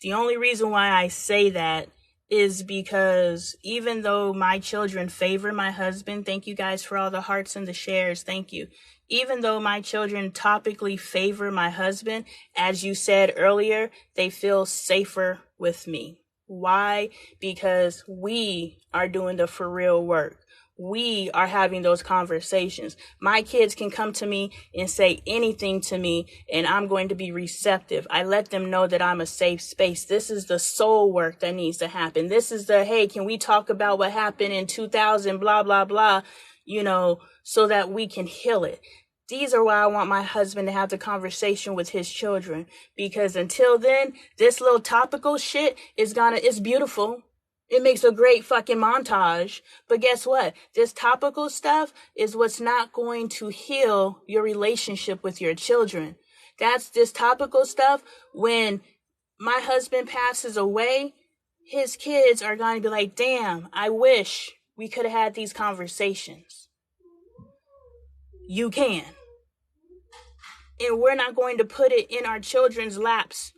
the only reason why I say that is because even though my children favor my husband, thank you guys for all the hearts and the shares, thank you. Even though my children topically favor my husband, as you said earlier, they feel safer with me. Why? Because we are doing the for real work. We are having those conversations. My kids can come to me and say anything to me, and I'm going to be receptive. I let them know that I'm a safe space. This is the soul work that needs to happen. This is the, hey, can we talk about what happened in 2000, blah, blah, blah, you know, so that we can heal it. These are why I want my husband to have the conversation with his children, because until then, this little topical shit it's beautiful. It makes a great fucking montage. But guess what? This topical stuff is what's not going to heal your relationship with your children. That's this topical stuff. When my husband passes away, his kids are going to be like, damn, I wish we could have had these conversations. You can. And we're not going to put it in our children's laps.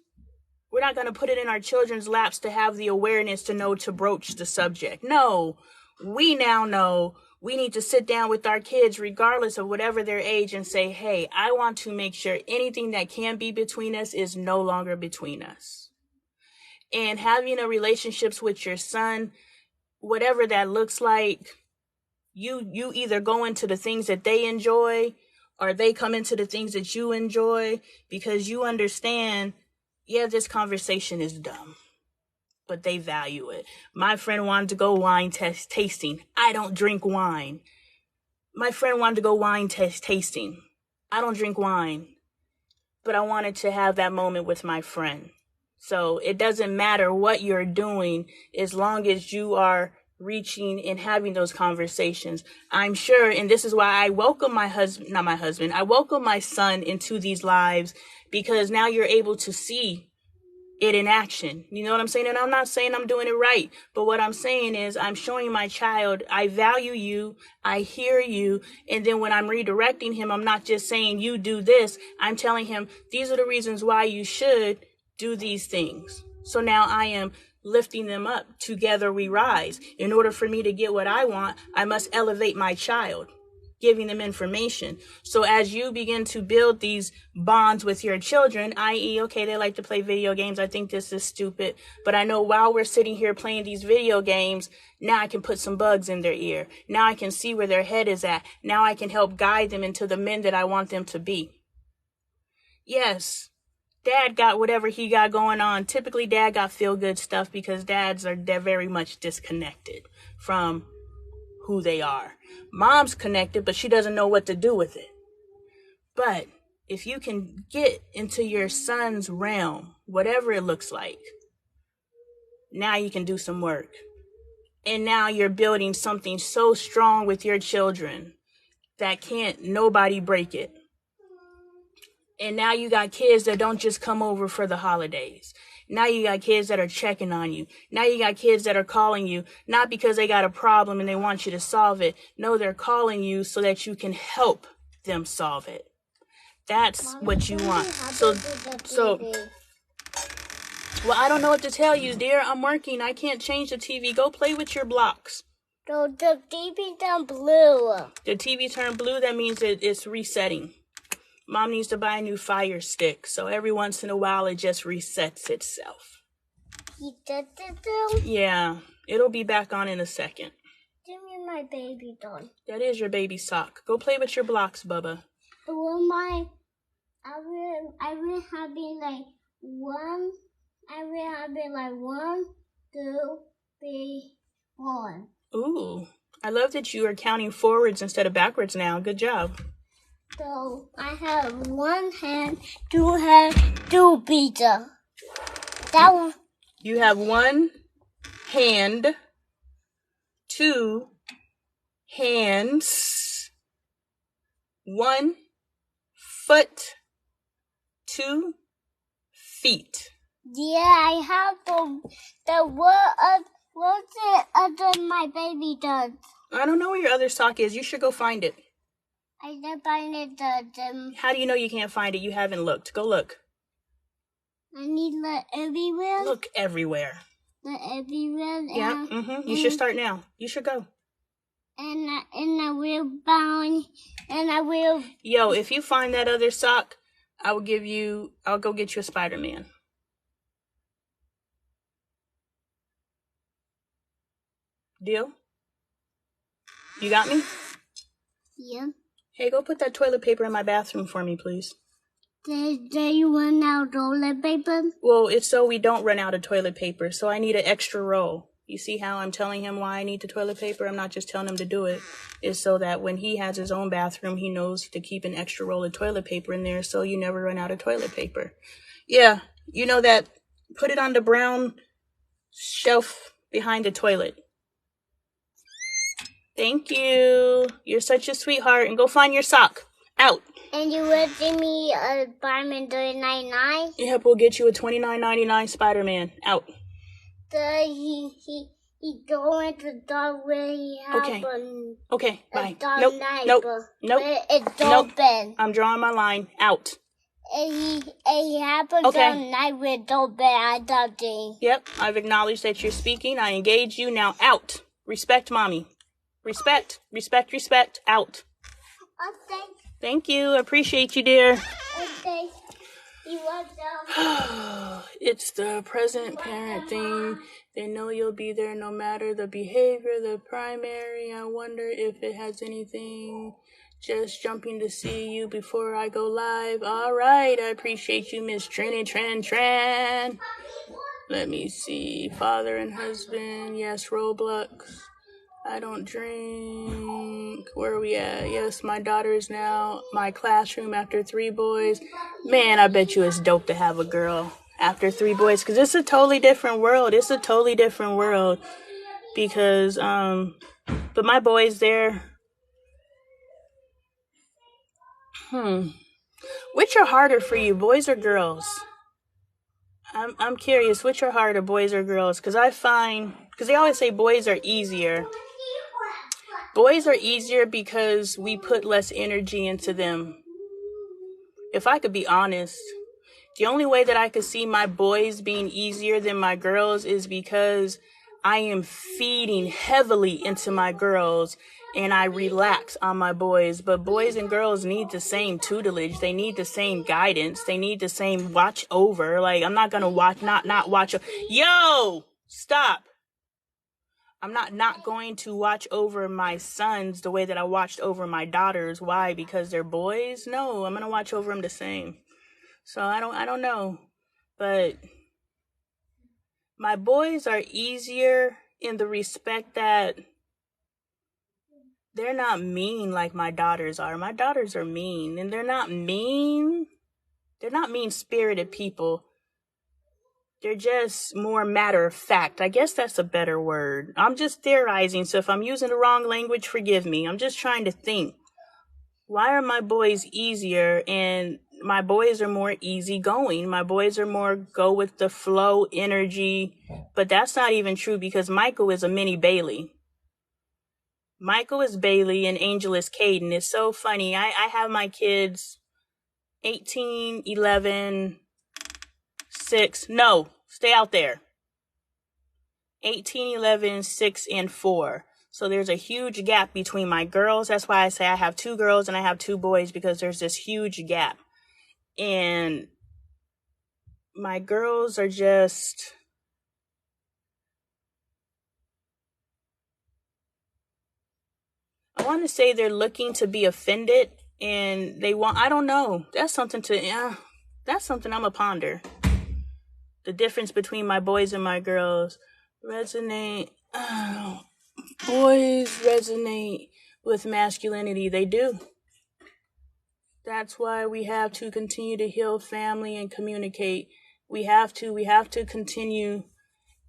We're not going to put it in our children's laps to have the awareness to know to broach the subject. No, we now know we need to sit down with our kids, regardless of whatever their age, and say, hey, I want to make sure anything that can be between us is no longer between us. And having a relationships with your son, whatever that looks like, you either go into the things that they enjoy, or they come into the things that you enjoy, because you understand, yeah, this conversation is dumb, but they value it. My friend wanted to go wine tasting. I don't drink wine. My friend wanted to go wine tasting. I don't drink wine, but I wanted to have that moment with my friend. So it doesn't matter what you're doing, as long as you are reaching and having those conversations. I'm sure, and this is why I welcome I welcome my son into these lives, because now you're able to see it in action. You know what I'm saying? And I'm not saying I'm doing it right, but what I'm saying is I'm showing my child, I value you, I hear you, and then when I'm redirecting him, I'm not just saying you do this, I'm telling him these are the reasons why you should do these things. So now I am lifting them up. Together we rise. In order for me to get what I want, I must elevate my child, giving them information. So as you begin to build these bonds with your children, i.e., okay, they like to play video games. I think this is stupid, but I know while we're sitting here playing these video games, now I can put some bugs in their ear. Now I can see where their head is at. Now I can help guide them into the men that I want them to be. Yes, dad got whatever he got going on. Typically, dad got feel-good stuff because they're very much disconnected from who they are. Mom's connected, but she doesn't know what to do with it. But if you can get into your son's realm, whatever it looks like, now you can do some work. And now you're building something so strong with your children that can't nobody break it. And now you got kids that don't just come over for the holidays. Now you got kids that are checking on you. Now you got kids that are calling you, not because they got a problem and they want you to solve it. No, they're calling you so that you can help them solve it. That's what you want. So Well, I don't know what to tell you, dear. I'm working. I can't change the TV. Go play with your blocks. So the TV turned blue. The TV turned blue. That means it's resetting. Mom needs to buy a new Fire Stick. So every once in a while, it just resets itself. Yeah, it'll be back on in a second. Give me my baby doll. That is your baby sock. Go play with your blocks, Bubba. I will have it like 1. I will have it like 1, 2, 3, 4. Ooh, I love that you are counting forwards instead of backwards now. Good job. So I have 1 hand, 2 hands, 2 pizza. That one. You have 1 hand, 2 hands, 1 foot, 2 feet. Yeah, I have what's it other my baby does? I don't know where your other sock is. You should go find it. I can't find it. How do you know you can't find it? You haven't looked. Go look. I need look everywhere. Look everywhere. Look everywhere. Yeah. You should start now. You should go. And I will bound. And I will. Yo, if you find that other sock, I'll go get you a Spider-Man. Deal? You got me? Yeah. Hey, go put that toilet paper in my bathroom for me, please. Did you run out of toilet paper? Well, it's so we don't run out of toilet paper, so I need an extra roll. You see how I'm telling him why I need the toilet paper? I'm not just telling him to do it. It's so that when he has his own bathroom, he knows to keep an extra roll of toilet paper in there so you never run out of toilet paper. Yeah, you know that. Put it on the brown shelf behind the toilet. Thank you. You're such a sweetheart. And go find your sock. Out. And you will give me a Spider-Man $3.99? Yep, we'll get you a $29.99 Spider-Man. Out. He going to dog where he have Okay, bye. a dog Nope. It's open. I'm drawing my line. Out. And he have a dog night with dog bed adopting. Yep, I've acknowledged that you're speaking. I engage you. Now out. Respect mommy. Respect. Out. Okay. Thank you. Appreciate you, dear. Okay. You want them? It's the present parent thing. They know you'll be there no matter the behavior, the primary. I wonder if it has anything. Just jumping to see you before I go live. All right. I appreciate you, Miss Tran. Let me see. Father and husband. Yes, Roblox. I don't drink. Where are we at? Yes, my daughter is now my classroom after 3 boys. Man, I bet you it's dope to have a girl after 3 boys, because it's a totally different world. Because, but my boys there, which are harder for you, boys or girls? I'm curious, which are harder, boys or girls? Because I find, because they always say boys are easier. Boys are easier because we put less energy into them. If I could be honest, the only way that I could see my boys being easier than my girls is because I am feeding heavily into my girls and I relax on my boys. But boys and girls need the same tutelage. They need the same guidance. They need the same watch over. Like, I'm not going to not watch. Yo, stop. I'm not going to watch over my sons the way that I watched over my daughters. Why? Because they're boys? No, I'm going to watch over them the same. So I don't know. But my boys are easier in the respect that they're not mean like my daughters are. My daughters are mean, and they're not mean. They're not mean-spirited people. They're just more matter of fact. I guess that's a better word. I'm just theorizing, so if I'm using the wrong language, forgive me. I'm just trying to think. Why are my boys easier and my boys are more easygoing? My boys are more go with the flow energy. But that's not even true because Michael is a mini Bailey. Michael is Bailey and Angel is Caden. It's so funny. I have my kids 18, 11... Stay out there. 18, 11, 6, and 4. So there's a huge gap between my girls. That's why I say I have 2 girls and I have 2 boys, because there's this huge gap. And my girls are just... I want to say they're looking to be offended, and they want... I don't know. That's something I'm going to ponder. The difference between my boys and my girls. Resonate... boys resonate with masculinity. They do. That's why we have to continue to heal family and communicate. We have to continue.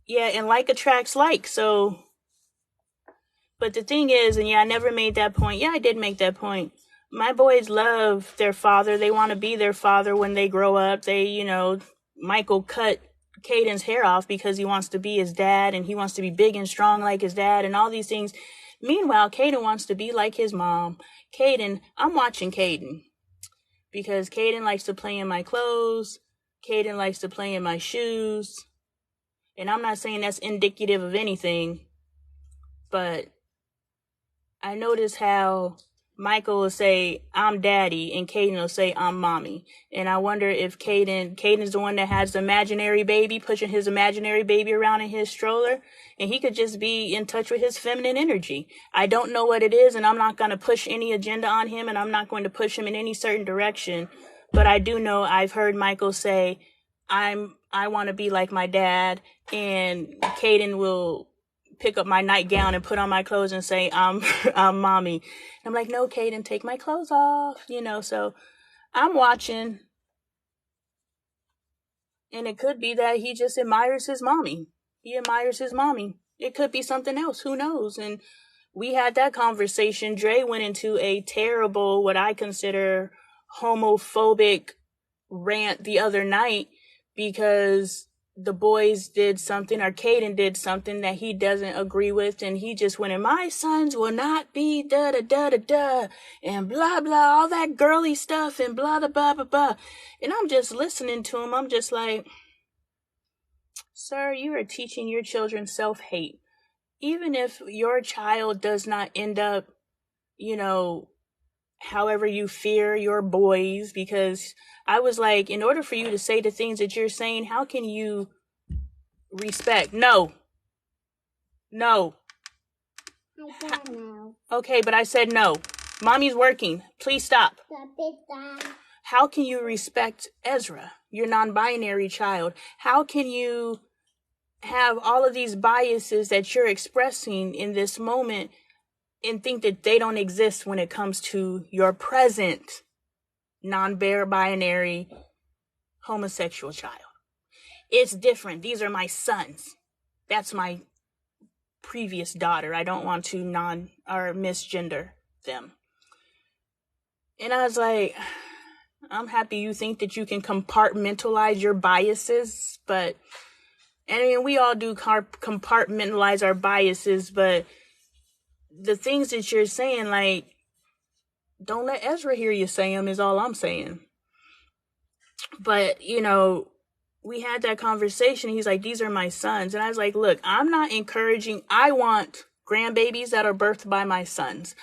Yeah, and like attracts like. So, but the thing is, and yeah, I never made that point. Yeah, I did make that point. My boys love their father. They want to be their father when they grow up. They, Michael cut Caden's hair off because he wants to be his dad, and he wants to be big and strong like his dad and all these things. Meanwhile, Caden wants to be like his mom. I'm watching Caden because Caden likes to play in my clothes. Caden likes to play in my shoes. And I'm not saying that's indicative of anything, but I notice how Michael will say, I'm daddy, and Caden will say, I'm mommy. And I wonder if Caden's the one that has the imaginary baby, pushing his imaginary baby around in his stroller, and he could just be in touch with his feminine energy. I don't know what it is, and I'm not going to push any agenda on him, and I'm not going to push him in any certain direction. But I do know I've heard Michael say, I want to be like my dad, and Caden will pick up my nightgown and put on my clothes and say, I'm mommy. And I'm like, no, Caden, take my clothes off, so I'm watching. And it could be that he just admires his mommy. It could be something else. Who knows? And we had that conversation. Dre went into a terrible, what I consider homophobic rant the other night because the boys did something, or Caden did something that he doesn't agree with, and he just went, and my sons will not be da-da-da-da-da, and blah, blah, all that girly stuff, and blah, blah, blah, blah, blah. And I'm just listening to him. I'm just like, sir, you are teaching your children self-hate. Even if your child does not end up, however you fear your boys, because I was like, in order for you to say the things that you're saying, how can you respect? No. Okay, but I said no. Mommy's working. Please stop. How can you respect Ezra, your non-binary child? How can you have all of these biases that you're expressing in this moment and think that they don't exist when it comes to your present non-binary homosexual child? It's different. These are my sons. That's my previous daughter. I don't want to misgender them. And I was like, I'm happy you think that you can compartmentalize your biases, but we all do compartmentalize our biases, but the things that you're saying, like, don't let Ezra hear you say them is all I'm saying. But, we had that conversation. He's like, these are my sons. And I was like, look, I'm not encouraging. I want grandbabies that are birthed by my sons.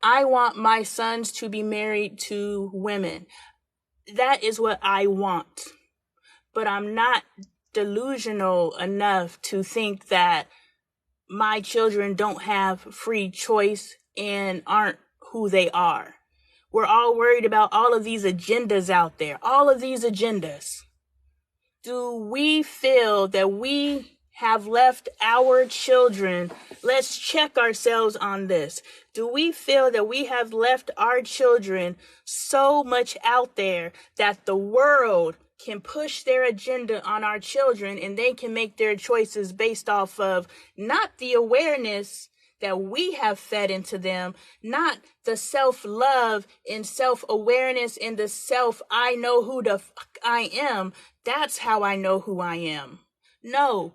I want my sons to be married to women. That is what I want. But I'm not delusional enough to think that my children don't have free choice and aren't who they are. We're all worried about all of these agendas out there. All of these agendas. Do we feel that we have left our children? Let's check ourselves on this. Do we feel that we have left our children so much out there that the world can push their agenda on our children and they can make their choices based off of not the awareness that we have fed into them, not the self-love and self-awareness and the I know who the fuck I am. That's how I know who I am. No,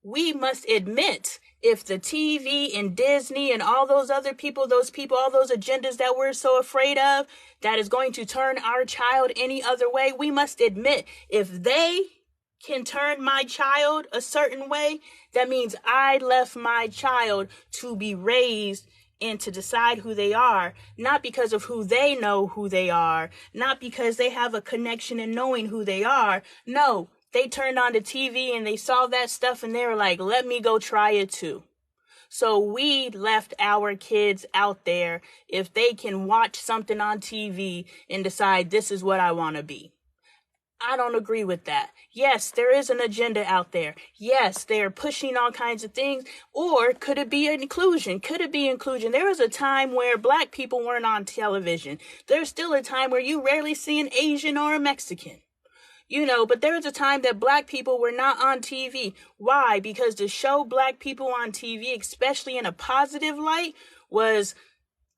we must admit if the TV and Disney and all those other people, all those agendas that we're so afraid of, that is going to turn our child any other way, we must admit if they can turn my child a certain way, that means I left my child to be raised and to decide who they are, not because of who they know who they are, not because they have a connection in knowing who they are. No, they turned on the TV and they saw that stuff and they were like, let me go try it too. So we left our kids out there if they can watch something on TV and decide this is what I want to be. I don't agree with that. Yes, there is an agenda out there. Yes, they're pushing all kinds of things. Or could it be inclusion? Could it be inclusion? There was a time where black people weren't on television. There's still a time where you rarely see an Asian or a Mexican. But there was a time that black people were not on TV. Why? Because to show black people on TV, especially in a positive light, was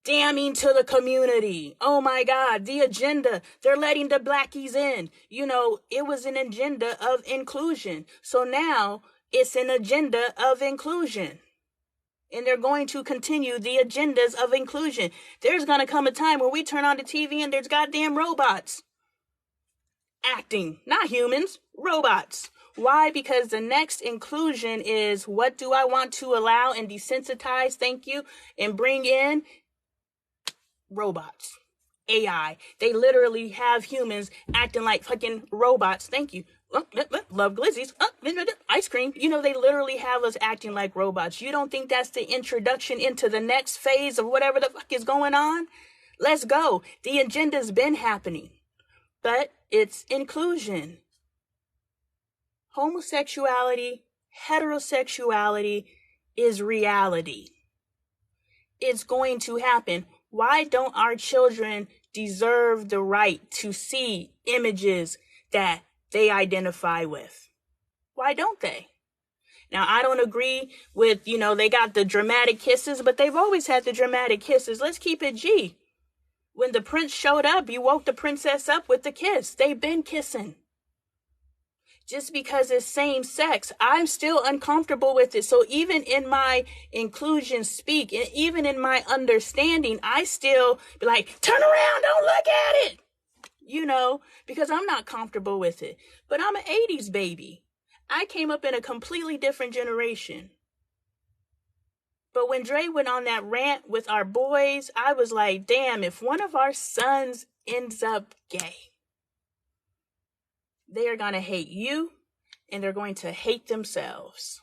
damning to the community. Oh my God, the agenda. They're letting the blackies in. It was an agenda of inclusion. So now it's an agenda of inclusion. And they're going to continue the agendas of inclusion. There's going to come a time where we turn on the TV and there's goddamn robots acting. Not humans, robots. Why? Because the next inclusion is, what do I want to allow and desensitize, thank you, and bring in? Robots, AI. They literally have humans acting like fucking robots. Thank you. Love glizzies. Ice cream. They literally have us acting like robots. You don't think that's the introduction into the next phase of whatever the fuck is going on? Let's go. The agenda's been happening, but it's inclusion. Homosexuality, heterosexuality is reality. It's going to happen. Why don't our children deserve the right to see images that they identify with? Why don't they? Now, I don't agree with, they got the dramatic kisses, but they've always had the dramatic kisses. Let's keep it G. When the prince showed up, you woke the princess up with the kiss. They've been kissing. Just because it's same sex, I'm still uncomfortable with it. So even in my inclusion speak, and even in my understanding, I still be like, turn around, don't look at it, because I'm not comfortable with it. But I'm an 80s baby. I came up in a completely different generation. But when Dre went on that rant with our boys, I was like, damn, if one of our sons ends up gay, they are going to hate you and they're going to hate themselves.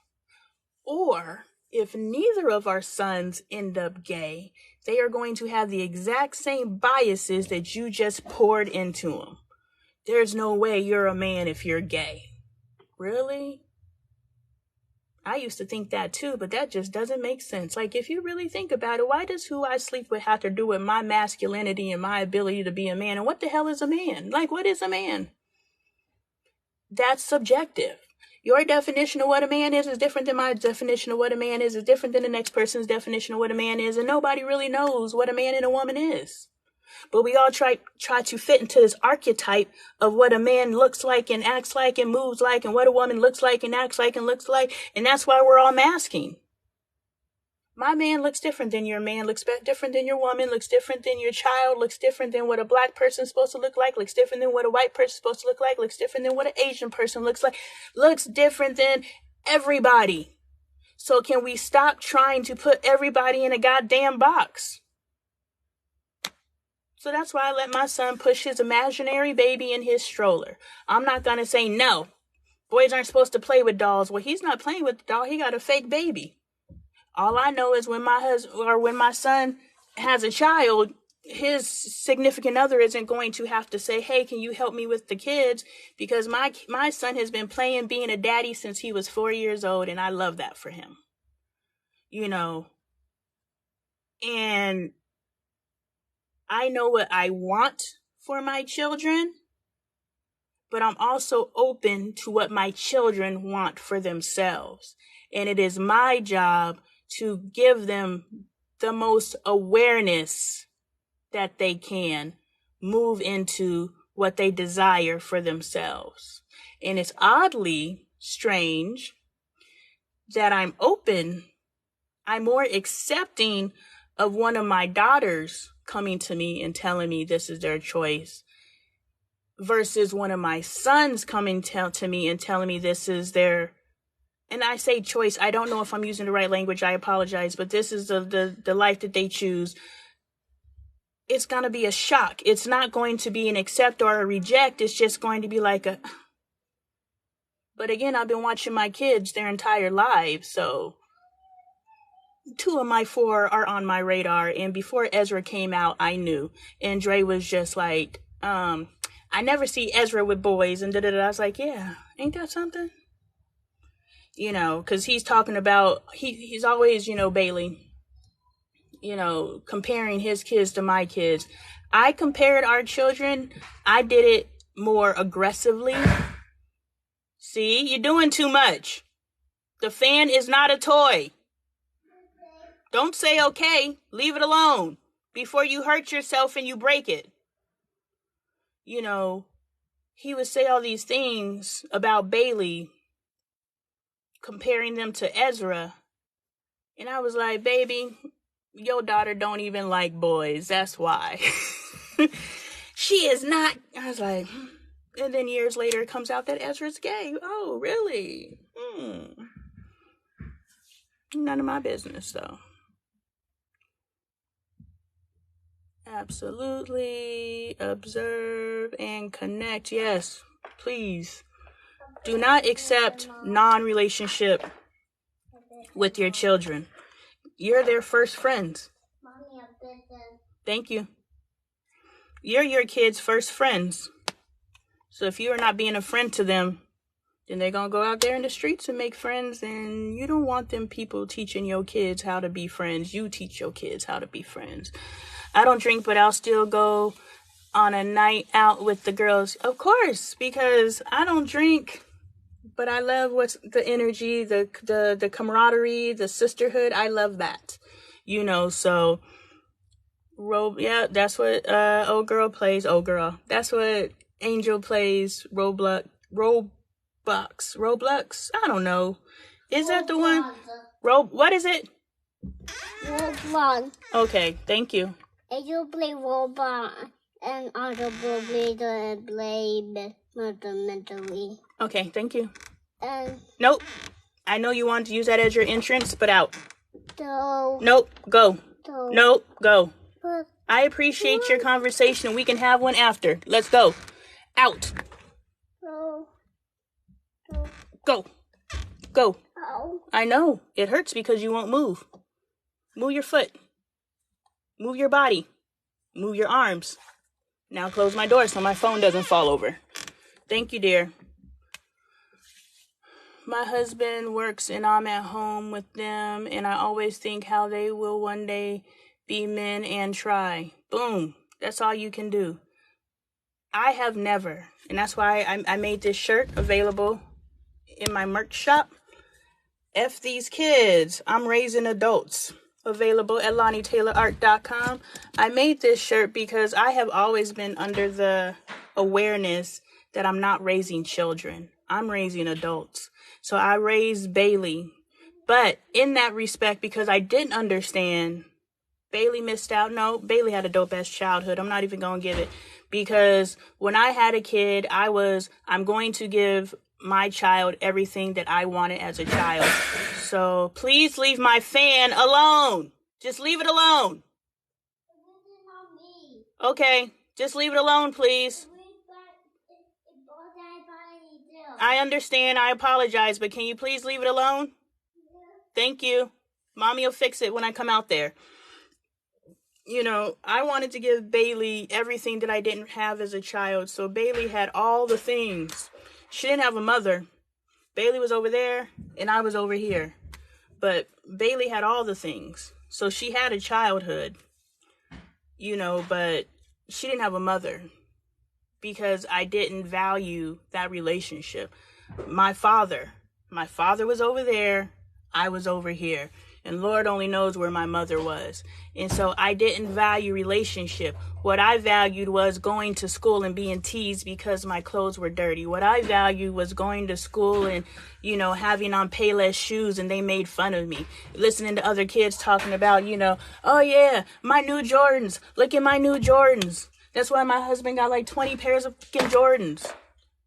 Or if neither of our sons end up gay, they are going to have the exact same biases that you just poured into them. There's no way you're a man if you're gay. Really? I used to think that too, but that just doesn't make sense. Like, if you really think about it, why does who I sleep with have to do with my masculinity and my ability to be a man? And what the hell is a man? Like, what is a man? That's subjective. Your definition of what a man is different than my definition of what a man is different than the next person's definition of what a man is, and nobody really knows what a man and a woman is. But we all try to fit into this archetype of what a man looks like and acts like and moves like, and what a woman looks like and acts like and looks like, and that's why we're all masking. My man looks different than your man, looks different than your woman, looks different than your child, looks different than what a black person's supposed to look like, looks different than what a white person's supposed to look like, looks different than what an Asian person looks like, looks different than everybody. So can we stop trying to put everybody in a goddamn box? So that's why I let my son push his imaginary baby in his stroller. I'm not going to say no. Boys aren't supposed to play with dolls. Well, he's not playing with the doll. He got a fake baby. All I know is when my son has a child, his significant other isn't going to have to say, hey, can you help me with the kids? Because my son has been playing being a daddy since he was 4 years old, and I love that for him. And I know what I want for my children, but I'm also open to what my children want for themselves. And it is my job to give them the most awareness that they can move into what they desire for themselves. And it's oddly strange that I'm more accepting of one of my daughters coming to me and telling me this is their choice versus one of my sons coming to me and telling me this is their, and I say choice, I don't know if I'm using the right language, I apologize, but this is the life that they choose. It's going to be a shock. It's not going to be an accept or a reject. It's just going to be like a, but again, I've been watching my kids their entire lives, so 2 of my 4 are on my radar, and before Ezra came out, I knew, and Dre was just like, I never see Ezra with boys, and da-da-da. I was like, yeah, ain't that something? You know, because he's talking about, he's always, you know, Bailey, you know, comparing his kids to my kids. I compared our children. I did it more aggressively. See, you're doing too much. The fan is not a toy. Don't say okay. Leave it alone before you hurt yourself and you break it. You know, he would say all these things about Bailey, comparing them to Ezra. And I was like, baby, your daughter don't even like boys. That's why. She is not. I was like, and then years later it comes out that Ezra's gay. Oh, really? None of my business, though. Absolutely. Observe and connect. Yes, please. Do not accept non-relationship with your children. You're their first friends. Thank you. You're your kids' first friends. So if you are not being a friend to them, then they're going to go out there in the streets and make friends, and you don't want them people teaching your kids how to be friends. You teach your kids how to be friends. I don't drink, but I'll still go on a night out with the girls. Of course, because I don't drink, but I love what's the energy, the camaraderie, the sisterhood. I love that, you know. So, yeah, that's what old girl plays. Old girl. That's what Angel plays. Roblox. I don't know. Is that the one? What is it? Roblox. Okay, thank you. You play Roblox and other play mentally. Okay, thank you. Nope. I know you wanted to use that as your entrance, but out. Nope, go. Nope, go. I appreciate your conversation. We can have one after. Let's go. Out. Go. Ow. I know. It hurts because you won't move. Move your foot. Move your body. Move your arms. Now close my door so my phone doesn't fall over. Thank you, dear. My husband works and I'm at home with them, and I always think how they will one day be men and try. Boom. That's all you can do. I have never, and that's why I made this shirt available in my merch shop. F these kids. I'm raising adults. Available at LoneeTaylorArt.com. I made this shirt because I have always been under the awareness that I'm not raising children. I'm raising adults. So I raised Bailey. But in that respect, because I didn't understand, Bailey missed out. No, Bailey had a dope-ass childhood. I'm not even going to give it. Because when I had a kid, I'm going to give my child everything that I wanted as a child. So please leave my fan alone. Just leave it alone. Okay, just leave it alone, please. I understand. I apologize, but can you please leave it alone? Thank you. Mommy will fix it when I come out there. You know, I wanted to give Bailey everything that I didn't have as a child. So Bailey had all the things. She didn't have a mother. Bailey was over there and I was over here. But Bailey had all the things. So she had a childhood, you know, but she didn't have a mother because I didn't value that relationship. My father was over there. I was over here. And Lord only knows where my mother was. And so I didn't value relationship. What I valued was going to school and being teased because my clothes were dirty. What I valued was going to school and, you know, having on Payless shoes and they made fun of me. Listening to other kids talking about, you know, oh yeah, my new Jordans. Look at my new Jordans. That's why my husband got like 20 pairs of fucking Jordans.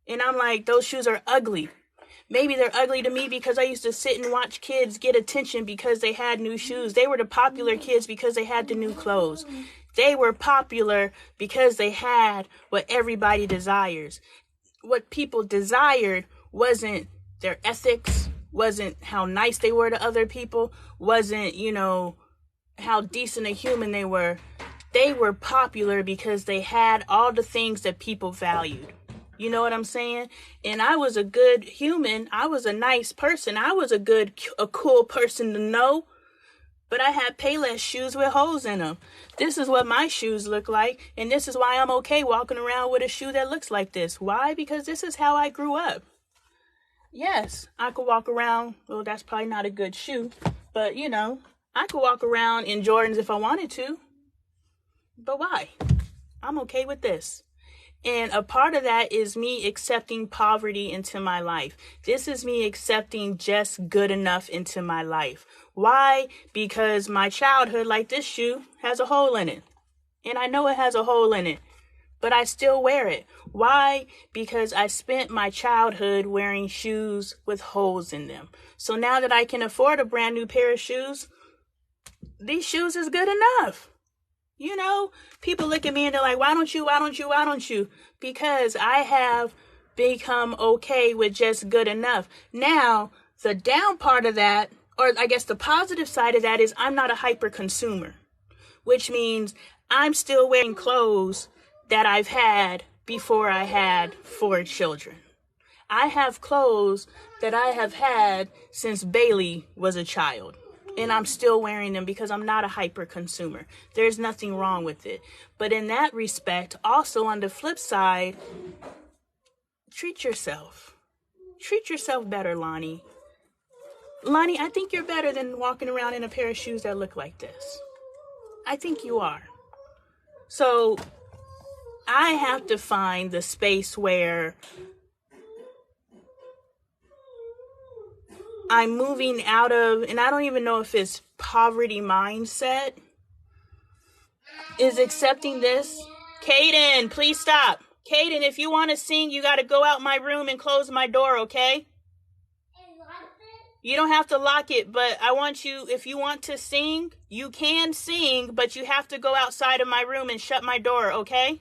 And I'm like, those shoes are ugly. Maybe they're ugly to me because I used to sit and watch kids get attention because they had new shoes. They were the popular kids because they had the new clothes. They were popular because they had what everybody desires. What people desired wasn't their ethics, wasn't how nice they were to other people, wasn't, how decent a human they were. They were popular because they had all the things that people valued. You know what I'm saying? And I was a good human. I was a nice person. I was a cool person to know. But I had Payless shoes with holes in them. This is what my shoes look like. And this is why I'm okay walking around with a shoe that looks like this. Why? Because this is how I grew up. Yes, I could walk around. Well, that's probably not a good shoe. But, I could walk around in Jordans if I wanted to. But why? I'm okay with this. And a part of that is me accepting poverty into my life. This is me accepting just good enough into my life. Why? Because my childhood, like this shoe, has a hole in it. And I know it has a hole in it, but I still wear it. Why? Because I spent my childhood wearing shoes with holes in them. So now that I can afford a brand new pair of shoes, these shoes is good enough. People look at me and they're like, why don't you? Because I have become okay with just good enough. Now, the down part of that, or I guess the positive side of that, is I'm not a hyper consumer, which means I'm still wearing clothes that I've had before I had 4 children. I have clothes that I have had since Bailey was a child. And I'm still wearing them because I'm not a hyper consumer. There's nothing wrong with it. But in that respect, also on the flip side, treat yourself. Treat yourself better, Lonnie. Lonnie, I think you're better than walking around in a pair of shoes that look like this. I think you are. So I have to find the space where I'm moving out of, and I don't even know if it's poverty mindset, is accepting this. Kaden, please stop. Kaden, if you want to sing, you got to go out my room and close my door, okay? You don't have to lock it, but I want you, if you want to sing, you can sing, but you have to go outside of my room and shut my door, okay?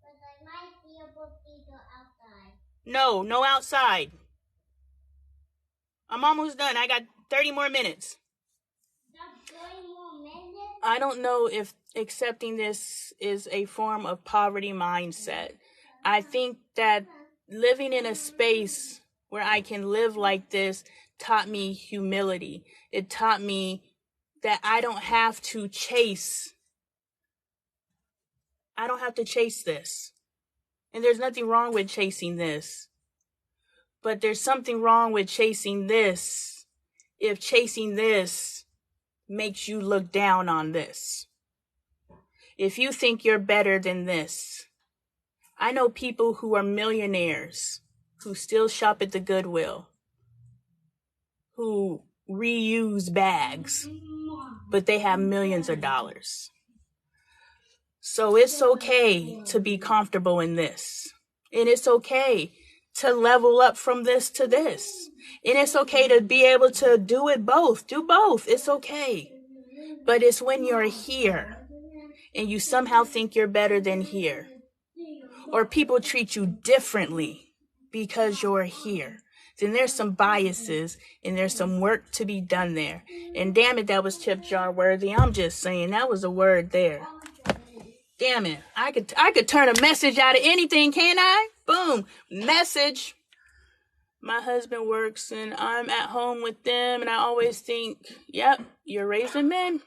But I might be able to go outside. No outside. I'm almost done. I got 30 more minutes. That's 30 more minutes? I don't know if accepting this is a form of poverty mindset. I think that living in a space where I can live like this taught me humility. It taught me that I don't have to chase this. And there's nothing wrong with chasing this. But there's something wrong with chasing this if chasing this makes you look down on this. If you think you're better than this. I know people who are millionaires who still shop at the Goodwill, who reuse bags, but they have millions of dollars. So it's okay to be comfortable in this. And it's okay to level up from this to this. And it's okay to be able to do it both. Do both. It's okay. But it's when you're here and you somehow think you're better than here, or people treat you differently because you're here, then there's some biases and there's some work to be done there. And damn it, that was tip jar worthy. I'm just saying, that was a word there. Damn it. I could turn a message out of anything, can't I? Boom. Message. My husband works and I'm at home with them, and I always think, yep, you're raising men.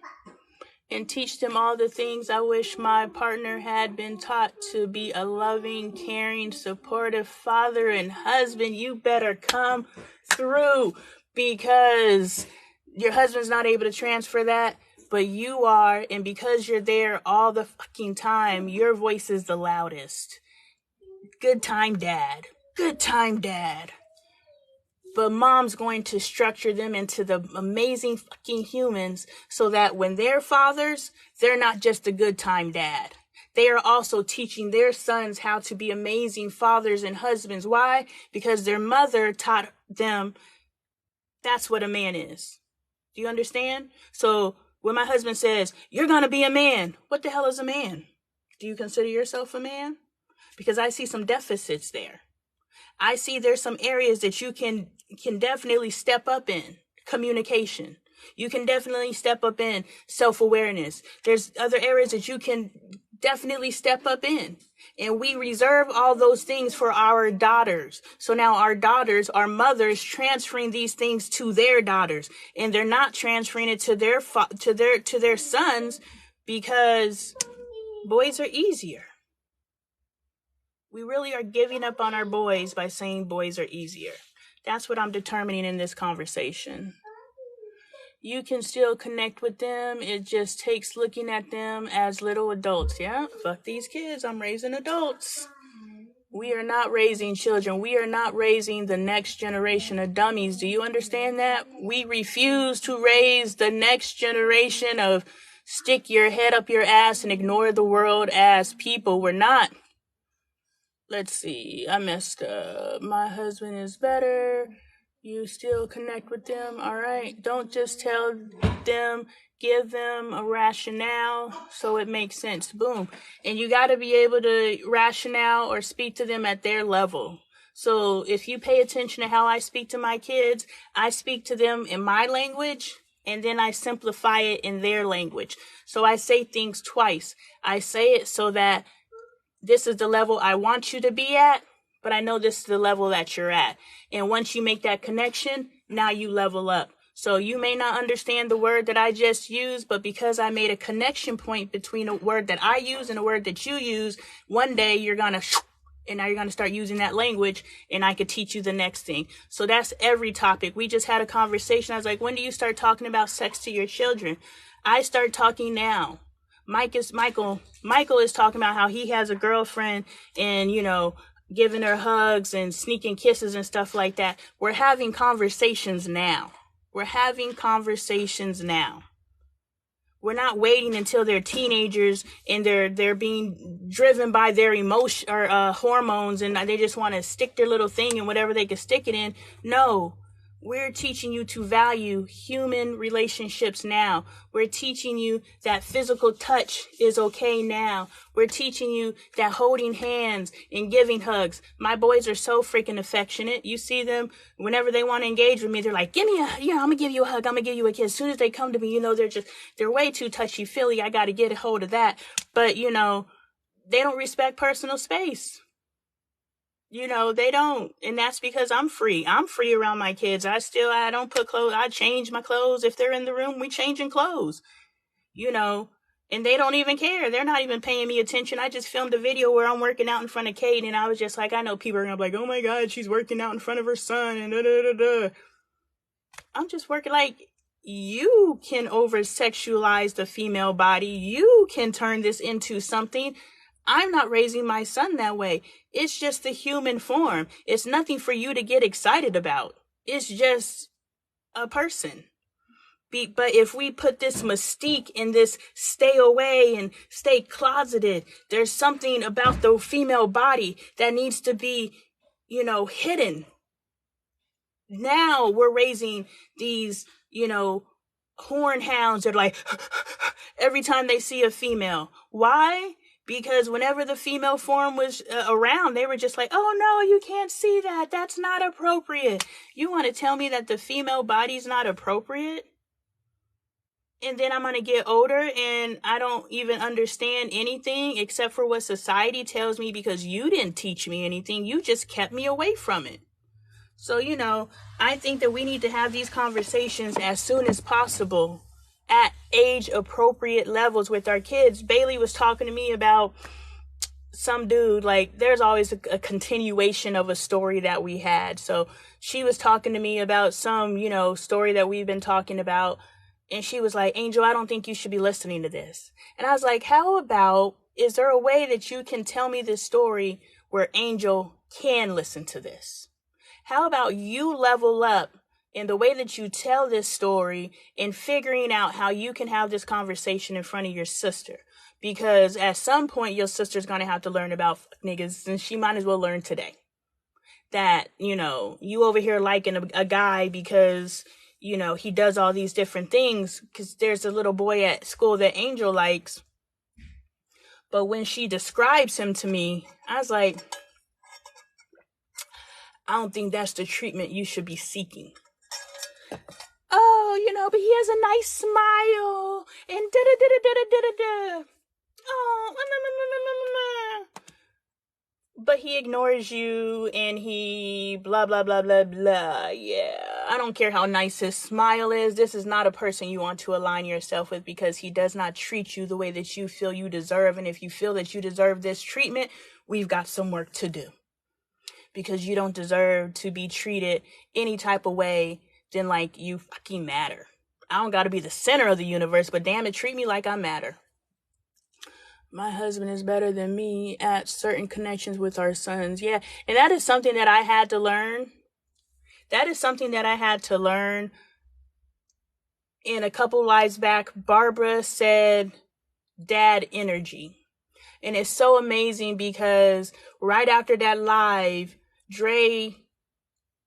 And teach them all the things I wish my partner had been taught: to be a loving, caring, supportive father and husband. You better come through, because your husband's not able to transfer that, but you are. And because you're there all the fucking time, your voice is the loudest. Good time, Dad. Good time, Dad. But mom's going to structure them into the amazing fucking humans so that when they're fathers, they're not just a good time dad. they are also teaching their sons how to be amazing fathers and husbands. Why? Because their mother taught them that's what a man is. Do you understand? So when my husband says, you're going to be a man, what the hell is a man? Do you consider yourself a man? Because I see some deficits there. I see there's some areas that you can definitely step up in. Communication. You can definitely step up in self-awareness. There's other areas that you can definitely step up in. And we reserve all those things for our daughters. So now our daughters, our mothers, transferring these things to their daughters, and they're not transferring it to their sons, because boys are easier. We really are giving up on our boys by saying boys are easier. That's what I'm determining in this conversation. You can still connect with them. It just takes looking at them as little adults. Yeah, fuck these kids. I'm raising adults. We are not raising children. We are not raising the next generation of dummies. Do you understand that? We refuse to raise the next generation of stick your head up your ass and ignore the world as people. We're not. Let's see. I messed up. My husband is better. You still connect with them. All right. Don't just tell them, give them a rationale so it makes sense. Boom. And you got to be able to rationale or speak to them at their level. So if you pay attention to how I speak to my kids, I speak to them in my language, and then I simplify it in their language. So I say things twice. I say it so that this is the level I want you to be at, but I know this is the level that you're at. And once you make that connection, now you level up. So you may not understand the word that I just used, but because I made a connection point between a word that I use and a word that you use, one day you're going to, and now you're going to start using that language, and I could teach you the next thing. So that's every topic. We just had a conversation. I was like, when do you start talking about sex to your children? I start talking now. Michael is talking about how he has a girlfriend and, giving her hugs and sneaking kisses and stuff like that. We're having conversations now. We're not waiting until they're teenagers and they're being driven by their emotion or hormones, and they just want to stick their little thing in whatever they can stick it in. No. We're teaching you to value human relationships now. We're teaching you that physical touch is okay now. We're teaching you that holding hands and giving hugs. My boys are so freaking affectionate. You see them whenever they want to engage with me. They're like, I'm going to give you a hug. I'm going to give you a kiss. As soon as they come to me, they're way too touchy feely. I got to get a hold of that. But, they don't respect personal space. They don't. And that's because I'm free. I'm free around my kids. I don't put clothes. I change my clothes. If they're in the room, we changing clothes, and they don't even care. They're not even paying me attention. I just filmed a video where I'm working out in front of Kate, and I was just like, I know people are going to be like, oh my God, she's working out in front of her son and da da da da. I'm just working. Like, you can over-sexualize the female body. You can turn this into something. I'm not raising my son that way. It's just the human form. It's nothing for you to get excited about. It's just a person. But if we put this mystique in this stay away and stay closeted, there's something about the female body that needs to be, hidden. Now we're raising these, horn hounds that are like, every time they see a female. Why? Because whenever the female form was around, they were just like, oh no, you can't see that. That's not appropriate. You want to tell me that the female body's not appropriate? And then I'm going to get older and I don't even understand anything except for what society tells me because you didn't teach me anything. You just kept me away from it. So, I think that we need to have these conversations as soon as possible at age appropriate levels with our kids. Bailey was talking to me about some dude, like there's always a continuation of a story that we had. So she was talking to me about some, story that we've been talking about. And she was like, Angel, I don't think you should be listening to this. And I was like, how about, is there a way that you can tell me this story where Angel can listen to this? How about you level up in the way that you tell this story and figuring out how you can have this conversation in front of your sister? Because at some point, your sister's going to have to learn about niggas, and she might as well learn today. That, you know, you over here liking a guy because, you know, he does all these different things. Because there's a little boy at school that Angel likes. But when she describes him to me, I was like, I don't think that's the treatment you should be seeking. Oh, you know, but he has a nice smile and da-da-da-da-da-da-da-da. Oh, but he ignores you and he blah, blah, blah, blah, blah. Yeah, I don't care how nice his smile is. This is not a person you want to align yourself with because he does not treat you the way that you feel you deserve. And if you feel that you deserve this treatment, we've got some work to do. Because you don't deserve to be treated any type of way than like you fucking matter. I don't got to be the center of the universe, but damn it, treat me like I matter. My husband is better than me at certain connections with our sons. Yeah. And that is something that I had to learn. That is something that I had to learn. In a couple lives back, Barbara said dad energy. And it's so amazing because right after that live, Dre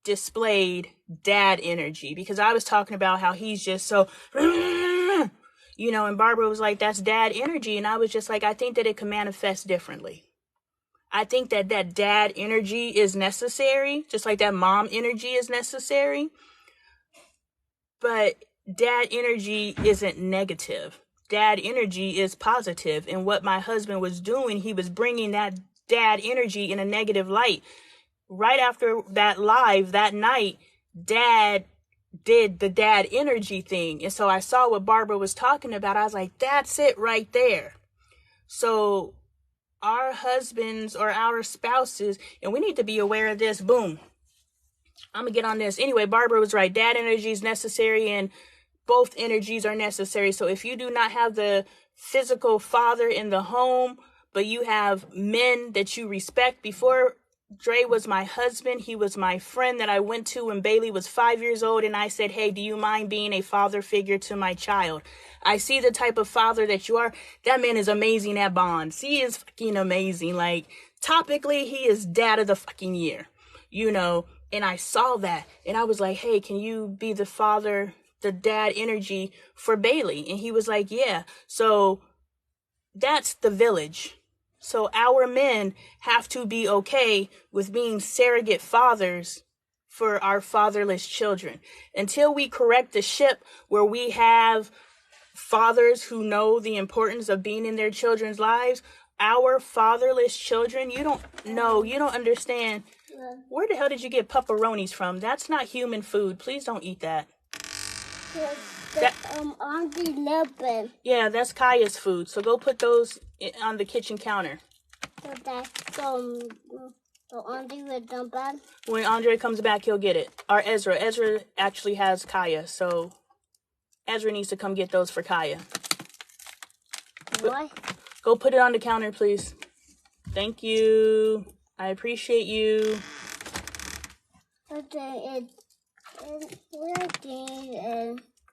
displayed dad energy because I was talking about how he's just so, you know, and Barbara was like, that's dad energy. And I was just like, I think that it can manifest differently. I think that that dad energy is necessary, just like that mom energy is necessary. But dad energy isn't negative. Dad energy is positive. And what my husband was doing, he was bringing that dad energy in a negative light. Right after that live that night, dad did the dad energy thing. And so I saw what Barbara was talking about. I was like, that's it right there. So our husbands or our spouses, and we need to be aware of this. Boom. I'm going to get on this. Anyway, Barbara was right. Dad energy is necessary and both energies are necessary. So if you do not have the physical father in the home, but you have men that you respect. Before Dre was my husband, he was my friend that I went to when Bailey was 5 years old. And I said, hey, do you mind being a father figure to my child? I see the type of father that you are. That man is amazing at bonds. He is fucking amazing. Like, topically, he is dad of the fucking year, you know. And I saw that. And I was like, hey, can you be the father, the dad energy for Bailey? And he was like, yeah. So that's the village. So our men have to be okay with being surrogate fathers for our fatherless children. Until we correct the ship where we have fathers who know the importance of being in their children's lives, our fatherless children, you don't understand. Where the hell did you get pepperonis from? That's not human food. Please don't eat that. On the level. Yeah, that's Kaya's food. So go put those on the kitchen counter. So Andre will come back? When Andre comes back, he'll get it. Or Ezra. Ezra actually has Kaya, so Ezra needs to come get those for Kaya. What? Go put it on the counter, please. Thank you. I appreciate you. Okay,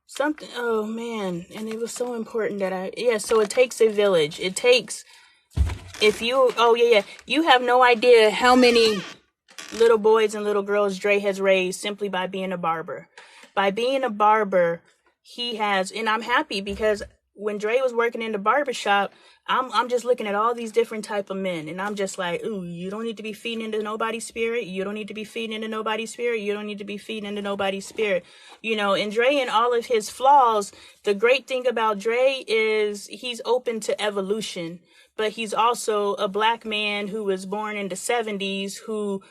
Something, oh man, and it was so important that so it takes a village. It takes, you have no idea how many little boys and little girls Dre has raised simply by being a barber. By being a barber, he has, and I'm happy because when Dre was working in the barbershop, I'm just looking at all these different type of men, and I'm just like, ooh, you don't need to be feeding into nobody's spirit. You don't need to be feeding into nobody's spirit. You don't need to be feeding into nobody's spirit. You know, and Dre and all of his flaws, the great thing about Dre is he's open to evolution, but he's also a black man who was born in the 70s who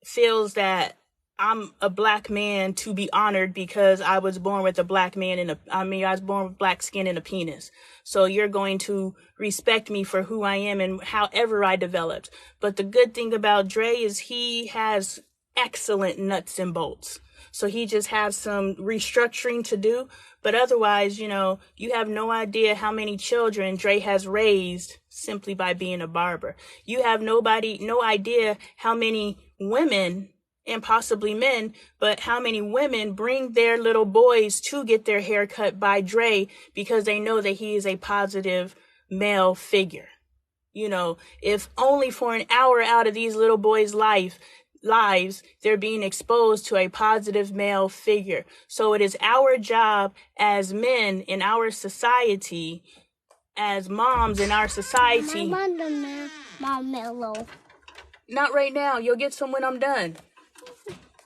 feels that I'm a black man to be honored because I was born with a black man I was born with black skin and a penis. So you're going to respect me for who I am and however I developed. But the good thing about Dre is he has excellent nuts and bolts. So he just has some restructuring to do. But otherwise, you know, you have no idea how many children Dre has raised simply by being a barber. You have no idea how many women and possibly men, but how many women bring their little boys to get their hair cut by Dre because they know that he is a positive male figure. You know, if only for an hour out of these little boys' lives, they're being exposed to a positive male figure. So it is our job as men in our society, as moms in our society. I want the marshmallow. Not right now. You'll get some when I'm done.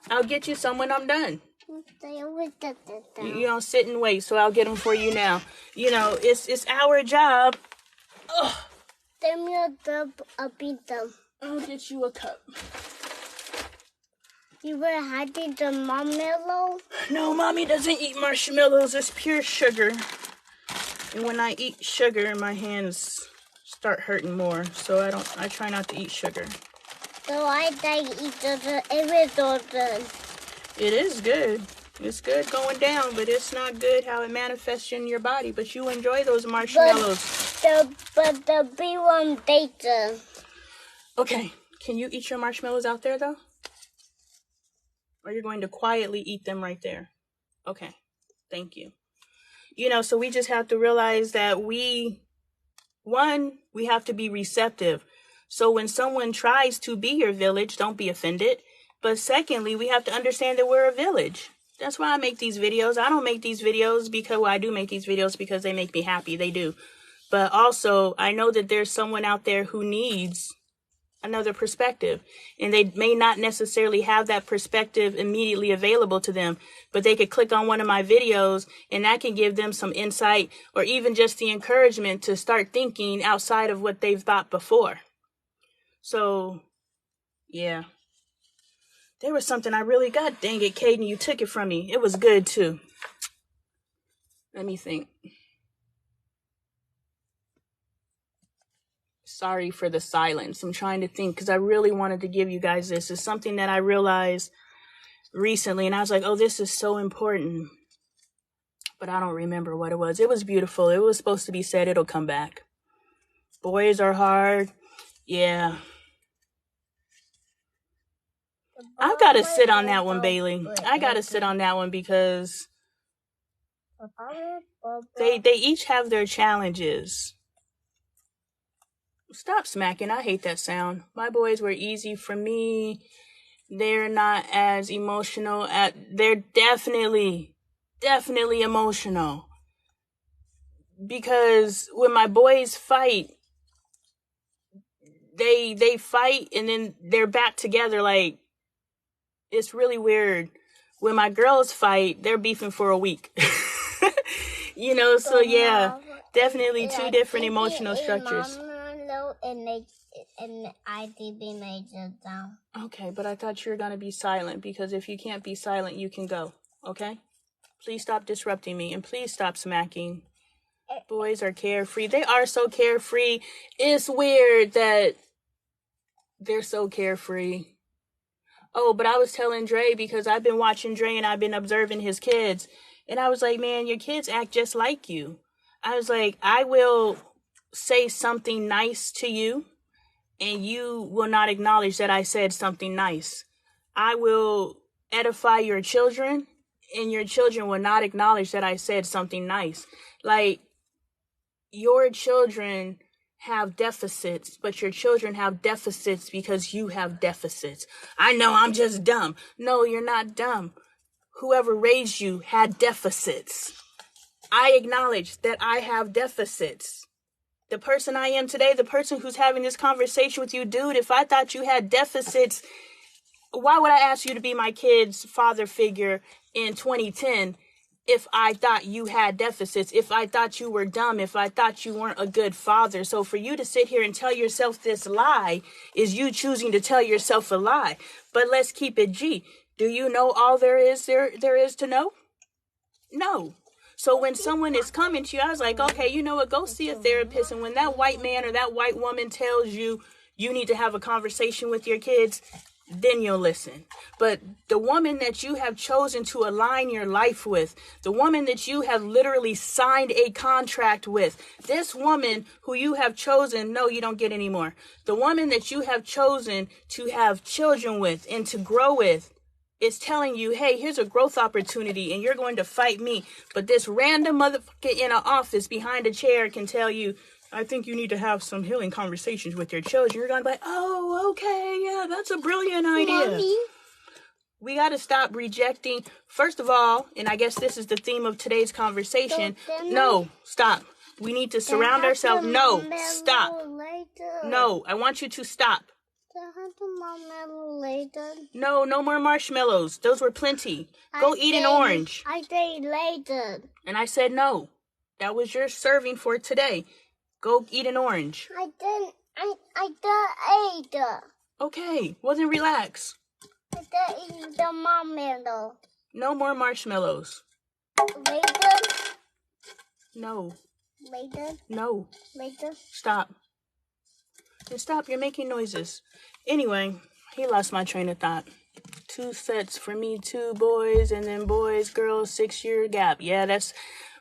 I'll get you some when I'm done. You don't sit and wait, so I'll get them for you now. You know, it's our job. Ugh. I'll beat them. I'll get you a cup. You were hiding the marshmallow? No, Mommy doesn't eat marshmallows. It's pure sugar. And when I eat sugar, my hands start hurting more. So I try not to eat sugar. So I eat the It is good. It's good going down, but it's not good how it manifests in your body. But you enjoy those marshmallows. But the big one later. Okay, can you eat your marshmallows out there, though? Or you're going to quietly eat them right there? Okay, thank you. You know, so we just have to realize that we have to be receptive. So when someone tries to be your village, don't be offended. But secondly, we have to understand that we're a village. That's why I make these videos. I don't make these videos because, well, I do make these videos because they make me happy. They do. But also, I know that there's someone out there who needs another perspective. And they may not necessarily have that perspective immediately available to them. But they could click on one of my videos and that can give them some insight or even just the encouragement to start thinking outside of what they've thought before. So, yeah. There was something I really got. Dang it, Caden, you took it from me. It was good, too. Let me think. Sorry for the silence. I'm trying to think because I really wanted to give you guys this. It's something that I realized recently, and I was like, oh, this is so important. But I don't remember what it was. It was beautiful. It was supposed to be said. It'll come back. Boys are hard. Yeah. I've got to sit on that one, Bailey. I got to sit on that one because they each have their challenges. Stop smacking. I hate that sound. My boys were easy for me. They're not as emotional. They're definitely emotional. Because when my boys fight, they fight and then they're back together. Like, it's really weird. When my girls fight, they're beefing for a week. You know, so yeah, definitely two different emotional structures. And I be major down. Okay, but I thought you were going to be silent because if you can't be silent, you can go. Okay? Please stop disrupting me and please stop smacking. Boys are carefree. They are so carefree. It's weird that they're so carefree. Oh, but I was telling Dre because I've been watching Dre and I've been observing his kids. And I was like, man, your kids act just like you. I was like, I will say something nice to you and you will not acknowledge that I said something nice. I will edify your children and your children will not acknowledge that I said something nice. Like, your children have deficits, but your children have deficits because you have deficits. I know I'm just dumb. No, you're not dumb. Whoever raised you had deficits. I acknowledge that I have deficits. The person I am today, the person who's having this conversation with you, dude, if I thought you had deficits, why would I ask you to be my kid's father figure in 2010 if I thought you had deficits, if I thought you were dumb, if I thought you weren't a good father? So for you to sit here and tell yourself this lie is you choosing to tell yourself a lie. But let's keep it G. Do you know all there is to know? No. So when someone is coming to you, I was like, okay, you know what? Go see a therapist. And when that white man or that white woman tells you you need to have a conversation with your kids, then you'll listen. But the woman that you have chosen to align your life with, the woman that you have literally signed a contract with, this woman who you have chosen, no, you don't get any more. The woman that you have chosen to have children with and to grow with, is telling you, hey, here's a growth opportunity and you're going to fight me. But this random motherfucker in an office behind a chair can tell you, I think you need to have some healing conversations with your children. You're going to be like, oh, okay, yeah, that's a brilliant idea. Mommy. We got to stop rejecting. First of all, and I guess this is the theme of today's conversation. No, stop. We need to surround ourselves. No, stop. No, I want you to stop. No, no more marshmallows. Those were plenty. Go eat an orange. I said later. And I said no. That was your serving for today. Go eat an orange. I did ate. Okay, well then relax. I did eat the marshmallow. No more marshmallows. Later. No. Later. No. Later. Stop. And stop, you're making noises. Anyway, he lost my train of thought. 2 sets for me, 2 boys, and then boys, girls, 6-year gap. Yeah, that's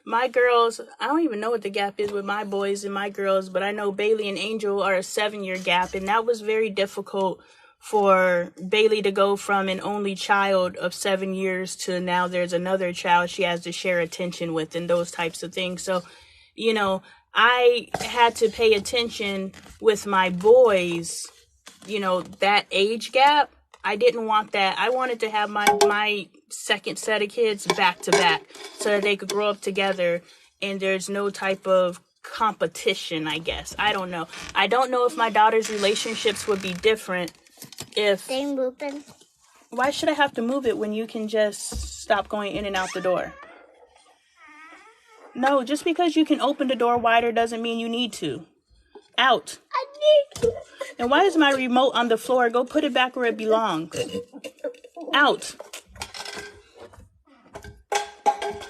my girls. I don't even know what the gap is with my boys and my girls, but I know Bailey and Angel are a 7-year gap, and that was very difficult for Bailey to go from an only child of 7 years to now there's another child she has to share attention with and those types of things. So, you know, I had to pay attention with my boys, you know, that age gap. I didn't want that. I wanted to have my second set of kids back to back so that they could grow up together and there's no type of competition, I guess. I don't know. I don't know if my daughter's relationships would be different if... They moving. Why should I have to move it when you can just stop going in and out the door? No, just because you can open the door wider doesn't mean you need to. Out. I need to. And why is my remote on the floor? Go put it back where it belongs. Out.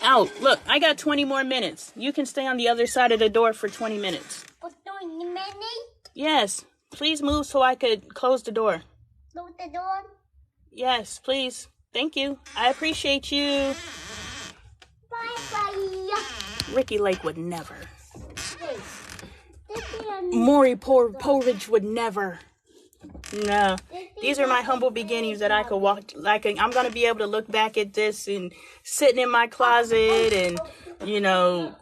Out. Look, I got 20 more minutes. You can stay on the other side of the door for 20 minutes. For 20 minutes? Yes. Please move so I could close the door. Close the door? Yes, please. Thank you. I appreciate you. Bye-bye. Ricky Lake would never. Maury Porridge would never. No. These are my humble beginnings that I could walk. I'm going to be able to look back at this and sitting in my closet and, you know,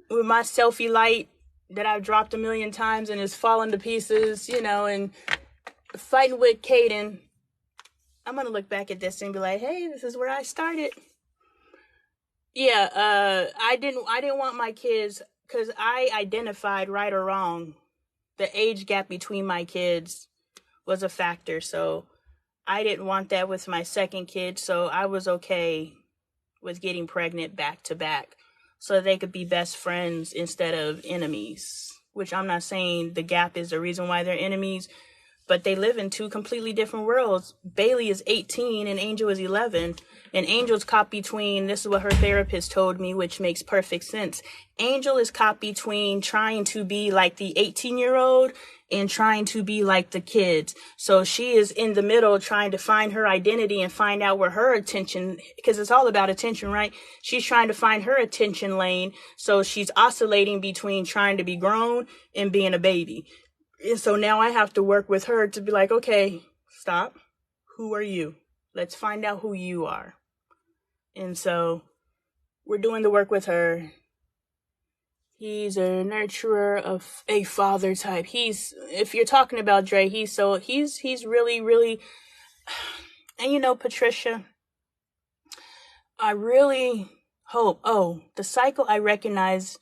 with my selfie light that I've dropped a million times and is falling to pieces, you know, and fighting with Caden. I'm going to look back at this and be like, hey, this is where I started. Yeah, I didn't want my kids, because I identified, right or wrong, the age gap between my kids was a factor. So I didn't want that with my second kid. So I was okay with getting pregnant back to back so they could be best friends instead of enemies, which I'm not saying the gap is the reason why they're enemies, but they live in 2 completely different worlds. Bailey is 18 and Angel is 11. And Angel's caught between, this is what her therapist told me, which makes perfect sense. Angel is caught between trying to be like the 18-year-old and trying to be like the kids. So she is in the middle trying to find her identity and find out where her attention, because it's all about attention, right? She's trying to find her attention lane. So she's oscillating between trying to be grown and being a baby. And so now I have to work with her to be like, okay, stop. Who are you? Let's find out who you are. And so we're doing the work with her. He's a nurturer of a father type. If you're talking about Dre, he's really, really, and you know, Patricia, I really hope, the cycle I recognize,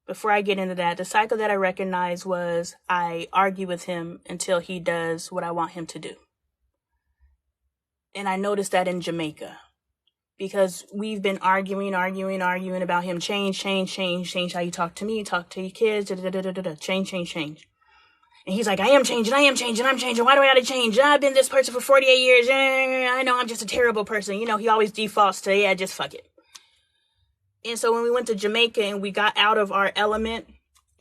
before I get into that, the cycle that I recognize was I argue with him until he does what I want him to do. And I noticed that in Jamaica. Because we've been arguing about him. Change how you talk to me, talk to your kids, change. And he's like, I am changing. Why do I gotta change? I've been this person for 48 years. I know I'm just a terrible person. You know, he always defaults to, yeah, just fuck it. And so when we went to Jamaica and we got out of our element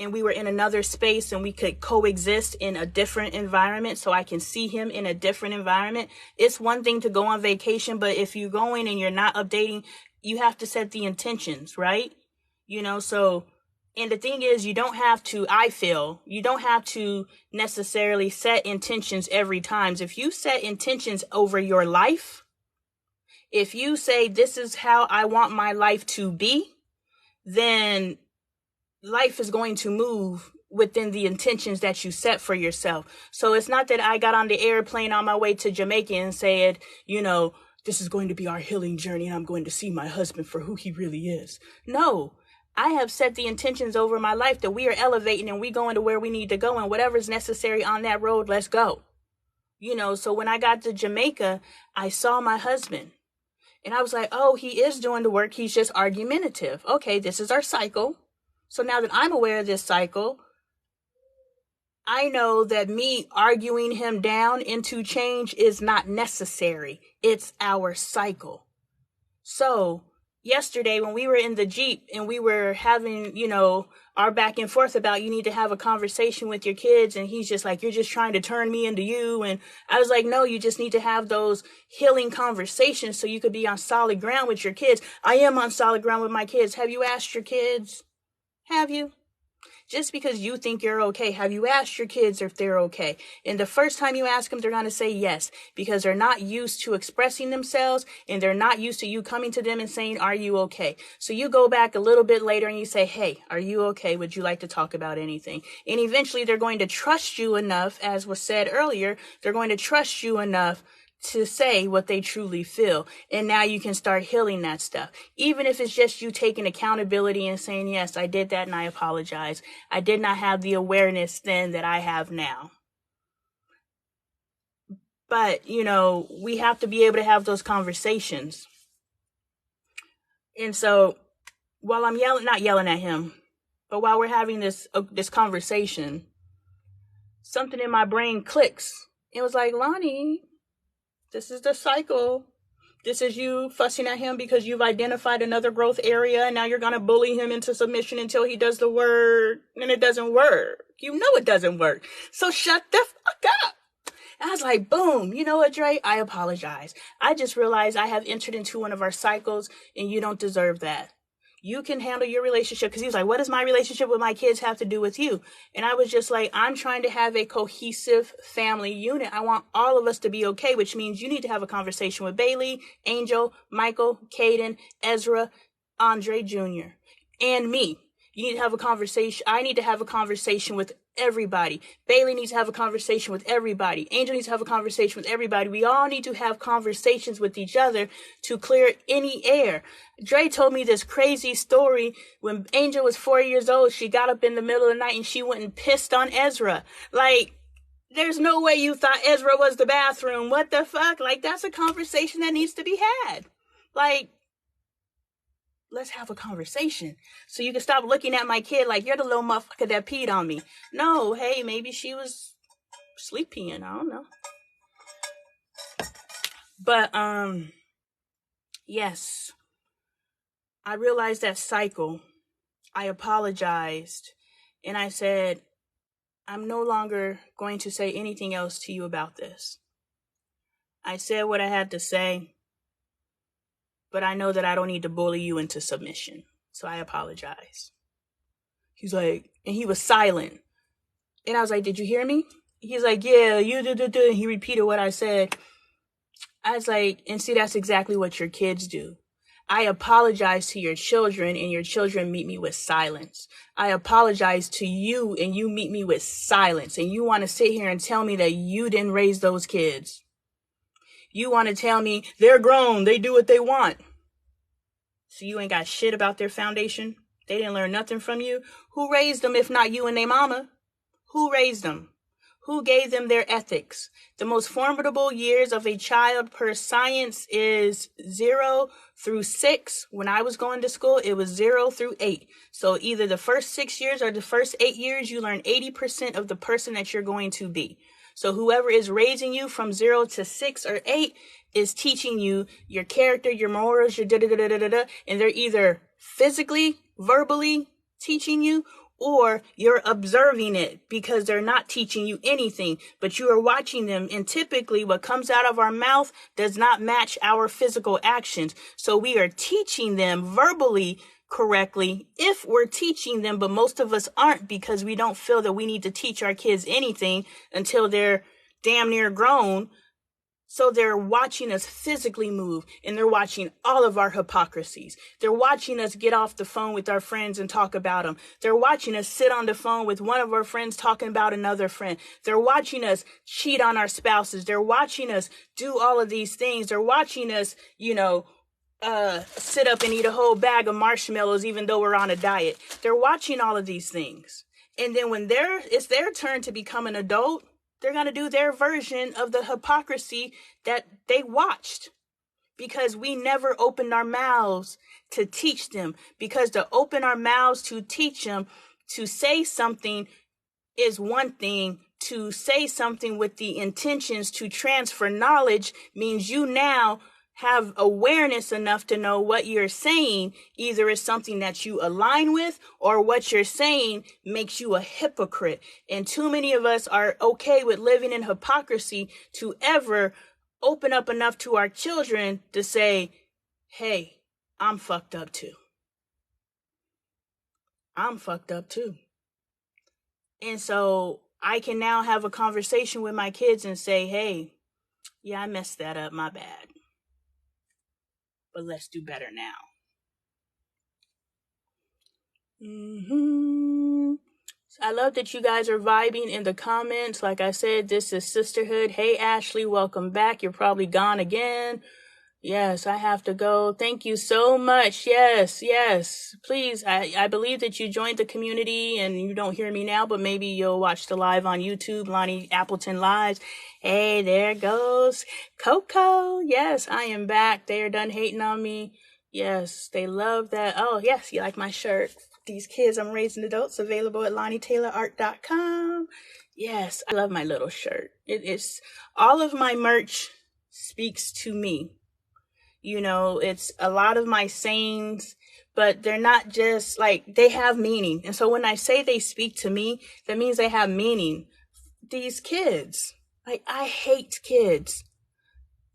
and we were in another space and we could coexist in a different environment so I can see him in a different environment. It's one thing to go on vacation, but if you're going and you're not updating, you have to set the intentions, right? You know, so, and the thing is, you don't have to necessarily set intentions every time. If you set intentions over your life, if you say, this is how I want my life to be, then life is going to move within the intentions that you set for yourself. So it's not that I got on the airplane on my way to Jamaica and said, this is going to be our healing journey and I'm going to see my husband for who he really is. No, I have set the intentions over my life that we are elevating and we going to where we need to go, and whatever's necessary on that road, let's go. So when I got to Jamaica, I saw my husband and I was like, oh, he is doing the work. He's just argumentative. Okay, this is our cycle. So now that I'm aware of this cycle, I know that me arguing him down into change is not necessary. It's our cycle. So yesterday when we were in the Jeep and we were having, our back and forth about you need to have a conversation with your kids, and he's just like, you're just trying to turn me into you. And I was like, no, you just need to have those healing conversations so you could be on solid ground with your kids. I am on solid ground with my kids. Have you asked your kids? Have you? Just because you think you're okay, have you asked your kids if they're okay? And the first time you ask them, they're going to say yes, because they're not used to expressing themselves and they're not used to you coming to them and saying, are you okay? So you go back a little bit later and you say, hey, are you okay? Would you like to talk about anything? And eventually they're going to trust you enough, as was said earlier, they're going to trust you enough to say what they truly feel. And now you can start healing that stuff. Even if it's just you taking accountability and saying, yes, I did that and I apologize. I did not have the awareness then that I have now. But, we have to be able to have those conversations. And so while I'm not yelling at him, but while we're having this conversation, something in my brain clicks. It was like, Lonnie, this is the cycle. This is you fussing at him because you've identified another growth area, and now you're going to bully him into submission until he does the work, and it doesn't work. It doesn't work. So shut the fuck up. And I was like, boom, you know what, Dre? I apologize. I just realized I have entered into one of our cycles, and you don't deserve that. You can handle your relationship. Because he was like, what does my relationship with my kids have to do with you? And I was just like, I'm trying to have a cohesive family unit. I want all of us to be okay, which means you need to have a conversation with Bailey, Angel, Michael, Caden, Ezra, Andre Jr., and me. You need to have a conversation. I need to have a conversation with everybody. Bailey needs to have a conversation with everybody. Angel needs to have a conversation with everybody. We all need to have conversations with each other to clear any air. Dre told me this crazy story. When Angel was 4 years old, she got up in the middle of the night and she went and pissed on Ezra. Like, there's no way you thought Ezra was the bathroom. What the fuck? Like, that's a conversation that needs to be had. Like, let's have a conversation so you can stop looking at my kid like you're the little motherfucker that peed on me. No, hey, maybe she was sleep peeing. I don't know. But, yes, I realized that cycle. I apologized and I said, I'm no longer going to say anything else to you about this. I said what I had to say. But I know that I don't need to bully you into submission. So I apologize. He's like, and he was silent. And I was like, did you hear me? He's like, yeah, you do. And he repeated what I said. I was like, and see, that's exactly what your kids do. I apologize to your children and your children meet me with silence. I apologize to you and you meet me with silence. And you want to sit here and tell me that you didn't raise those kids. You want to tell me they're grown, they do what they want. So you ain't got shit about their foundation? They didn't learn nothing from you? Who raised them if not you and their mama? Who raised them? Who gave them their ethics? The most formidable years of a child per science is 0 through 6. When I was going to school, it was 0 through 8. So either the first 6 years or the first 8 years, you learn 80% of the person that you're going to be. So whoever is raising you from 0 to 6 or 8 is teaching you your character, your morals, your da-da-da-da-da-da. And they're either physically, verbally teaching you, or you're observing it because they're not teaching you anything, but you are watching them. And typically what comes out of our mouth does not match our physical actions. So we are teaching them verbally correctly if we're teaching them, but most of us aren't because we don't feel that we need to teach our kids anything until they're damn near grown. So they're watching us physically move, and they're watching all of our hypocrisies. They're watching us get off the phone with our friends and talk about them. They're watching us sit on the phone with one of our friends talking about another friend. They're watching us cheat on our spouses. They're watching us do all of these things. They're watching us, sit up and eat a whole bag of marshmallows even though we're on a diet. They're watching all of these things. And then when it's their turn to become an adult, they're going to do their version of the hypocrisy that they watched, because we never opened our mouths to teach them. Because to open our mouths to teach them, to say something is one thing. To say something with the intentions to transfer knowledge means you now have awareness enough to know what you're saying either is something that you align with, or what you're saying makes you a hypocrite. And too many of us are okay with living in hypocrisy to ever open up enough to our children to say, hey, I'm fucked up too. I'm fucked up too. And so I can now have a conversation with my kids and say, hey, yeah, I messed that up, my bad. But let's do better now. I love that you guys are vibing in the comments. Like I said, this is Sisterhood. Hey, Ashley, welcome back. You're probably gone again. Yes, I have to go. Thank you so much. Yes. Please, I believe that you joined the community and you don't hear me now, but maybe you'll watch the live on YouTube, Lonee Appleton Lives. Hey, there goes Coco. Yes, I am back. They are done hating on me. Yes, they love that. Oh, yes, you like my shirt. These Kids I'm Raising Adults, available at LoneeTaylorArt.com. Yes, I love my little shirt. It's all of my merch speaks to me. It's a lot of my sayings, but they're not just like, they have meaning. And so when I say they speak to me, that means they have meaning. These kids, like, I hate kids.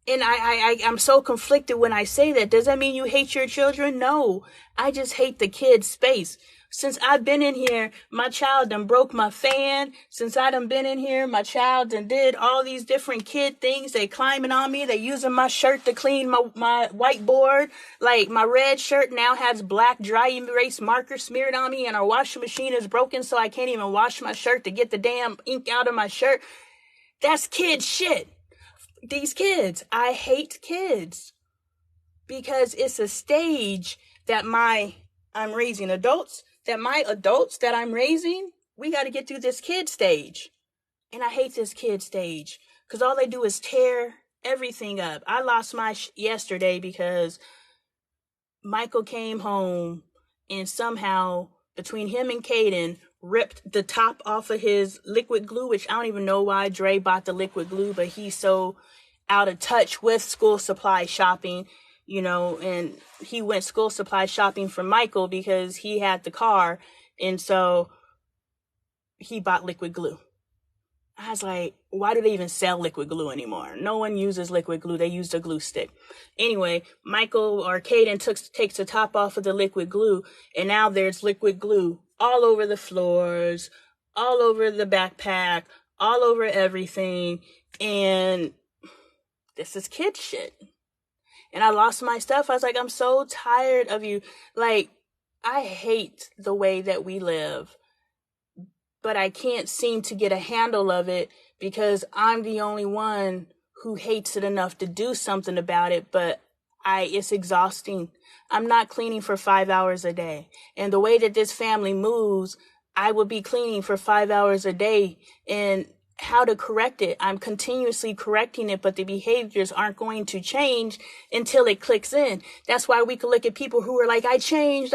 And I'm so conflicted when I say that. Does that mean you hate your children? No, I just hate the kid space. Since I've been in here, my child done broke my fan. Since I done been in here, my child done did all these different kid things. They climbing on me. They using my shirt to clean my whiteboard. Like, my red shirt now has black dry erase marker smeared on me, and our washing machine is broken, so I can't even wash my shirt to get the damn ink out of my shirt. That's kid shit. These kids, I hate kids, because it's a stage that I'm raising adults, that my adults that I'm raising, we got to get through this kid stage. And I hate this kid stage, because all they do is tear everything up. I lost my yesterday because Michael came home and somehow between him and Caden ripped the top off of his liquid glue, which I don't even know why Dre bought the liquid glue, but he's so out of touch with school supply shopping, and he went school supply shopping for Michael because he had the car, and so he bought liquid glue. I was like, why do they even sell liquid glue anymore? No one uses liquid glue. They use a glue stick. Anyway, Michael or Caden takes the top off of the liquid glue, and now there's liquid glue all over the floors, all over the backpack, all over everything. And this is kid shit. And I lost my stuff. I was like, I'm so tired of you. Like, I hate the way that we live, but I can't seem to get a handle of it because I'm the only one who hates it enough to do something about it. But it's exhausting. I'm not cleaning for 5 hours a day. And the way that this family moves, I would be cleaning for 5 hours a day. And how to correct it, I'm continuously correcting it, but the behaviors aren't going to change until it clicks in. That's why we can look at people who are like, I changed.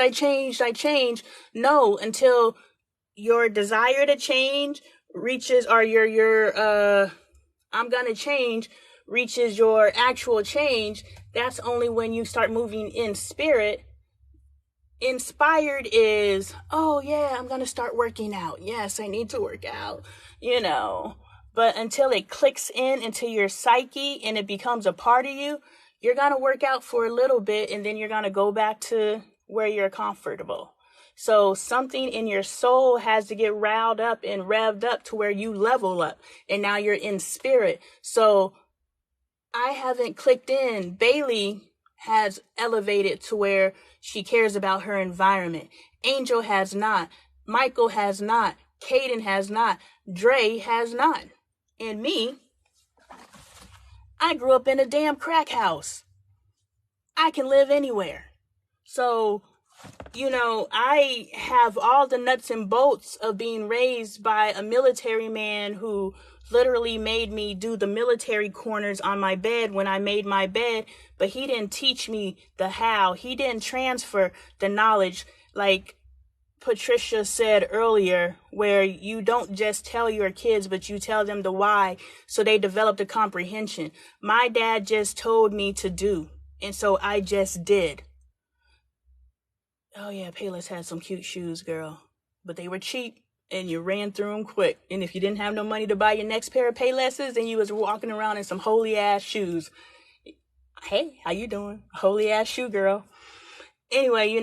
No, until your desire to change reaches, or your I'm gonna change reaches your actual change. That's only when you start moving in spirit. Inspired is, oh yeah, I'm gonna start working out. Yes, I need to work out, but until it clicks into your psyche and it becomes a part of you, you're gonna work out for a little bit and then you're gonna go back to where you're comfortable. So something in your soul has to get riled up and revved up to where you level up, and now you're in spirit. So I haven't clicked in. Bailey has elevated to where she cares about her environment. Angel has not. Michael has not. Caden has not. Dre has not. And me, I grew up in a damn crack house. I can live anywhere. So, I have all the nuts and bolts of being raised by a military man who literally made me do the military corners on my bed when I made my bed, but he didn't teach me the how. He didn't transfer the knowledge like Patricia said earlier, where you don't just tell your kids, but you tell them the why, so they develop the comprehension. My dad just told me to do, and so I just did. Oh yeah, Payless had some cute shoes, girl, but they were cheap, and you ran through them quick. And if you didn't have no money to buy your next pair of Paylesses, then you was walking around in some holy ass shoes. Hey, how you doing? Holy ass shoe girl. Anyway,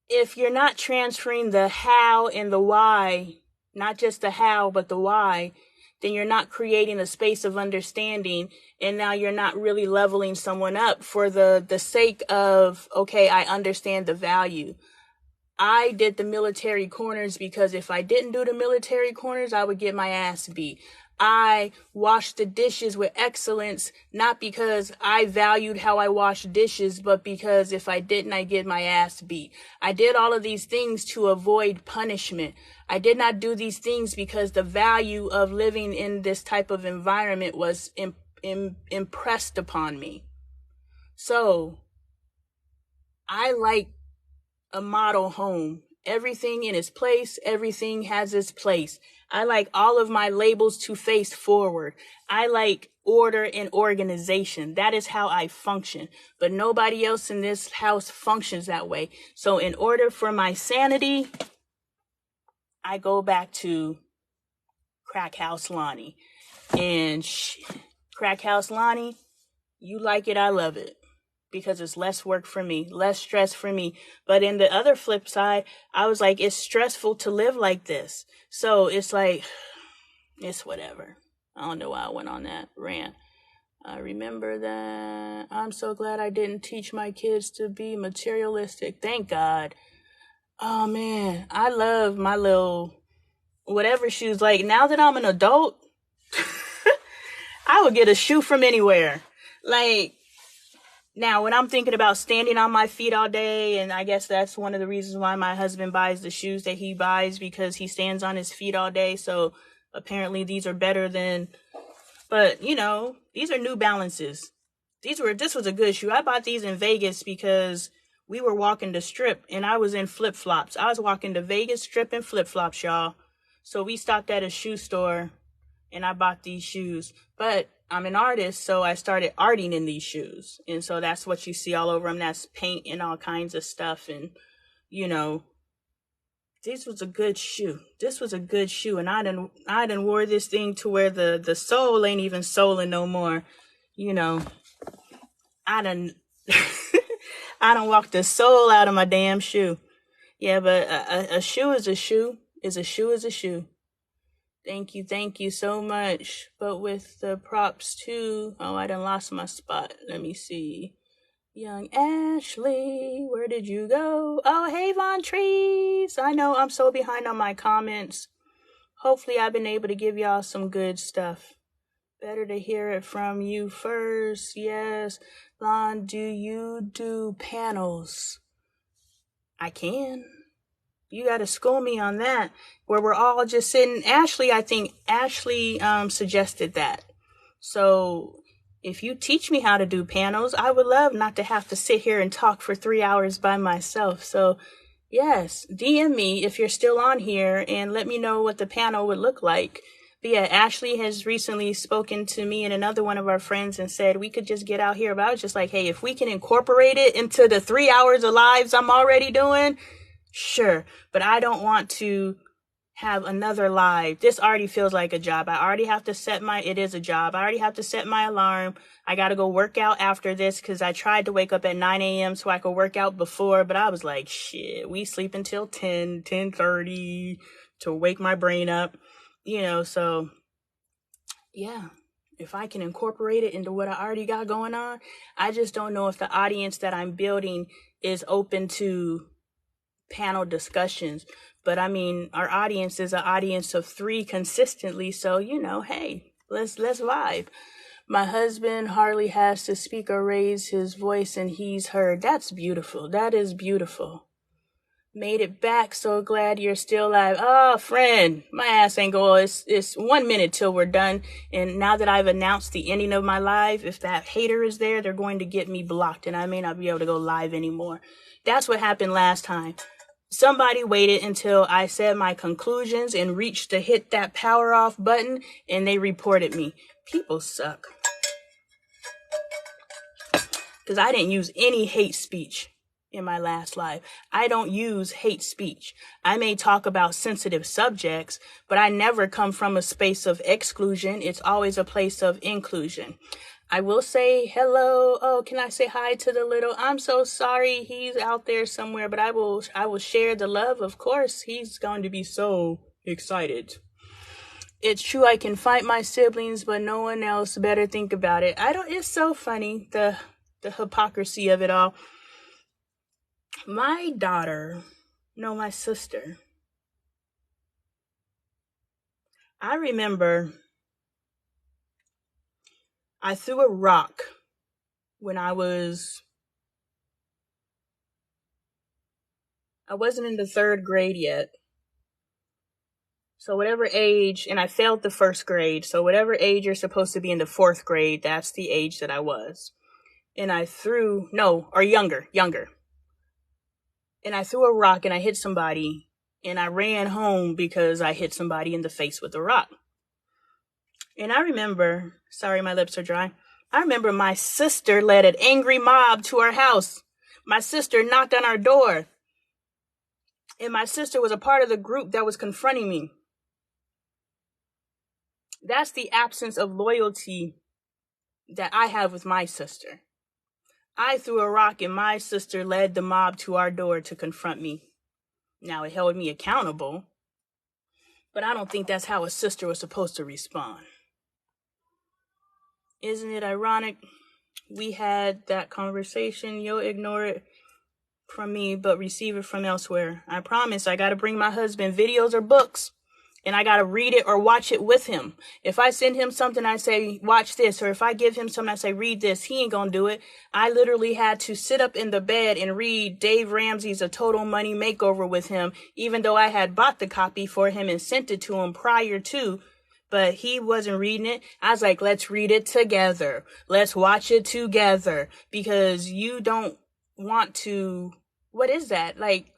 if you're not transferring the how and the why, not just the how, but the why, then you're not creating a space of understanding. And now you're not really leveling someone up for the sake of, okay, I understand the value. I did the military corners because if I didn't do the military corners, I would get my ass beat. I washed the dishes with excellence, not because I valued how I washed dishes, but because if I didn't, I get my ass beat. I did all of these things to avoid punishment. I did not do these things because the value of living in this type of environment was impressed upon me. So I like a model home. Everything in its place. Everything has its place. I like all of my labels to face forward. I like order and organization. That is how I function. But nobody else in this house functions that way. So in order for my sanity, I go back to Crack House Lonnie. And Crack House Lonnie, you like it, I love it. Because it's less work for me, less stress for me. But in the other flip side, I was like, it's stressful to live like this. So it's like, it's whatever. I don't know why I went on that rant. I remember that. I'm so glad I didn't teach my kids to be materialistic. Thank God. Oh man, I love my little whatever shoes. Like now that I'm an adult, I would get a shoe from anywhere. Like, now, when I'm thinking about standing on my feet all day, and I guess that's one of the reasons why my husband buys the shoes that he buys, because he stands on his feet all day. So apparently these are better than, but these are New Balances. This was a good shoe. I bought these in Vegas because we were walking the strip and I was in flip-flops. I was walking the Vegas strip in flip-flops, y'all. So we stopped at a shoe store and I bought these shoes. But I'm an artist, so I started arting in these shoes. And so that's what you see all over them. That's paint and all kinds of stuff. And, this was a good shoe. This was a good shoe. And I done wore this thing to where the sole ain't even soling no more. I done walked the sole out of my damn shoe. Yeah, but a shoe is a shoe. Is a shoe is a shoe. Thank you so much. But with the props too. Oh, I done lost my spot. Let me see. Young Ashley, where did you go? Oh, hey, Von Trees. I know I'm so behind on my comments. Hopefully I've been able to give y'all some good stuff. Better to hear it from you first. Yes. Lon, do you do panels? I can. You got to school me on that, where we're all just sitting. I think Ashley suggested that. So if you teach me how to do panels, I would love not to have to sit here and talk for 3 hours by myself. So yes, DM me if you're still on here and let me know what the panel would look like. But yeah, Ashley has recently spoken to me and another one of our friends and said we could just get out here. But I was just like, hey, if we can incorporate it into the 3 hours of lives I'm already doing, sure. But I don't want to have another live. This already feels like a job. I already have to it is a job. I already have to set my alarm. I got to go work out after this because I tried to wake up at 9 a.m. so I could work out before, but I was like, shit, we sleep until 10:30 to wake my brain up, so yeah, if I can incorporate it into what I already got going on. I just don't know if the audience that I'm building is open to panel discussions. But I mean, our audience is an audience of 3 consistently, so hey, let's vibe. My husband hardly has to speak or raise his voice and he's heard. That's beautiful. That is beautiful. Made it back. So glad you're still alive. Oh, friend, my ass ain't going. It's 1 minute till we're done. And now that I've announced the ending of my live, if that hater is there, they're going to get me blocked and I may not be able to go live anymore. That's what happened last time. Somebody waited until I said my conclusions and reached to hit that power off button and they reported me. People suck. Because I didn't use any hate speech in my last live. I don't use hate speech. I may talk about sensitive subjects, but I never come from a space of exclusion. It's always a place of inclusion. I will say hello. Oh, can I say hi to the little? I'm so sorry. He's out there somewhere, but I will share the love. Of course, he's going to be so excited. It's true I can fight my siblings, but no one else better think about it. It's so funny, the hypocrisy of it all. My sister, I remember I threw a rock when I wasn't in the 3rd grade yet. So whatever age, and I failed the 1st grade. So whatever age you're supposed to be in the 4th grade, that's the age that I was. And I threw, younger. And I threw a rock and I hit somebody and I ran home because I hit somebody in the face with a rock. And I remember, sorry, my lips are dry. I remember my sister led an angry mob to our house. My sister knocked on our door. And my sister was a part of the group that was confronting me. That's the absence of loyalty that I have with my sister. I threw a rock and my sister led the mob to our door to confront me. Now, it held me accountable, but I don't think that's how a sister was supposed to respond. Isn't it ironic? We had that conversation. You'll ignore it from me, but receive it from elsewhere. I promise I got to bring my husband videos or books. And I got to read it or watch it with him. If I send him something, I say, watch this. Or if I give him something, I say, read this. He ain't going to do it. I literally had to sit up in the bed and read Dave Ramsey's A Total Money Makeover with him, even though I had bought the copy for him and sent it to him prior to. But he wasn't reading it. I was like, let's read it together. Let's watch it together. Because you don't want to, what is that? Like,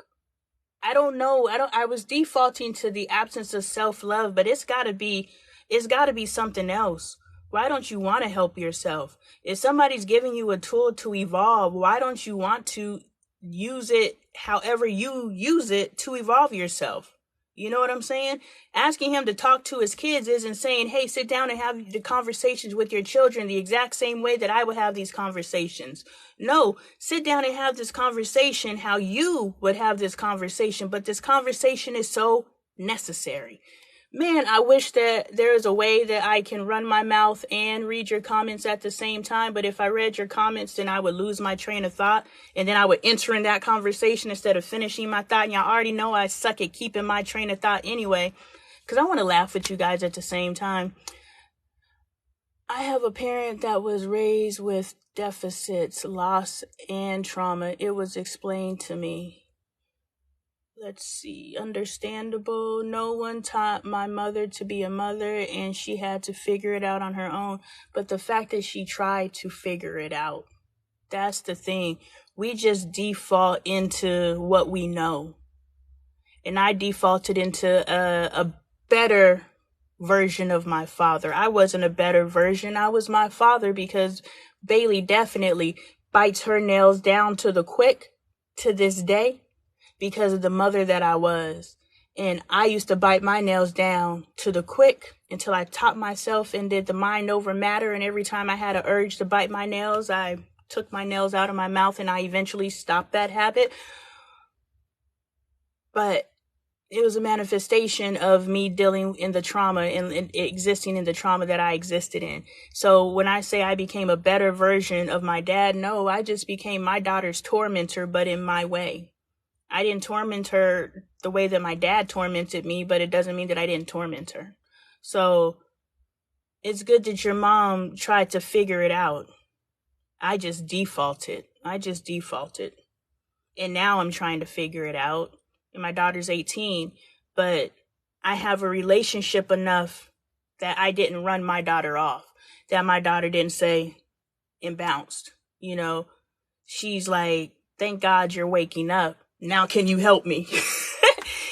I don't know. I was defaulting to the absence of self-love, but it's gotta be something else. Why don't you want to help yourself? If somebody's giving you a tool to evolve, why don't you want to use it however you use it to evolve yourself? You know what I'm saying? Asking him to talk to his kids isn't saying, hey, sit down and have the conversations with your children the exact same way that I would have these conversations. No, sit down and have this conversation how you would have this conversation. But this conversation is so necessary. Man, I wish that there is a way that I can run my mouth and read your comments at the same time. But if I read your comments, then I would lose my train of thought. And then I would enter in that conversation instead of finishing my thought. And y'all already know I suck at keeping my train of thought anyway, because I want to laugh with you guys at the same time. I have a parent that was raised with deficits, loss, and trauma. It was explained to me. Let's see, understandable. No one taught my mother to be a mother and she had to figure it out on her own. But the fact that she tried to figure it out, that's the thing. We just default into what we know. And I defaulted into a better version of my father. I wasn't a better version. I was my father because Bailey definitely bites her nails down to the quick to this day. Because of the mother that I was. And I used to bite my nails down to the quick until I taught myself and did the mind over matter. And every time I had an urge to bite my nails, I took my nails out of my mouth and I eventually stopped that habit. But it was a manifestation of me dealing in the trauma and existing in the trauma that I existed in. So when I say I became a better version of my dad, no, I just became my daughter's tormentor, but in my way. I didn't torment her the way that my dad tormented me, but it doesn't mean that I didn't torment her. So it's good that your mom tried to figure it out. I just defaulted. And now I'm trying to figure it out. And my daughter's 18, but I have a relationship enough that I didn't run my daughter off, that my daughter didn't say and bounced. You know, she's like, thank God you're waking up. Now can you help me?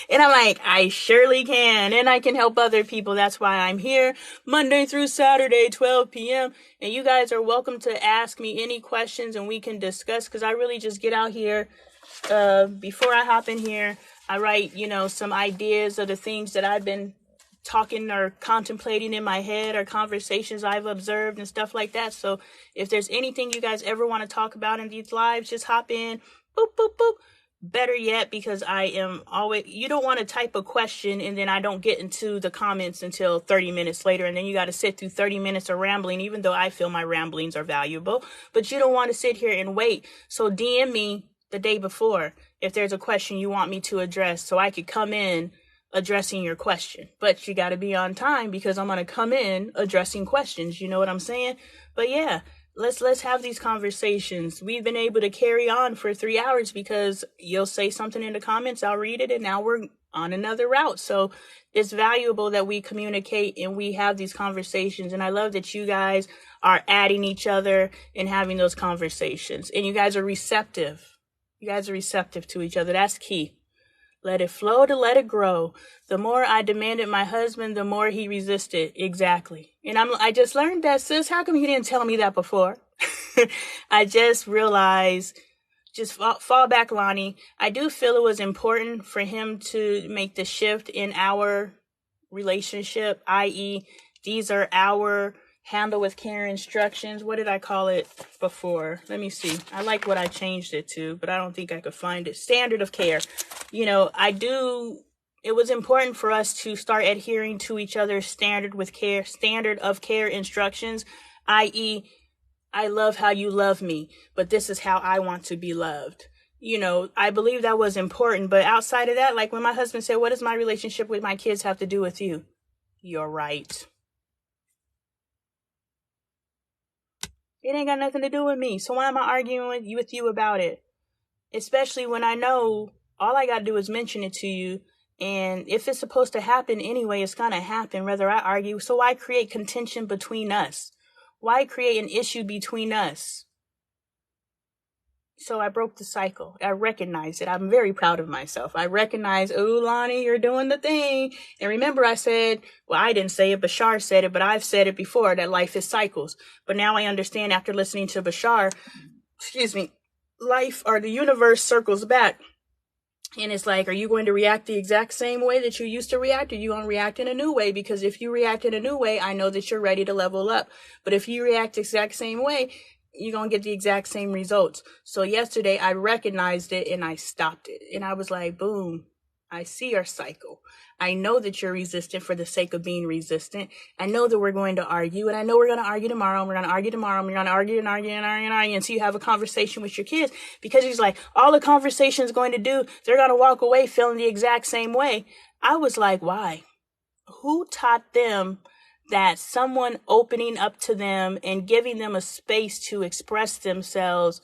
And I'm like, I surely can. And I can help other people. That's why I'm here Monday through Saturday, 12 p.m. And you guys are welcome to ask me any questions and we can discuss, because I really just get out here. Before I hop in here, I write, some ideas of the things that I've been talking or contemplating in my head, or conversations I've observed and stuff like that. So if there's anything you guys ever want to talk about in these lives, just hop in. Boop, boop, boop. Better yet, because I am always, you don't want to type a question and then I don't get into the comments until 30 minutes later. And then you got to sit through 30 minutes of rambling, even though I feel my ramblings are valuable, but you don't want to sit here and wait. So DM me the day before if there's a question you want me to address, so I could come in addressing your question. But you got to be on time, because I'm going to come in addressing questions. You know what I'm saying? But yeah, let's have these conversations. We've been able to carry on for 3 hours because you'll say something in the comments, I'll read it, and now we're on another route. So it's valuable that we communicate and we have these conversations. And I love that you guys are adding each other and having those conversations. And you guys are receptive. You guys are receptive to each other. That's key. Let it flow to let it grow. The more I demanded my husband, the more he resisted. Exactly. And I just learned that, sis. How come you didn't tell me that before? I just realized, just fall back, Lonnie. I do feel it was important for him to make the shift in our relationship, i.e., these are our handle with care instructions. What did I call it before? Let me see. I like what I changed it to, but I don't think I could find it. Standard of care. It was important for us to start adhering to each other's standard of care instructions, i.e., I love how you love me, but this is how I want to be loved. I believe that was important, but outside of that, like when my husband said, what does my relationship with my kids have to do with you? You're right. It ain't got nothing to do with me. So why am I arguing with you about it? Especially when I know all I got to do is mention it to you. And if it's supposed to happen anyway, it's going to happen whether I argue. So why create contention between us? Why create an issue between us? So I broke the cycle. I recognize it. I'm very proud of myself. I recognize, oh, Lonnie, you're doing the thing. And remember I said, well, I didn't say it, Bashar said it, but I've said it before, that life is cycles. But now I understand after listening to Bashar, life or the universe circles back. And it's like, are you going to react the exact same way that you used to react? Or are you going to react in a new way? Because if you react in a new way, I know that you're ready to level up. But if you react the exact same way, you're going to get the exact same results. So yesterday I recognized it and I stopped it. And I was like, boom, I see our cycle. I know that you're resistant for the sake of being resistant. I know that we're going to argue, and I know we're going to argue tomorrow, and we're going to argue tomorrow, and we're going to argue and argue and argue and argue until you have a conversation with your kids. Because he's like, all the conversation is going to do, they're going to walk away feeling the exact same way. I was like, why? Who taught them that someone opening up to them and giving them a space to express themselves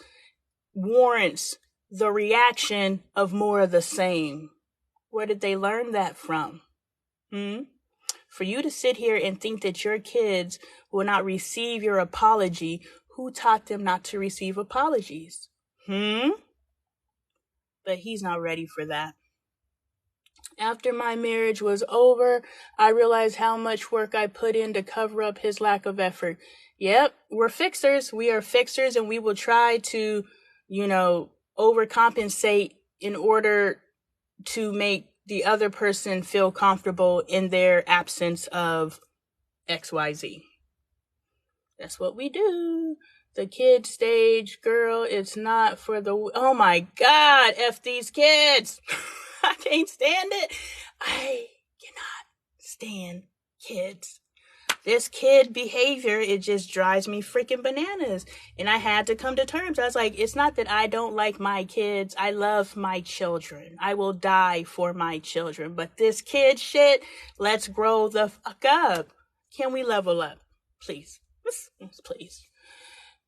warrants the reaction of more of the same? Where did they learn that from? For you to sit here and think that your kids will not receive your apology, who taught them not to receive apologies? But he's not ready for that. After my marriage was over, I realized how much work I put in to cover up his lack of effort. Yep, we're fixers. We are fixers, and we will try to, overcompensate in order to make the other person feel comfortable in their absence of XYZ. That's what we do. The kid stage, girl, it's not for the... Oh my God, F these kids. I can't stand it. I cannot stand kids. This kid behavior, it just drives me freaking bananas. And I had to come to terms. I was like, it's not that I don't like my kids. I love my children. I will die for my children. But this kid shit, let's grow the fuck up. Can we level up? Please. Please.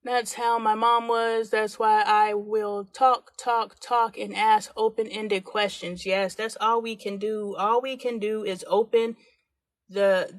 That's how my mom was. That's why I will talk, and ask open-ended questions. Yes, that's all we can do. All we can do is open the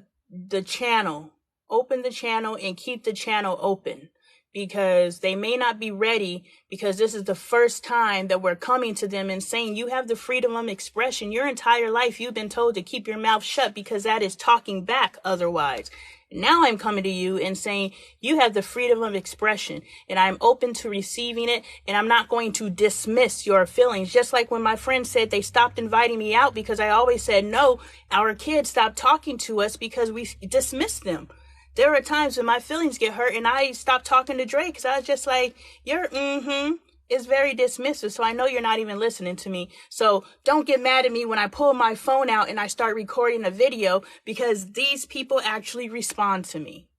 channel, open the channel and keep the channel open, because they may not be ready, because this is the first time that we're coming to them and saying, you have the freedom of expression. Your entire life you've been told to keep your mouth shut because that is talking back otherwise. Now I'm coming to you and saying you have the freedom of expression, and I'm open to receiving it, and I'm not going to dismiss your feelings. Just like when my friends said they stopped inviting me out because I always said no, our kids stopped talking to us because we dismissed them. There are times when my feelings get hurt and I stopped talking to Drake because I was just like, you're is very dismissive, so I know you're not even listening to me. So don't get mad at me when I pull my phone out and I start recording a video, because these people actually respond to me.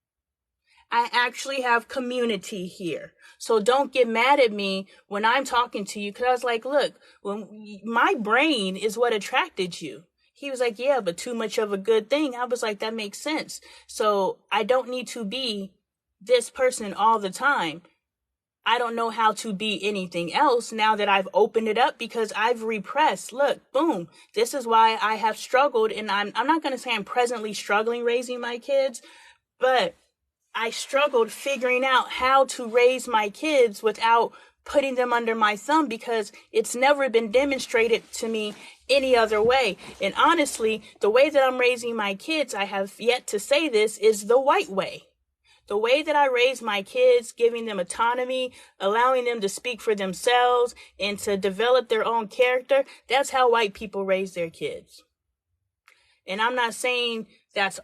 I actually have community here. So don't get mad at me when I'm talking to you, because I was like, look, when my brain is what attracted you. He was like, yeah, but too much of a good thing. I was like, that makes sense. So I don't need to be this person all the time. I don't know how to be anything else now that I've opened it up, because I've repressed. Look, boom. This is why I have struggled, and I'm not going to say I'm presently struggling raising my kids, but I struggled figuring out how to raise my kids without putting them under my thumb, because it's never been demonstrated to me any other way. And honestly, the way that I'm raising my kids, I have yet to say this, is the white way. The way that I raise my kids, giving them autonomy, allowing them to speak for themselves and to develop their own character, that's how white people raise their kids. And I'm not saying that's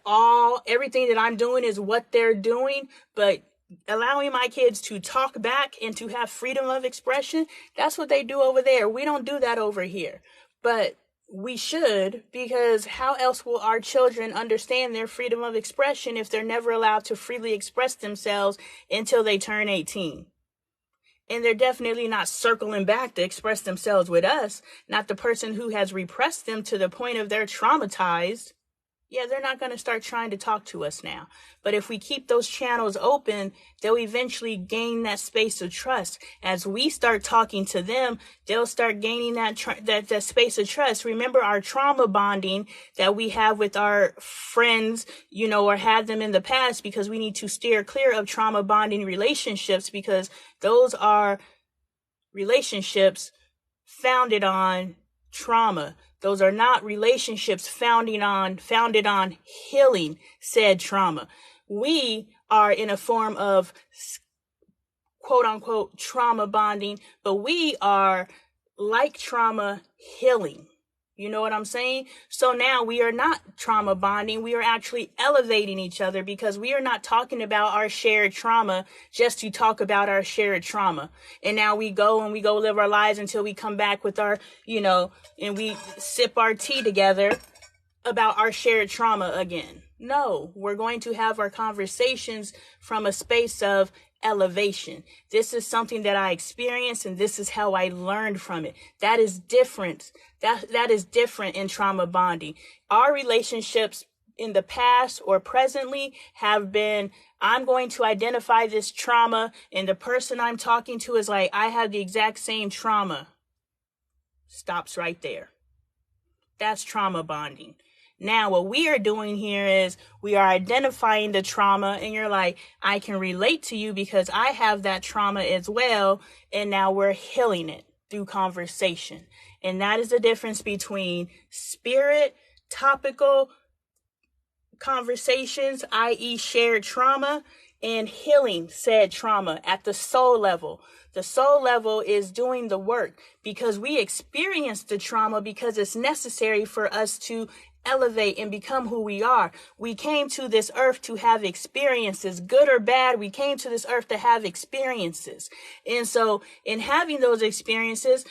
everything that I'm doing is what they're doing, but allowing my kids to talk back and to have freedom of expression, that's what they do over there. We don't do that over here. But we should, because how else will our children understand their freedom of expression if they're never allowed to freely express themselves until they turn 18? And they're definitely not circling back to express themselves with us, not the person who has repressed them to the point of they're traumatized. Yeah, they're not going to start trying to talk to us now. But if we keep those channels open, they'll eventually gain that space of trust. As we start talking to them, they'll start gaining that space of trust. Remember our trauma bonding that we have with our friends, or had them in the past, because we need to steer clear of trauma bonding relationships, because those are relationships founded on trauma. Those are not relationships founded on healing said trauma. We are in a form of quote unquote trauma bonding, but we are like trauma healing. You know what I'm saying? So now we are not trauma bonding. We are actually elevating each other, because we are not talking about our shared trauma just to talk about our shared trauma. And now we go live our lives until we come back with our, and we sip our tea together about our shared trauma again. No, we're going to have our conversations from a space of elevation. This is something that I experienced, and this is how I learned from it. That is different. That is different in trauma bonding. Our relationships in the past or presently have been, I'm going to identify this trauma, and the person I'm talking to is like, I have the exact same trauma. Stops right there. That's trauma bonding. Now, what we are doing here is we are identifying the trauma, and you're like, I can relate to you because I have that trauma as well. And now we're healing it through conversation. And that is the difference between spirit, topical conversations, i.e. shared trauma, and healing said trauma at the soul level. The soul level is doing the work, because we experience the trauma because it's necessary for us to elevate and become who we are. We came to this earth to have experiences, good or bad. We came to this earth to have experiences. And so in having those experiences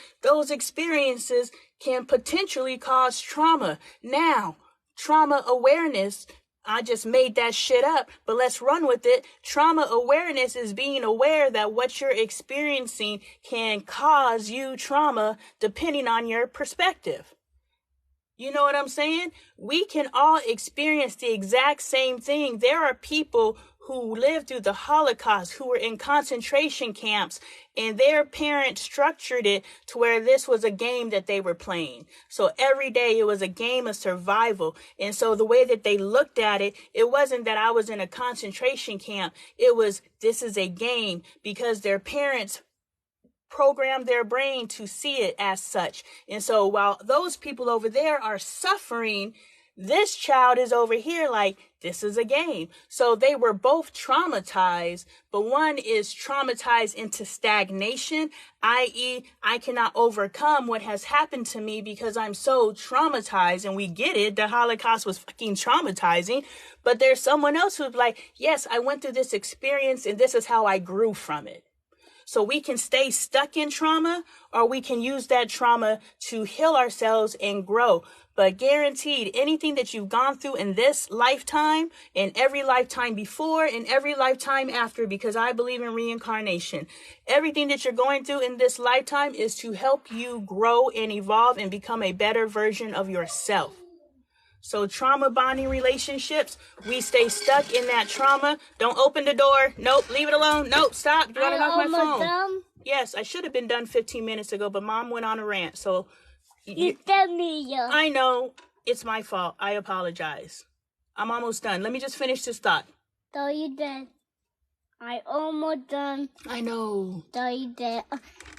can potentially cause trauma. Now, trauma awareness, I just made that shit up, but let's run with it. Trauma awareness is being aware that what you're experiencing can cause you trauma depending on your perspective. You know what I'm saying? We can all experience the exact same thing. There are people who lived through the Holocaust, who were in concentration camps, and their parents structured it to where this was a game that they were playing. So every day it was a game of survival. And so the way that they looked at it, it wasn't that I was in a concentration camp. It was, this is a game, because their parents program their brain to see it as such. And so while those people over there are suffering, this child is over here like, this is a game. So they were both traumatized, but one is traumatized into stagnation, i.e., I cannot overcome what has happened to me because I'm so traumatized. And we get it. The Holocaust was fucking traumatizing. But there's someone else who's like, yes, I went through this experience and this is how I grew from it. So we can stay stuck in trauma, or we can use that trauma to heal ourselves and grow. But guaranteed, anything that you've gone through in this lifetime, and every lifetime before, and every lifetime after, because I believe in reincarnation, everything that you're going through in this lifetime is to help you grow and evolve and become a better version of yourself. So trauma bonding relationships, we stay stuck in that trauma. Don't open the door. Nope, leave it alone. Nope, stop. You're running off my phone. Done? Yes, I should have been done 15 minutes ago, but Mom went on a rant. So you tell me. I know it's my fault. I apologize. I'm almost done. Let me just finish this thought. So you did. I almost done. I know. So you did.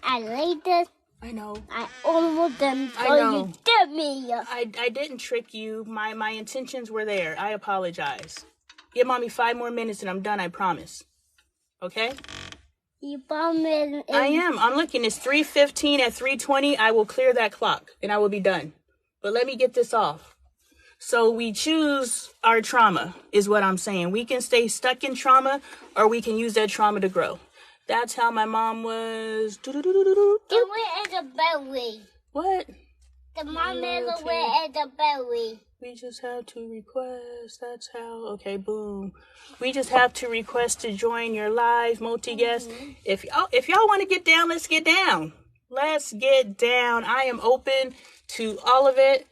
I later. I know. I almost done. So I know. You did me. I didn't trick you. My intentions were there. I apologize. Give Mommy 5 more minutes and I'm done, I promise. Okay? You promise? I am. I'm looking. It's 3:15. At 3:20, I will clear that clock and I will be done. But let me get this off. So we choose our trauma, is what I'm saying. We can stay stuck in trauma, or we can use that trauma to grow. That's how my mom was. And where is the belly? What? The mom is where is the belly? We just have to request. That's how. Okay, boom. We just have to request to join your live multi-guest. If y'all want to get down, let's get down. Let's get down. I am open to all of it.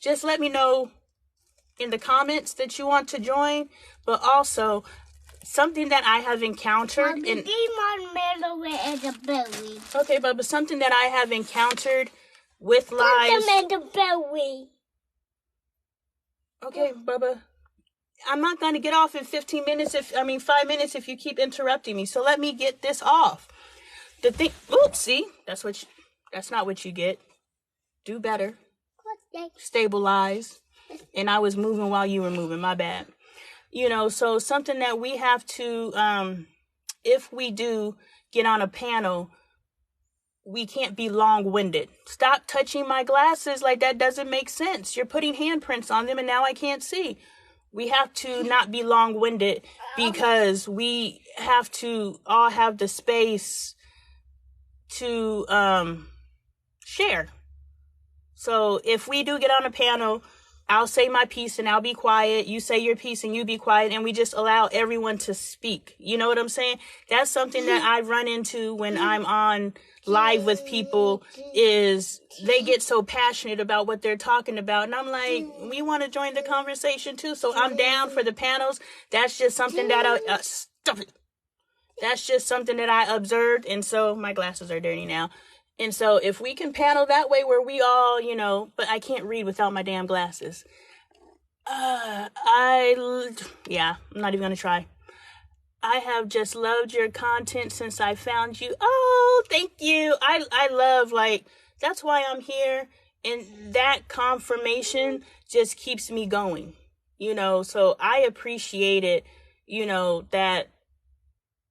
Just let me know in the comments that you want to join, but also something that I have encountered in okay, but something that I have encountered with lives. Okay, Bubba. I'm not going to get off in 15 minutes 5 minutes if you keep interrupting me. So let me get this off. The thing, oopsie, that's not what you get. Do better. Stabilize. And I was moving while you were moving, my bad. You know, so something that we have to, if we do get on a panel, we can't be long-winded. Stop touching my glasses, like that doesn't make sense. You're putting handprints on them and now I can't see. We have to not be long-winded because we have to all have the space to share. So if we do get on a panel, I'll say my piece and I'll be quiet. You say your piece and you be quiet, and we just allow everyone to speak. You know what I'm saying? That's something that I run into when I'm on live with people, is they get so passionate about what they're talking about. And I'm like, we want to join the conversation too. So I'm down for the panels. That's just something that stop it. That's just something that I observed. And so my glasses are dirty now. And so if we can panel that way where we all, but I can't read without my damn glasses. I'm not even going to try. I have just loved your content since I found you. Oh, thank you. I love, that's why I'm here. And that confirmation just keeps me going, so I appreciate it, that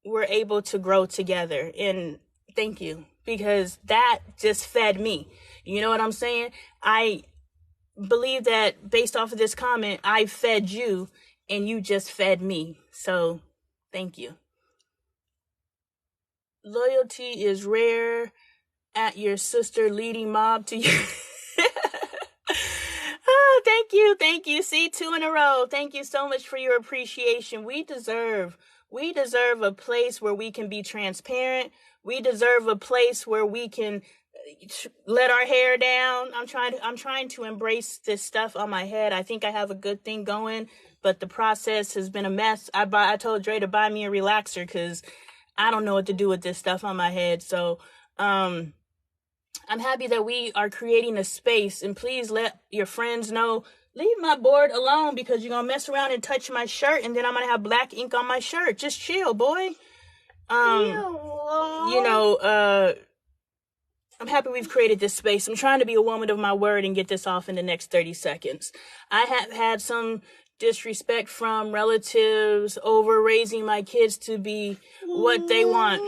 we're able to grow together. And thank you. Because that just fed me. You know what I'm saying? I believe that based off of this comment, I fed you and you just fed me. So thank you. Loyalty is rare. at your sister leading mob to you. Oh, thank you. See, 2 in a row. Thank you so much for your appreciation. We deserve a place where we can be transparent. We deserve a place where we can let our hair down. I'm trying to embrace this stuff on my head. I think I have a good thing going, but the process has been a mess. I told Dre to buy me a relaxer because I don't know what to do with this stuff on my head. So, I'm happy that we are creating a space, and please let your friends know, leave my board alone because you're going to mess around and touch my shirt and then I'm going to have black ink on my shirt. Just chill, boy. I'm happy we've created this space. I'm trying to be a woman of my word and get this off in the next 30 seconds. I have had some disrespect from relatives over raising my kids to be what they want.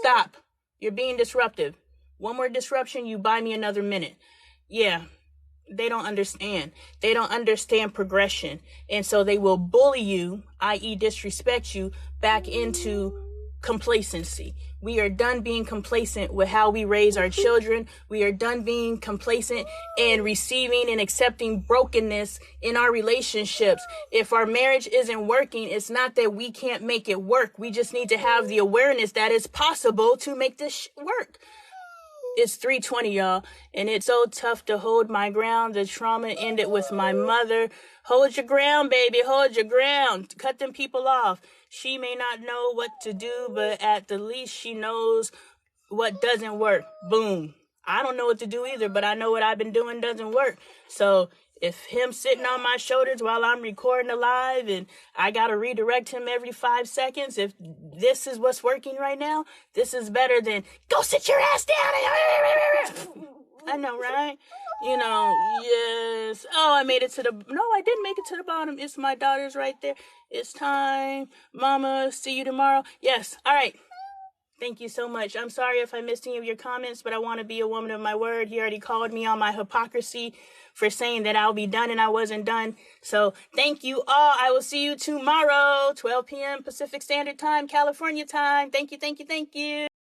Stop. You're being disruptive. One more disruption, you buy me another minute. Yeah, they don't understand. They don't understand progression. And so they will bully you, i.e. disrespect you, back into complacency. We are done being complacent with how we raise our children. We are done being complacent and receiving and accepting brokenness in our relationships. If our marriage isn't working, it's not that we can't make it work. We just need to have the awareness that it's possible to make this work. It's 3:20, y'all, and it's so tough to hold my ground. The trauma ended with my mother. Hold your ground, baby. Hold your ground. Cut them people off. She may not know what to do, but at the least she knows what doesn't work. Boom. I don't know what to do either, but I know what I've been doing doesn't work. So if him sitting on my shoulders while I'm recording a live and I got to redirect him every 5 seconds, if this is what's working right now, this is better than go sit your ass down. I know, right? Yes. Oh, I made it to no, I didn't make it to the bottom. It's my daughters right there. It's time. Mama, see you tomorrow. Yes. All right. Thank you so much. I'm sorry if I missed any of your comments, but I want to be a woman of my word. He already called me on my hypocrisy for saying that I'll be done and I wasn't done. So thank you all. I will see you tomorrow, 12 p.m. Pacific Standard Time, California time. Thank you.